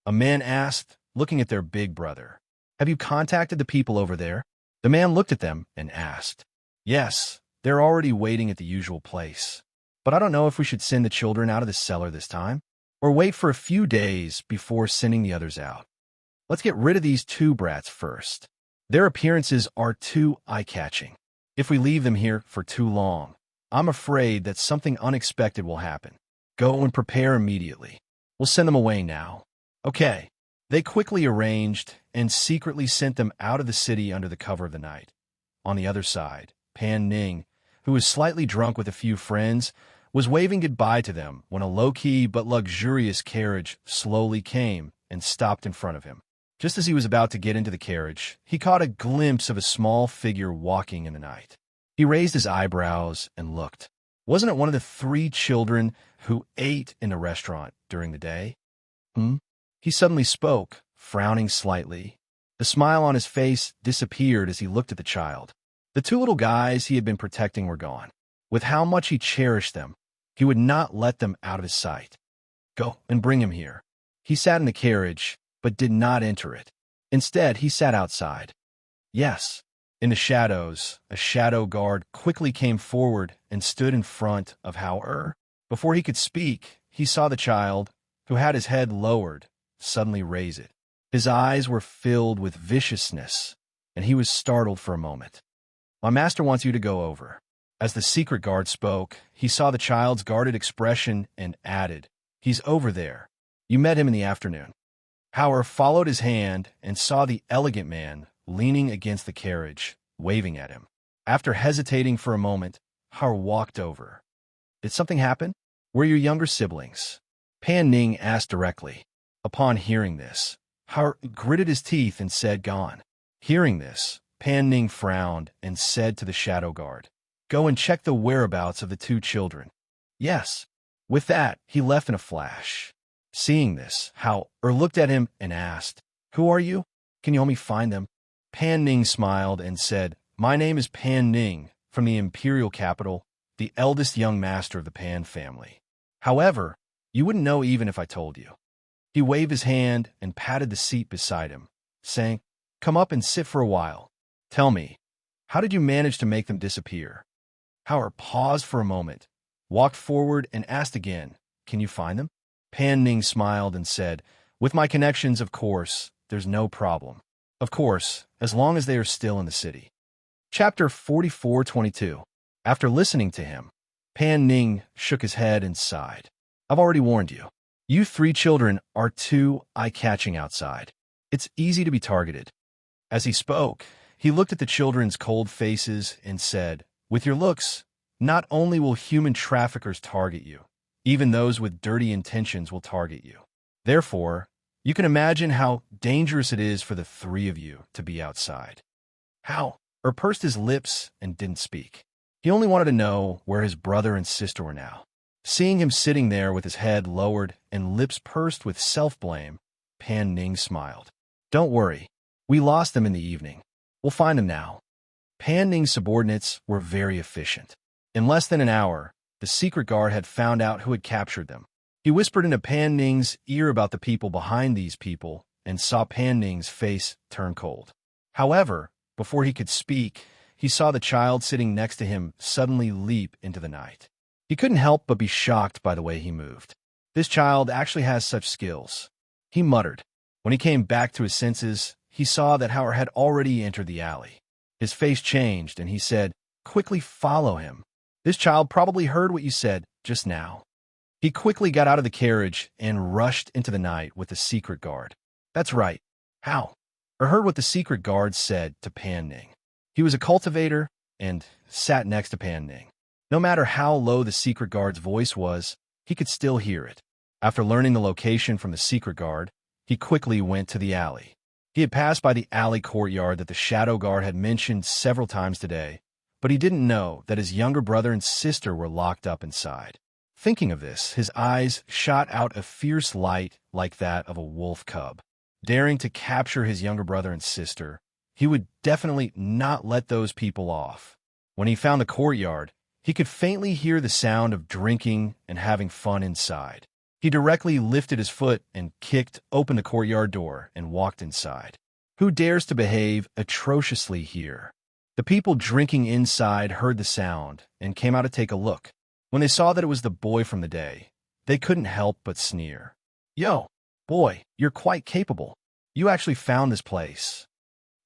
A man asked, looking at their big brother. Have you contacted the people over there? The man looked at them and asked. Yes, they're already waiting at the usual place. But I don't know if we should send the children out of the cellar this time, or wait for a few days before sending the others out. Let's get rid of these two brats first. Their appearances are too eye-catching. If we leave them here for too long, I'm afraid that something unexpected will happen. Go and prepare immediately. We'll send them away now. Okay. They quickly arranged and secretly sent them out of the city under the cover of the night. On the other side, Pan Ning, who was slightly drunk with a few friends, was waving goodbye to them when a low-key but luxurious carriage slowly came and stopped in front of him. Just as he was about to get into the carriage, he caught a glimpse of a small figure walking in the night. He raised his eyebrows and looked. Wasn't it one of the 3 children who ate in the restaurant during the day? He suddenly spoke, frowning slightly. The smile on his face disappeared as he looked at the child. The 2 little guys he had been protecting were gone. With how much he cherished them, he would not let them out of his sight. Go and bring him here. He sat in the carriage, but did not enter it. Instead, he sat outside. Yes. In the shadows, a shadow guard quickly came forward and stood in front of Hao-er. Before he could speak, he saw the child, who had his head lowered, suddenly raise it. His eyes were filled with viciousness, and he was startled for a moment. My master wants you to go over. As the secret guard spoke, he saw the child's guarded expression and added, He's over there. You met him in the afternoon. Hao-er followed his hand and saw the elegant man leaning against the carriage, waving at him. After hesitating for a moment, Hao-er walked over. Did something happen? Were your younger siblings? Pan Ning asked directly. Upon hearing this, Hao-er gritted his teeth and said, Gone. Hearing this, Pan Ning frowned and said to the shadow guard, Go and check the whereabouts of the 2 children. Yes. With that, he left in a flash. Seeing this, Hao-er looked at him and asked, Who are you? Can you help me find them? Pan Ning smiled and said, My name is Pan Ning, from the imperial capital, the eldest young master of the Pan family. However, you wouldn't know even if I told you. He waved his hand and patted the seat beside him, saying, Come up and sit for a while. Tell me, how did you manage to make them disappear? Hao-er paused for a moment, walked forward and asked again, Can you find them? Pan Ning smiled and said, With my connections, of course, there's no problem. Of course, as long as they are still in the city. Chapter 44:22. After listening to him, Pan Ning shook his head and sighed. I've already warned you. You 3 children are too eye-catching outside. It's easy to be targeted. As he spoke, he looked at the children's cold faces and said, With your looks, not only will human traffickers target you, even those with dirty intentions will target you. Therefore, you can imagine how dangerous it is for the 3 of you to be outside. Hao-er pursed his lips and didn't speak. He only wanted to know where his brother and sister were now. Seeing him sitting there with his head lowered and lips pursed with self-blame, Pan Ning smiled. Don't worry. We lost them in the evening. We'll find them now. Pan Ning's subordinates were very efficient. In less than an hour, the secret guard had found out who had captured them. He whispered into Pan Ning's ear about the people behind these people and saw Pan Ning's face turn cold. However, before he could speak, he saw the child sitting next to him suddenly leap into the night. He couldn't help but be shocked by the way he moved. This child actually has such skills. He muttered. When he came back to his senses, he saw that Hao-er had already entered the alley. His face changed, and he said, Quickly follow him. This child probably heard what you said just now. He quickly got out of the carriage and rushed into the night with the secret guard. That's right. Hao-er heard what the secret guard said to Pan Ning. He was a cultivator and sat next to Pan Ning. No matter how low the secret guard's voice was, he could still hear it. After learning the location from the secret guard, he quickly went to the alley. He had passed by the alley courtyard that the shadow guard had mentioned several times today, but he didn't know that his younger brother and sister were locked up inside. Thinking of this, his eyes shot out a fierce light like that of a wolf cub. Daring to capture his younger brother and sister, he would definitely not let those people off. When he found the courtyard, he could faintly hear the sound of drinking and having fun inside. He directly lifted his foot and kicked open the courtyard door and walked inside. Who dares to behave atrociously here? The people drinking inside heard the sound and came out to take a look. When they saw that it was the boy from the day, they couldn't help but sneer. Yo, boy, you're quite capable. You actually found this place.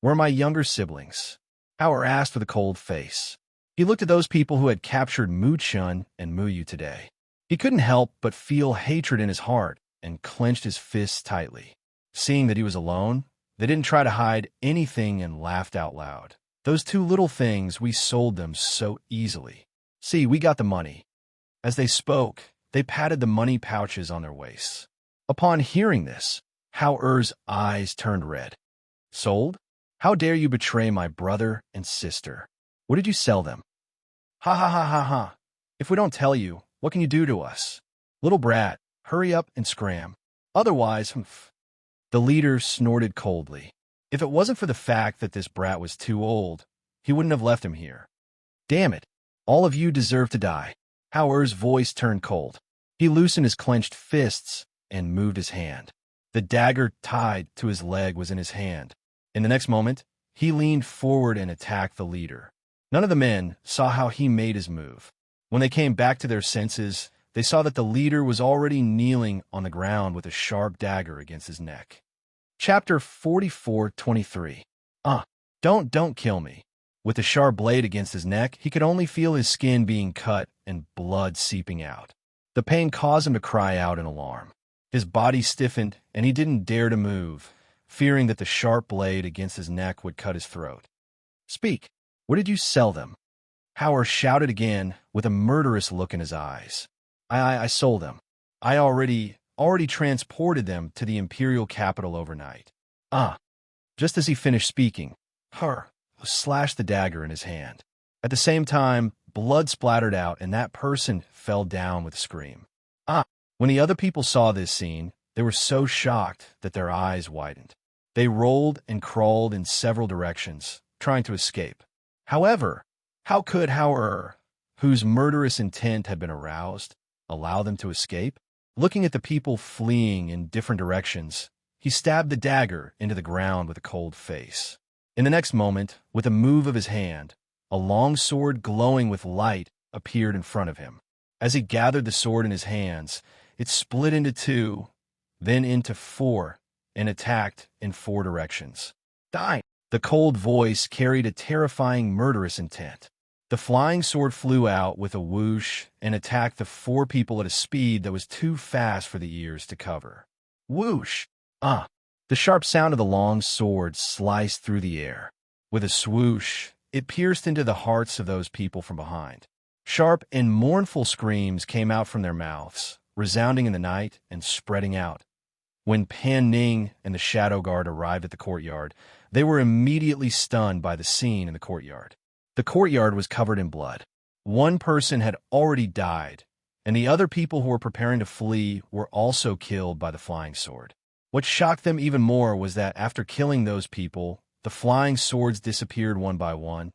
Where are my younger siblings? Howard asked with a cold face. He looked at those people who had captured Mu-chun and Mu-yu today. He couldn't help but feel hatred in his heart and clenched his fists tightly. Seeing that he was alone, they didn't try to hide anything and laughed out loud. Those two little things, we sold them so easily. See, we got the money. As they spoke, they patted the money pouches on their waists. Upon hearing this, Hao-er's eyes turned red. Sold? How dare you betray my brother and sister? What did you sell them? Ha ha ha ha ha. If we don't tell you, what can you do to us? Little brat, hurry up and scram. Otherwise, The leader snorted coldly. If it wasn't for the fact that this brat was too old, he wouldn't have left him here. Damn it, all of you deserve to die. Hao-er's voice turned cold. He loosened his clenched fists and moved his hand. The dagger tied to his leg was in his hand. In the next moment, he leaned forward and attacked the leader. None of the men saw how he made his move. When they came back to their senses, they saw that the leader was already kneeling on the ground with a sharp dagger against his neck. Chapter 44:23. Don't kill me. With the sharp blade against his neck, he could only feel his skin being cut and blood seeping out. The pain caused him to cry out in alarm. His body stiffened, and he didn't dare to move, fearing that the sharp blade against his neck would cut his throat. Speak. What did you sell them? Howard shouted again with a murderous look in his eyes. I sold them. I already transported them to the imperial capital overnight. Just as he finished speaking, slashed the dagger in his hand. At the same time, blood splattered out and that person fell down with a scream. When the other people saw this scene, they were so shocked that their eyes widened. They rolled and crawled in several directions, trying to escape. However, how could Hao-er, whose murderous intent had been aroused, allow them to escape? Looking at the people fleeing in different directions, he stabbed the dagger into the ground with a cold face. In the next moment, with a move of his hand, a long sword glowing with light appeared in front of him. As he gathered the sword in his hands, it split into two, then into four, and attacked in four directions. Die! The cold voice carried a terrifying, murderous intent. The flying sword flew out with a whoosh and attacked the four people at a speed that was too fast for the ears to cover. Whoosh! The sharp sound of the long sword sliced through the air. With a swoosh, it pierced into the hearts of those people from behind. Sharp and mournful screams came out from their mouths, resounding in the night and spreading out. When Pan Ning and the Shadow Guard arrived at the courtyard, they were immediately stunned by the scene in the courtyard. The courtyard was covered in blood. One person had already died, and the other people who were preparing to flee were also killed by the flying sword. What shocked them even more was that after killing those people, the flying swords disappeared one by one,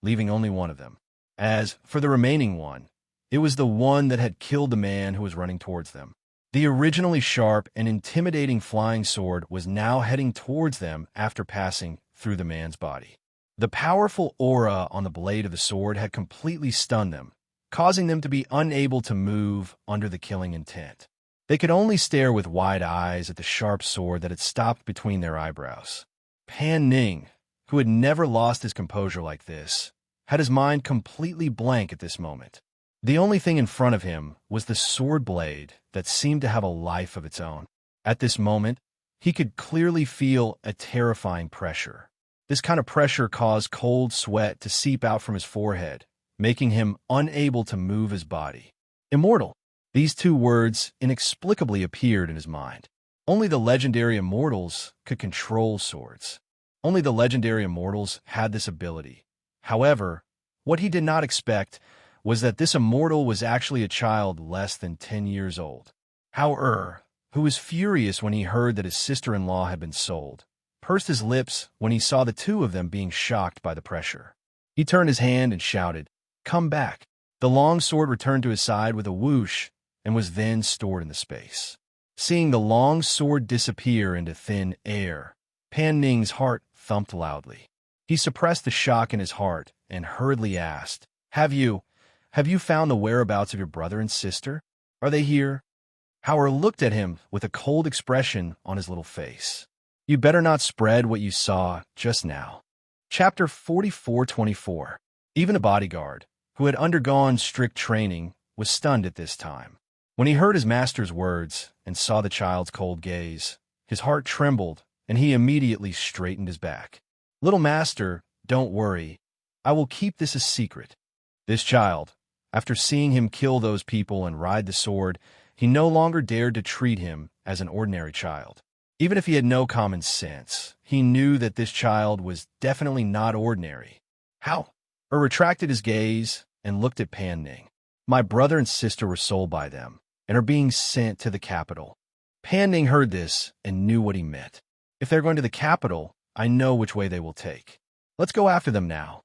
leaving only one of them. As for the remaining one, it was the one that had killed the man who was running towards them. The originally sharp and intimidating flying sword was now heading towards them after passing through the man's body. The powerful aura on the blade of the sword had completely stunned them, causing them to be unable to move under the killing intent. They could only stare with wide eyes at the sharp sword that had stopped between their eyebrows. Pan Ning, who had never lost his composure like this, had his mind completely blank at this moment. The only thing in front of him was the sword blade that seemed to have a life of its own. At this moment, he could clearly feel a terrifying pressure. This kind of pressure caused cold sweat to seep out from his forehead, making him unable to move his body. Immortal. These two words inexplicably appeared in his mind. Only the legendary immortals could control swords. Only the legendary immortals had this ability. However, what he did not expect was that this immortal was actually a child less than 10 years old. Hao-er, who was furious when he heard that his sister-in-law had been sold, pursed his lips when he saw the two of them being shocked by the pressure. He turned his hand and shouted, "Come back." The long sword returned to his side with a whoosh, and was then stored in the space. Seeing the long sword disappear into thin air, Pan Ning's heart thumped loudly. He suppressed the shock in his heart and hurriedly asked, Have you found the whereabouts of your brother and sister? Are they here? Howard looked at him with a cold expression on his little face. You'd better not spread what you saw just now. Chapter 44:24. Even a bodyguard, who had undergone strict training, was stunned at this time. When he heard his master's words and saw the child's cold gaze, his heart trembled, and he immediately straightened his back. Little master, don't worry. I will keep this a secret. This child, after seeing him kill those people and ride the sword, he no longer dared to treat him as an ordinary child. Even if he had no common sense, he knew that this child was definitely not ordinary. How? Retracted his gaze and looked at Pan Ning. My brother and sister were sold by them and are being sent to the capital. Pan Ning heard this and knew what he meant. If they're going to the capital, I know which way they will take. Let's go after them now.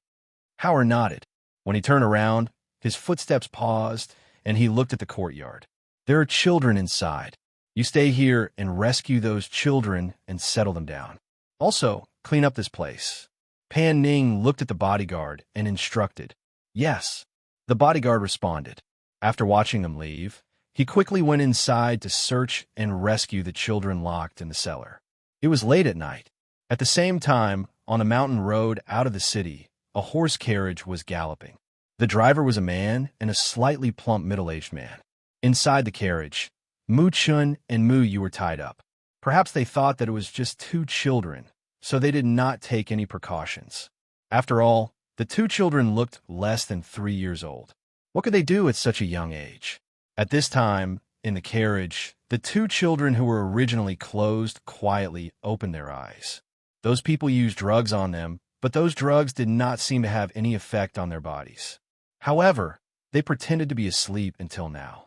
Howard nodded. When he turned around, his footsteps paused, and he looked at the courtyard. There are children inside. You stay here and rescue those children and settle them down. Also, clean up this place. Pan Ning looked at the bodyguard and instructed. Yes. The bodyguard responded. After watching them leave, he quickly went inside to search and rescue the children locked in the cellar. It was late at night. At the same time, on a mountain road out of the city, a horse carriage was galloping. The driver was a man and a slightly plump middle-aged man. Inside the carriage, Mu Chun and Mu Yu were tied up. Perhaps they thought that it was just two children, so they did not take any precautions. After all, the two children looked less than 3 years old. What could they do at such a young age? At this time, in the carriage, the two children who were originally closed quietly opened their eyes. Those people used drugs on them, but those drugs did not seem to have any effect on their bodies. However, they pretended to be asleep until now.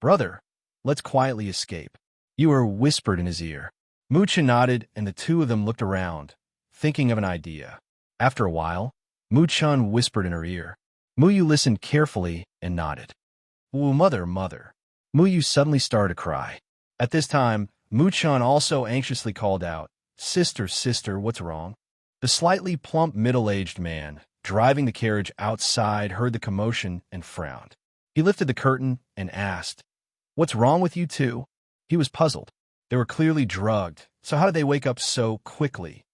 Brother, let's quietly escape. You are whispered in his ear. Mu Chun nodded, and the two of them looked around, thinking of an idea. After a while, Mu Chun whispered in her ear. Mu Yu listened carefully and nodded. Ooh, mother. Mu Yu suddenly started to cry. At this time, Mu Chun also anxiously called out, Sister, what's wrong? The slightly plump middle-aged man, driving the carriage outside, heard the commotion and frowned. He lifted the curtain and asked, What's wrong with you two? He was puzzled. They were clearly drugged, so how did they wake up so quickly?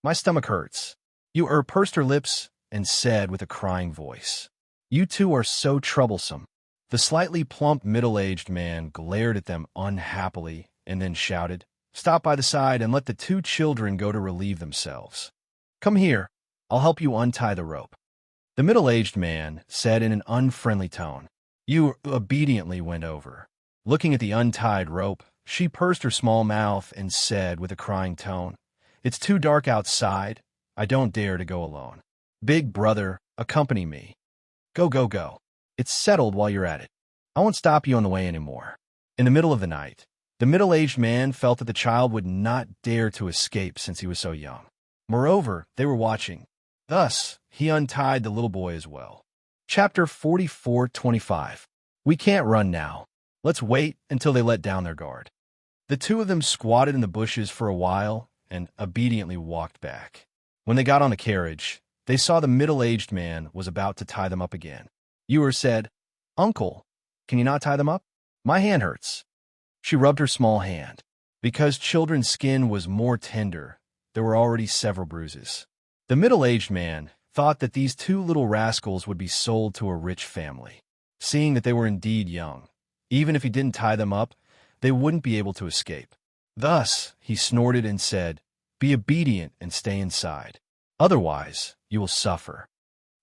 My stomach hurts. You pursed her lips and said with a crying voice, You two are so troublesome. The slightly plump middle-aged man glared at them unhappily and then shouted, Stop by the side and let the two children go to relieve themselves. Come here, I'll help you untie the rope. The middle-aged man said in an unfriendly tone. You obediently went over. Looking at the untied rope, she pursed her small mouth and said with a crying tone, It's too dark outside. I don't dare to go alone. Big brother, accompany me. Go. It's settled while you're at it. I won't stop you on the way anymore. In the middle of the night, the middle-aged man felt that the child would not dare to escape since he was so young. Moreover, they were watching. Thus, he untied the little boy as well. Chapter 44:25. We can't run now. Let's wait until they let down their guard. The two of them squatted in the bushes for a while and obediently walked back. When they got on the carriage, they saw the middle-aged man was about to tie them up again. Ewer said, Uncle, can you not tie them up? My hand hurts. She rubbed her small hand. Because children's skin was more tender, there were already several bruises. The middle-aged man thought that these two little rascals would be sold to a rich family. Seeing that they were indeed young, even if he didn't tie them up, they wouldn't be able to escape. Thus, he snorted and said, Be obedient and stay inside. Otherwise, you will suffer.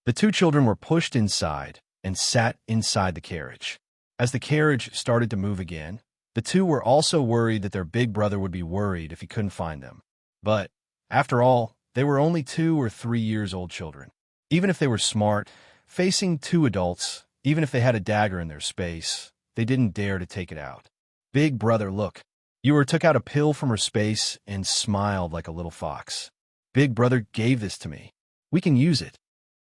The two children were pushed inside and sat inside the carriage. As the carriage started to move again, the two were also worried that their big brother would be worried if he couldn't find them. But, after all, they were only 2 or 3 years old children. Even if they were smart, facing two adults, even if they had a dagger in their space, they didn't dare to take it out. Big brother, look. Ewer took out a pill from her space and smiled like a little fox. Big brother gave this to me. We can use it.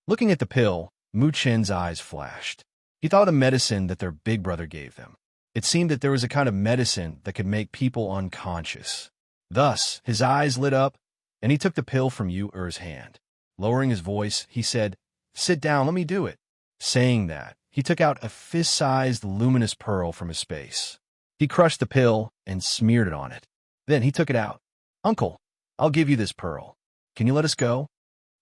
Looking at the pill, Mu Chen's eyes flashed. He thought of the medicine that their big brother gave them. It seemed that there was a kind of medicine that could make people unconscious. Thus, his eyes lit up, and he took the pill from Yu-Er's hand. Lowering his voice, he said, "Sit down, let me do it." Saying that, he took out a fist-sized luminous pearl from his space. He crushed the pill and smeared it on it. Then he took it out. "Uncle, I'll give you this pearl. Can you let us go?"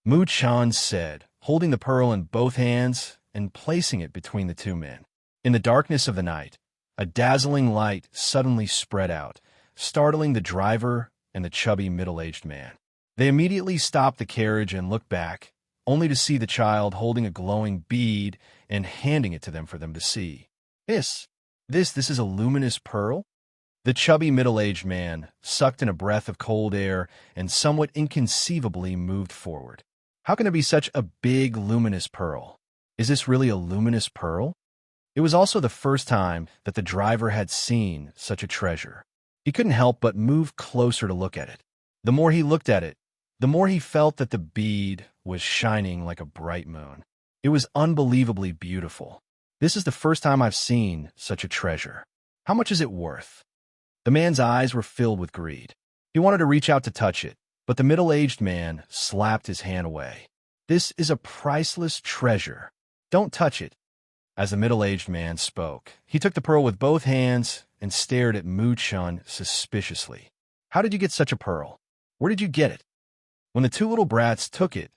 Mu Chan said, holding the pearl in both hands and placing it between the two men. In the darkness of the night, a dazzling light suddenly spread out, startling the driver and the chubby middle-aged man. They immediately stopped the carriage and looked back, only to see the child holding a glowing bead and handing it to them for them to see. This is a luminous pearl?" The chubby middle-aged man sucked in a breath of cold air and somewhat inconceivably moved forward. "How can it be such a big, luminous pearl? Is this really a luminous pearl?" It was also the first time that the driver had seen such a treasure. He couldn't help but move closer to look at it. The more he looked at it, the more he felt that the bead was shining like a bright moon. It was unbelievably beautiful. "This is the first time I've seen such a treasure. How much is it worth?" The man's eyes were filled with greed. He wanted to reach out to touch it, but the middle-aged man slapped his hand away. "This is a priceless treasure. Don't touch it." As the middle-aged man spoke, he took the pearl with both hands and stared at Mu Chun suspiciously. "How did you get such a pearl? Where did you get it?" When the two little brats took it,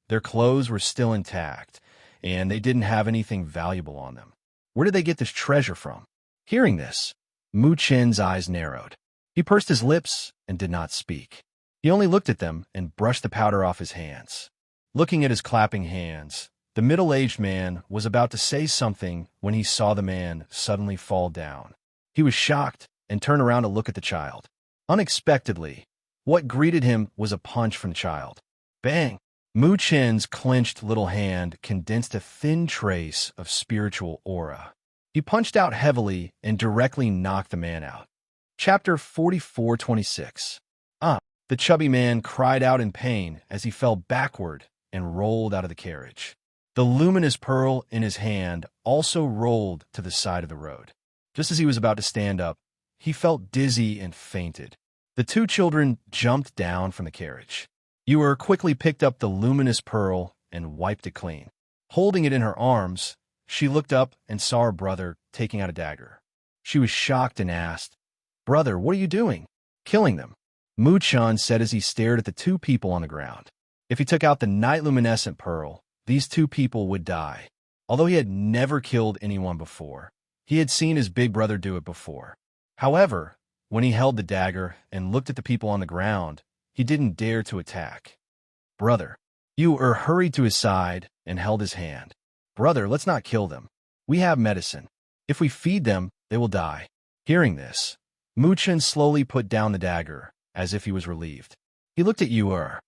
their clothes were still intact, and they didn't have anything valuable on them. Where did they get this treasure from? Hearing this, Mu Chin's eyes narrowed. He pursed his lips and did not speak. He only looked at them and brushed the powder off his hands. Looking at his clapping hands, the middle-aged man was about to say something when he saw the man suddenly fall down. He was shocked and turned around to look at the child. Unexpectedly, what greeted him was a punch from the child. Bang! Mu Chin's clenched little hand condensed a thin trace of spiritual aura. He punched out heavily and directly knocked the man out. Chapter 44:26. The chubby man cried out in pain as he fell backward and rolled out of the carriage. The luminous pearl in his hand also rolled to the side of the road. Just as he was about to stand up, he felt dizzy and fainted. The two children jumped down from the carriage. Yu-Er quickly picked up the luminous pearl and wiped it clean. Holding it in her arms, she looked up and saw her brother taking out a dagger. She was shocked and asked, "Brother, what are you doing?" "Killing them," Mu Chun said as he stared at the two people on the ground. If he took out the night-luminescent pearl, these two people would die. Although he had never killed anyone before, he had seen his big brother do it before. However, when he held the dagger and looked at the people on the ground, he didn't dare to attack. "Brother." Yu-Er hurried to his side and held his hand. "Brother, let's not kill them. We have medicine. If we feed them, they will die." Hearing this, Mu Chun slowly put down the dagger, as if he was relieved. He looked at Yu-Er.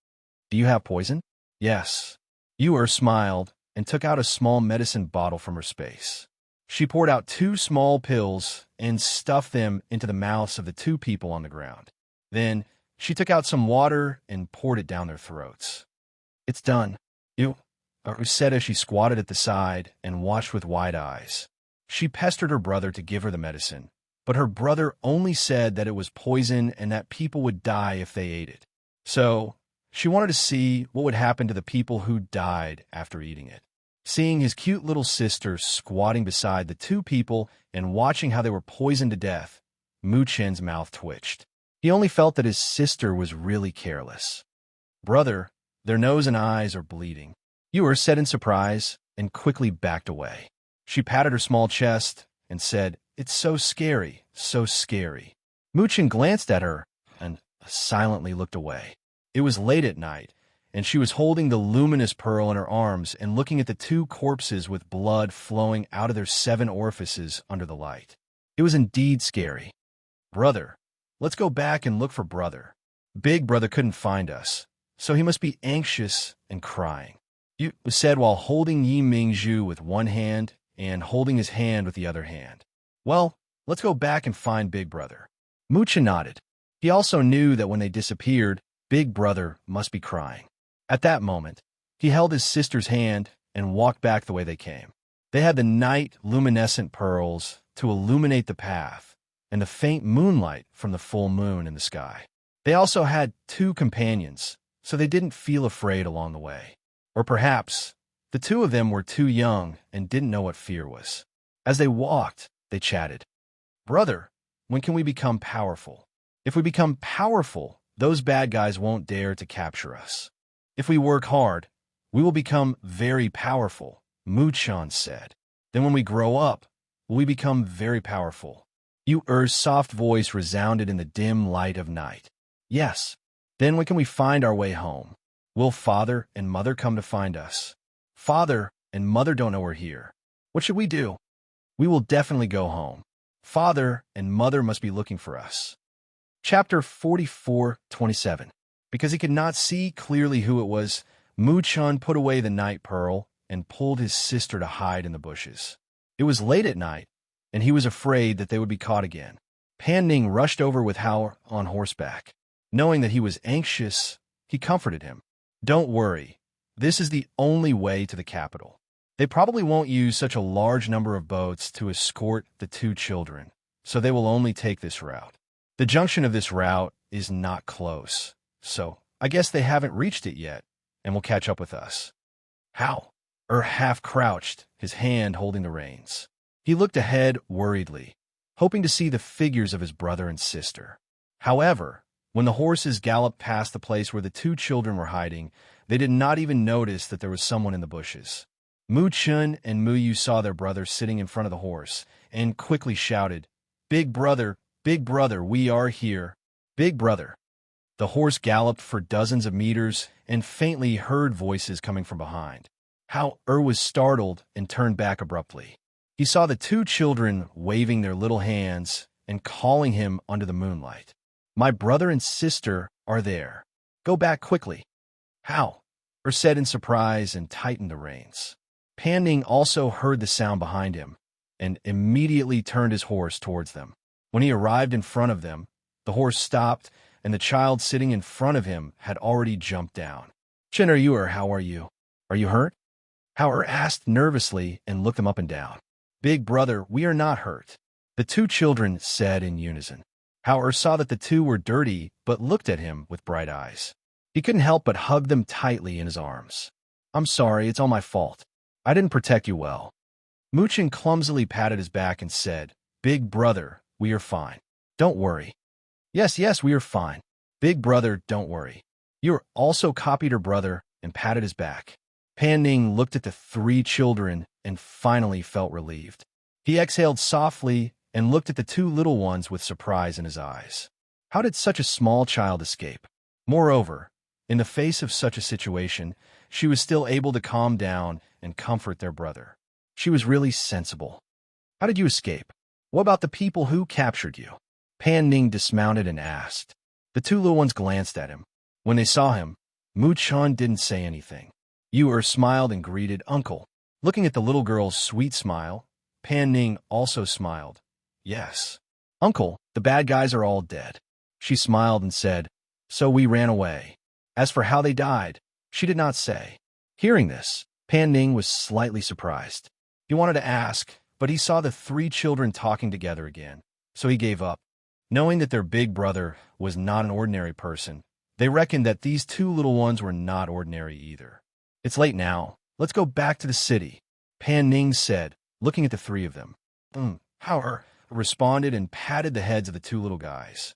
"Do you have poison?" "Yes." Yu-Er smiled and took out a small medicine bottle from her space. She poured out 2 small pills and stuffed them into the mouths of the 2 people on the ground. Then, she took out some water and poured it down their throats. "It's done," Yu-Er said as she squatted at the side and watched with wide eyes. She pestered her brother to give her the medicine, but her brother only said that it was poison and that people would die if they ate it. So, she wanted to see what would happen to the people who died after eating it. Seeing his cute little sister squatting beside the 2 people and watching how they were poisoned to death, Mu Chin's mouth twitched. He only felt that his sister was really careless. "Brother, their nose and eyes are bleeding," Yu-Er said in surprise and quickly backed away. She patted her small chest and said, "It's so scary, so scary." Mu Chin glanced at her and silently looked away. It was late at night, and she was holding the luminous pearl in her arms and looking at the 2 corpses with blood flowing out of their 7 orifices under the light. It was indeed scary. "Brother, let's go back and look for brother. Big brother couldn't find us, so he must be anxious and crying," Yu said while holding Yi Mingzhu with one hand and holding his hand with the other hand. "Well, let's go back and find big brother." Mu Chin nodded. He also knew that when they disappeared, big brother must be crying. At that moment, he held his sister's hand and walked back the way they came. They had the night luminescent pearls to illuminate the path, and the faint moonlight from the full moon in the sky. They also had 2 companions, so they didn't feel afraid along the way. Or perhaps the 2 of them were too young and didn't know what fear was. As they walked, they chatted. "Brother, when can we become powerful? If we become powerful, those bad guys won't dare to capture us. If we work hard, we will become very powerful," Muchan said. "Then when we grow up, will we become very powerful?" Yu'er's soft voice resounded in the dim light of night. "Yes. Then when can we find our way home? Will Father and Mother come to find us? Father and Mother don't know we're here. What should we do? We will definitely go home. Father and Mother must be looking for us." Chapter 44:27. Because he could not see clearly who it was, Muchan put away the night pearl and pulled his sister to hide in the bushes. It was late at night, and he was afraid that they would be caught again. Pan Ning rushed over with Hao on horseback. Knowing that he was anxious, he comforted him. "Don't worry. This is the only way to the capital. They probably won't use such a large number of boats to escort the 2 children, so they will only take this route. The junction of this route is not close, so I guess they haven't reached it yet and will catch up with us." How? Half crouched, his hand holding the reins. He looked ahead worriedly, hoping to see the figures of his brother and sister. However, when the horses galloped past the place where the 2 children were hiding, they did not even notice that there was someone in the bushes. Mu Chun and Mu Yu saw their brother sitting in front of the horse and quickly shouted, Big brother, we are here. Big brother." The horse galloped for dozens of meters and faintly heard voices coming from behind. Hao was startled and turned back abruptly. He saw the 2 children waving their little hands and calling him under the moonlight. "My brother and sister are there. Go back quickly." "How?" said in surprise and tightened the reins. Pan Ning also heard the sound behind him and immediately turned his horse towards them. When he arrived in front of them, the horse stopped and the child sitting in front of him had already jumped down. "Chen, how are you? Are you hurt?" Hao asked nervously and looked them up and down. "Big brother, we are not hurt," the 2 children said in unison. Hao saw that the 2 were dirty but looked at him with bright eyes. He couldn't help but hug them tightly in his arms. "I'm sorry, it's all my fault. I didn't protect you well." Muchin clumsily patted his back and said, "Big brother, we are fine. Don't worry." Yes, we are fine. Big brother, don't worry." You also copied her brother and patted his back. Pan Ning looked at the 3 children and finally felt relieved. He exhaled softly and looked at the 2 little ones with surprise in his eyes. How did such a small child escape? Moreover, in the face of such a situation, she was still able to calm down and comfort their brother. She was really sensible. "How did you escape? What about the people who captured you?" Pan Ning dismounted and asked. The 2 little ones glanced at him. When they saw him, Mu Chan didn't say anything. Yu smiled and greeted Uncle. Looking at the little girl's sweet smile, Pan Ning also smiled. "Yes. Uncle, the bad guys are all dead." She smiled and said, "So we ran away." As for how they died, she did not say. Hearing this, Pan Ning was slightly surprised. He wanted to ask, but he saw the 3 children talking together again, so he gave up. Knowing that their big brother was not an ordinary person, they reckoned that these 2 little ones were not ordinary either. "It's late now. Let's go back to the city," Pan Ning said, looking at the 3 of them. Hao responded and patted the heads of the 2 little guys.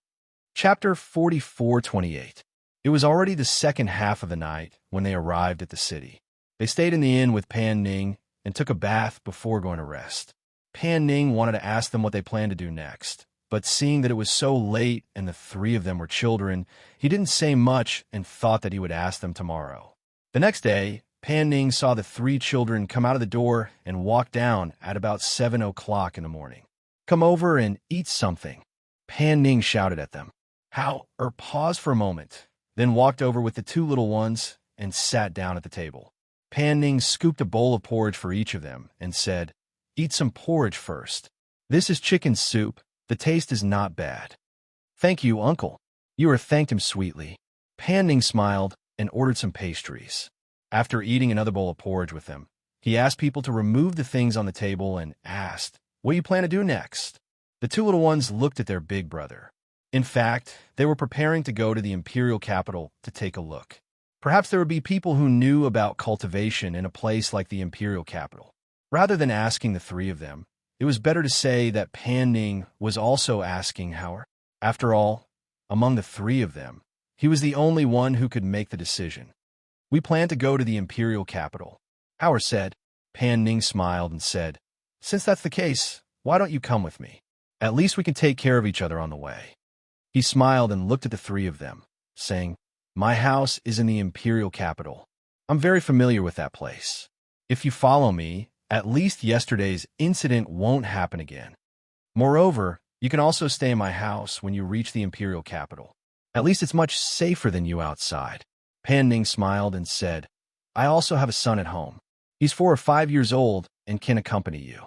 Chapter 44:28. It was already the second half of the night when they arrived at the city. They stayed in the inn with Pan Ning and took a bath before going to rest. Pan Ning wanted to ask them what they planned to do next, but seeing that it was so late and the 3 of them were children, he didn't say much and thought that he would ask them tomorrow. The next day, Pan Ning saw the 3 children come out of the door and walk down at about 7 o'clock in the morning. "Come over and eat something," Pan Ning shouted at them. Hao paused for a moment, then walked over with the 2 little ones and sat down at the table. Pan Ning scooped a bowl of porridge for each of them and said, "Eat some porridge first. This is chicken soup. The taste is not bad." "Thank you, Uncle." Yu thanked him sweetly. Pan Ning smiled and ordered some pastries. After eating another bowl of porridge with them, he asked people to remove the things on the table and asked, What do you plan to do next? The two little ones looked at their big brother. In fact, they were preparing to go to the imperial capital to take a look. Perhaps there would be people who knew about cultivation in a place like the imperial capital. Rather than asking the three of them, it was better to say that Pan Ning was also asking Howard. After all, among the three of them, he was the only one who could make the decision. We plan to go to the imperial capital, Howard said. Pan Ning smiled and said, since that's the case, why don't you come with me? At least we can take care of each other on the way. He smiled and looked at the three of them, saying, my house is in the imperial capital. I'm very familiar with that place. If you follow me, at least yesterday's incident won't happen again. Moreover, you can also stay in my house when you reach the imperial capital. At least it's much safer than you outside. Pan Ning smiled and said, I also have a son at home. He's 4 or 5 years old and can accompany you.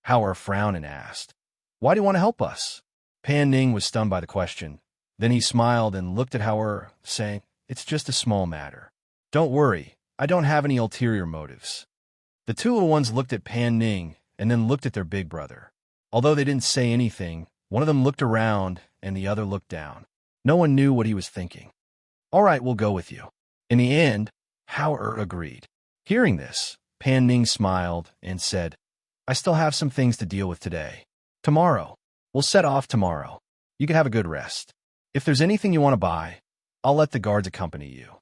Howard frowned and asked, why do you want to help us? Pan Ning was stunned by the question. Then he smiled and looked at Howard, saying, it's just a small matter. Don't worry, I don't have any ulterior motives. The two little ones looked at Pan Ning and then looked at their big brother. Although they didn't say anything, one of them looked around and the other looked down. No one knew what he was thinking. All right, we'll go with you. In the end, Howard agreed. Hearing this, Pan Ning smiled and said, I still have some things to deal with today. Tomorrow. We'll set off tomorrow. You can have a good rest. If there's anything you want to buy, I'll let the guards accompany you.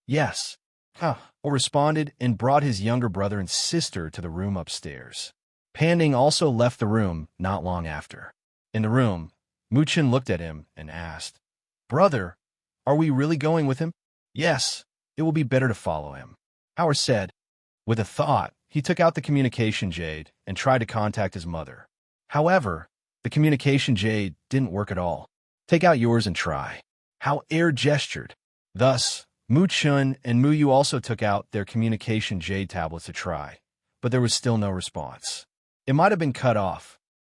Yes. Howard responded and brought his younger brother and sister to the room upstairs. Pan Ning also left the room not long after. In the room, Muchin looked at him and asked, Brother, are we really going with him? Yes, it will be better to follow him, Howard said. With a thought, he took out the communication jade and tried to contact his mother. However, the communication jade didn't work at all. Take out yours and try. Howard gestured. Thus, Muchin and Muyu also took out their communication jade tablets to try, but there was still no response. It might have been cut off,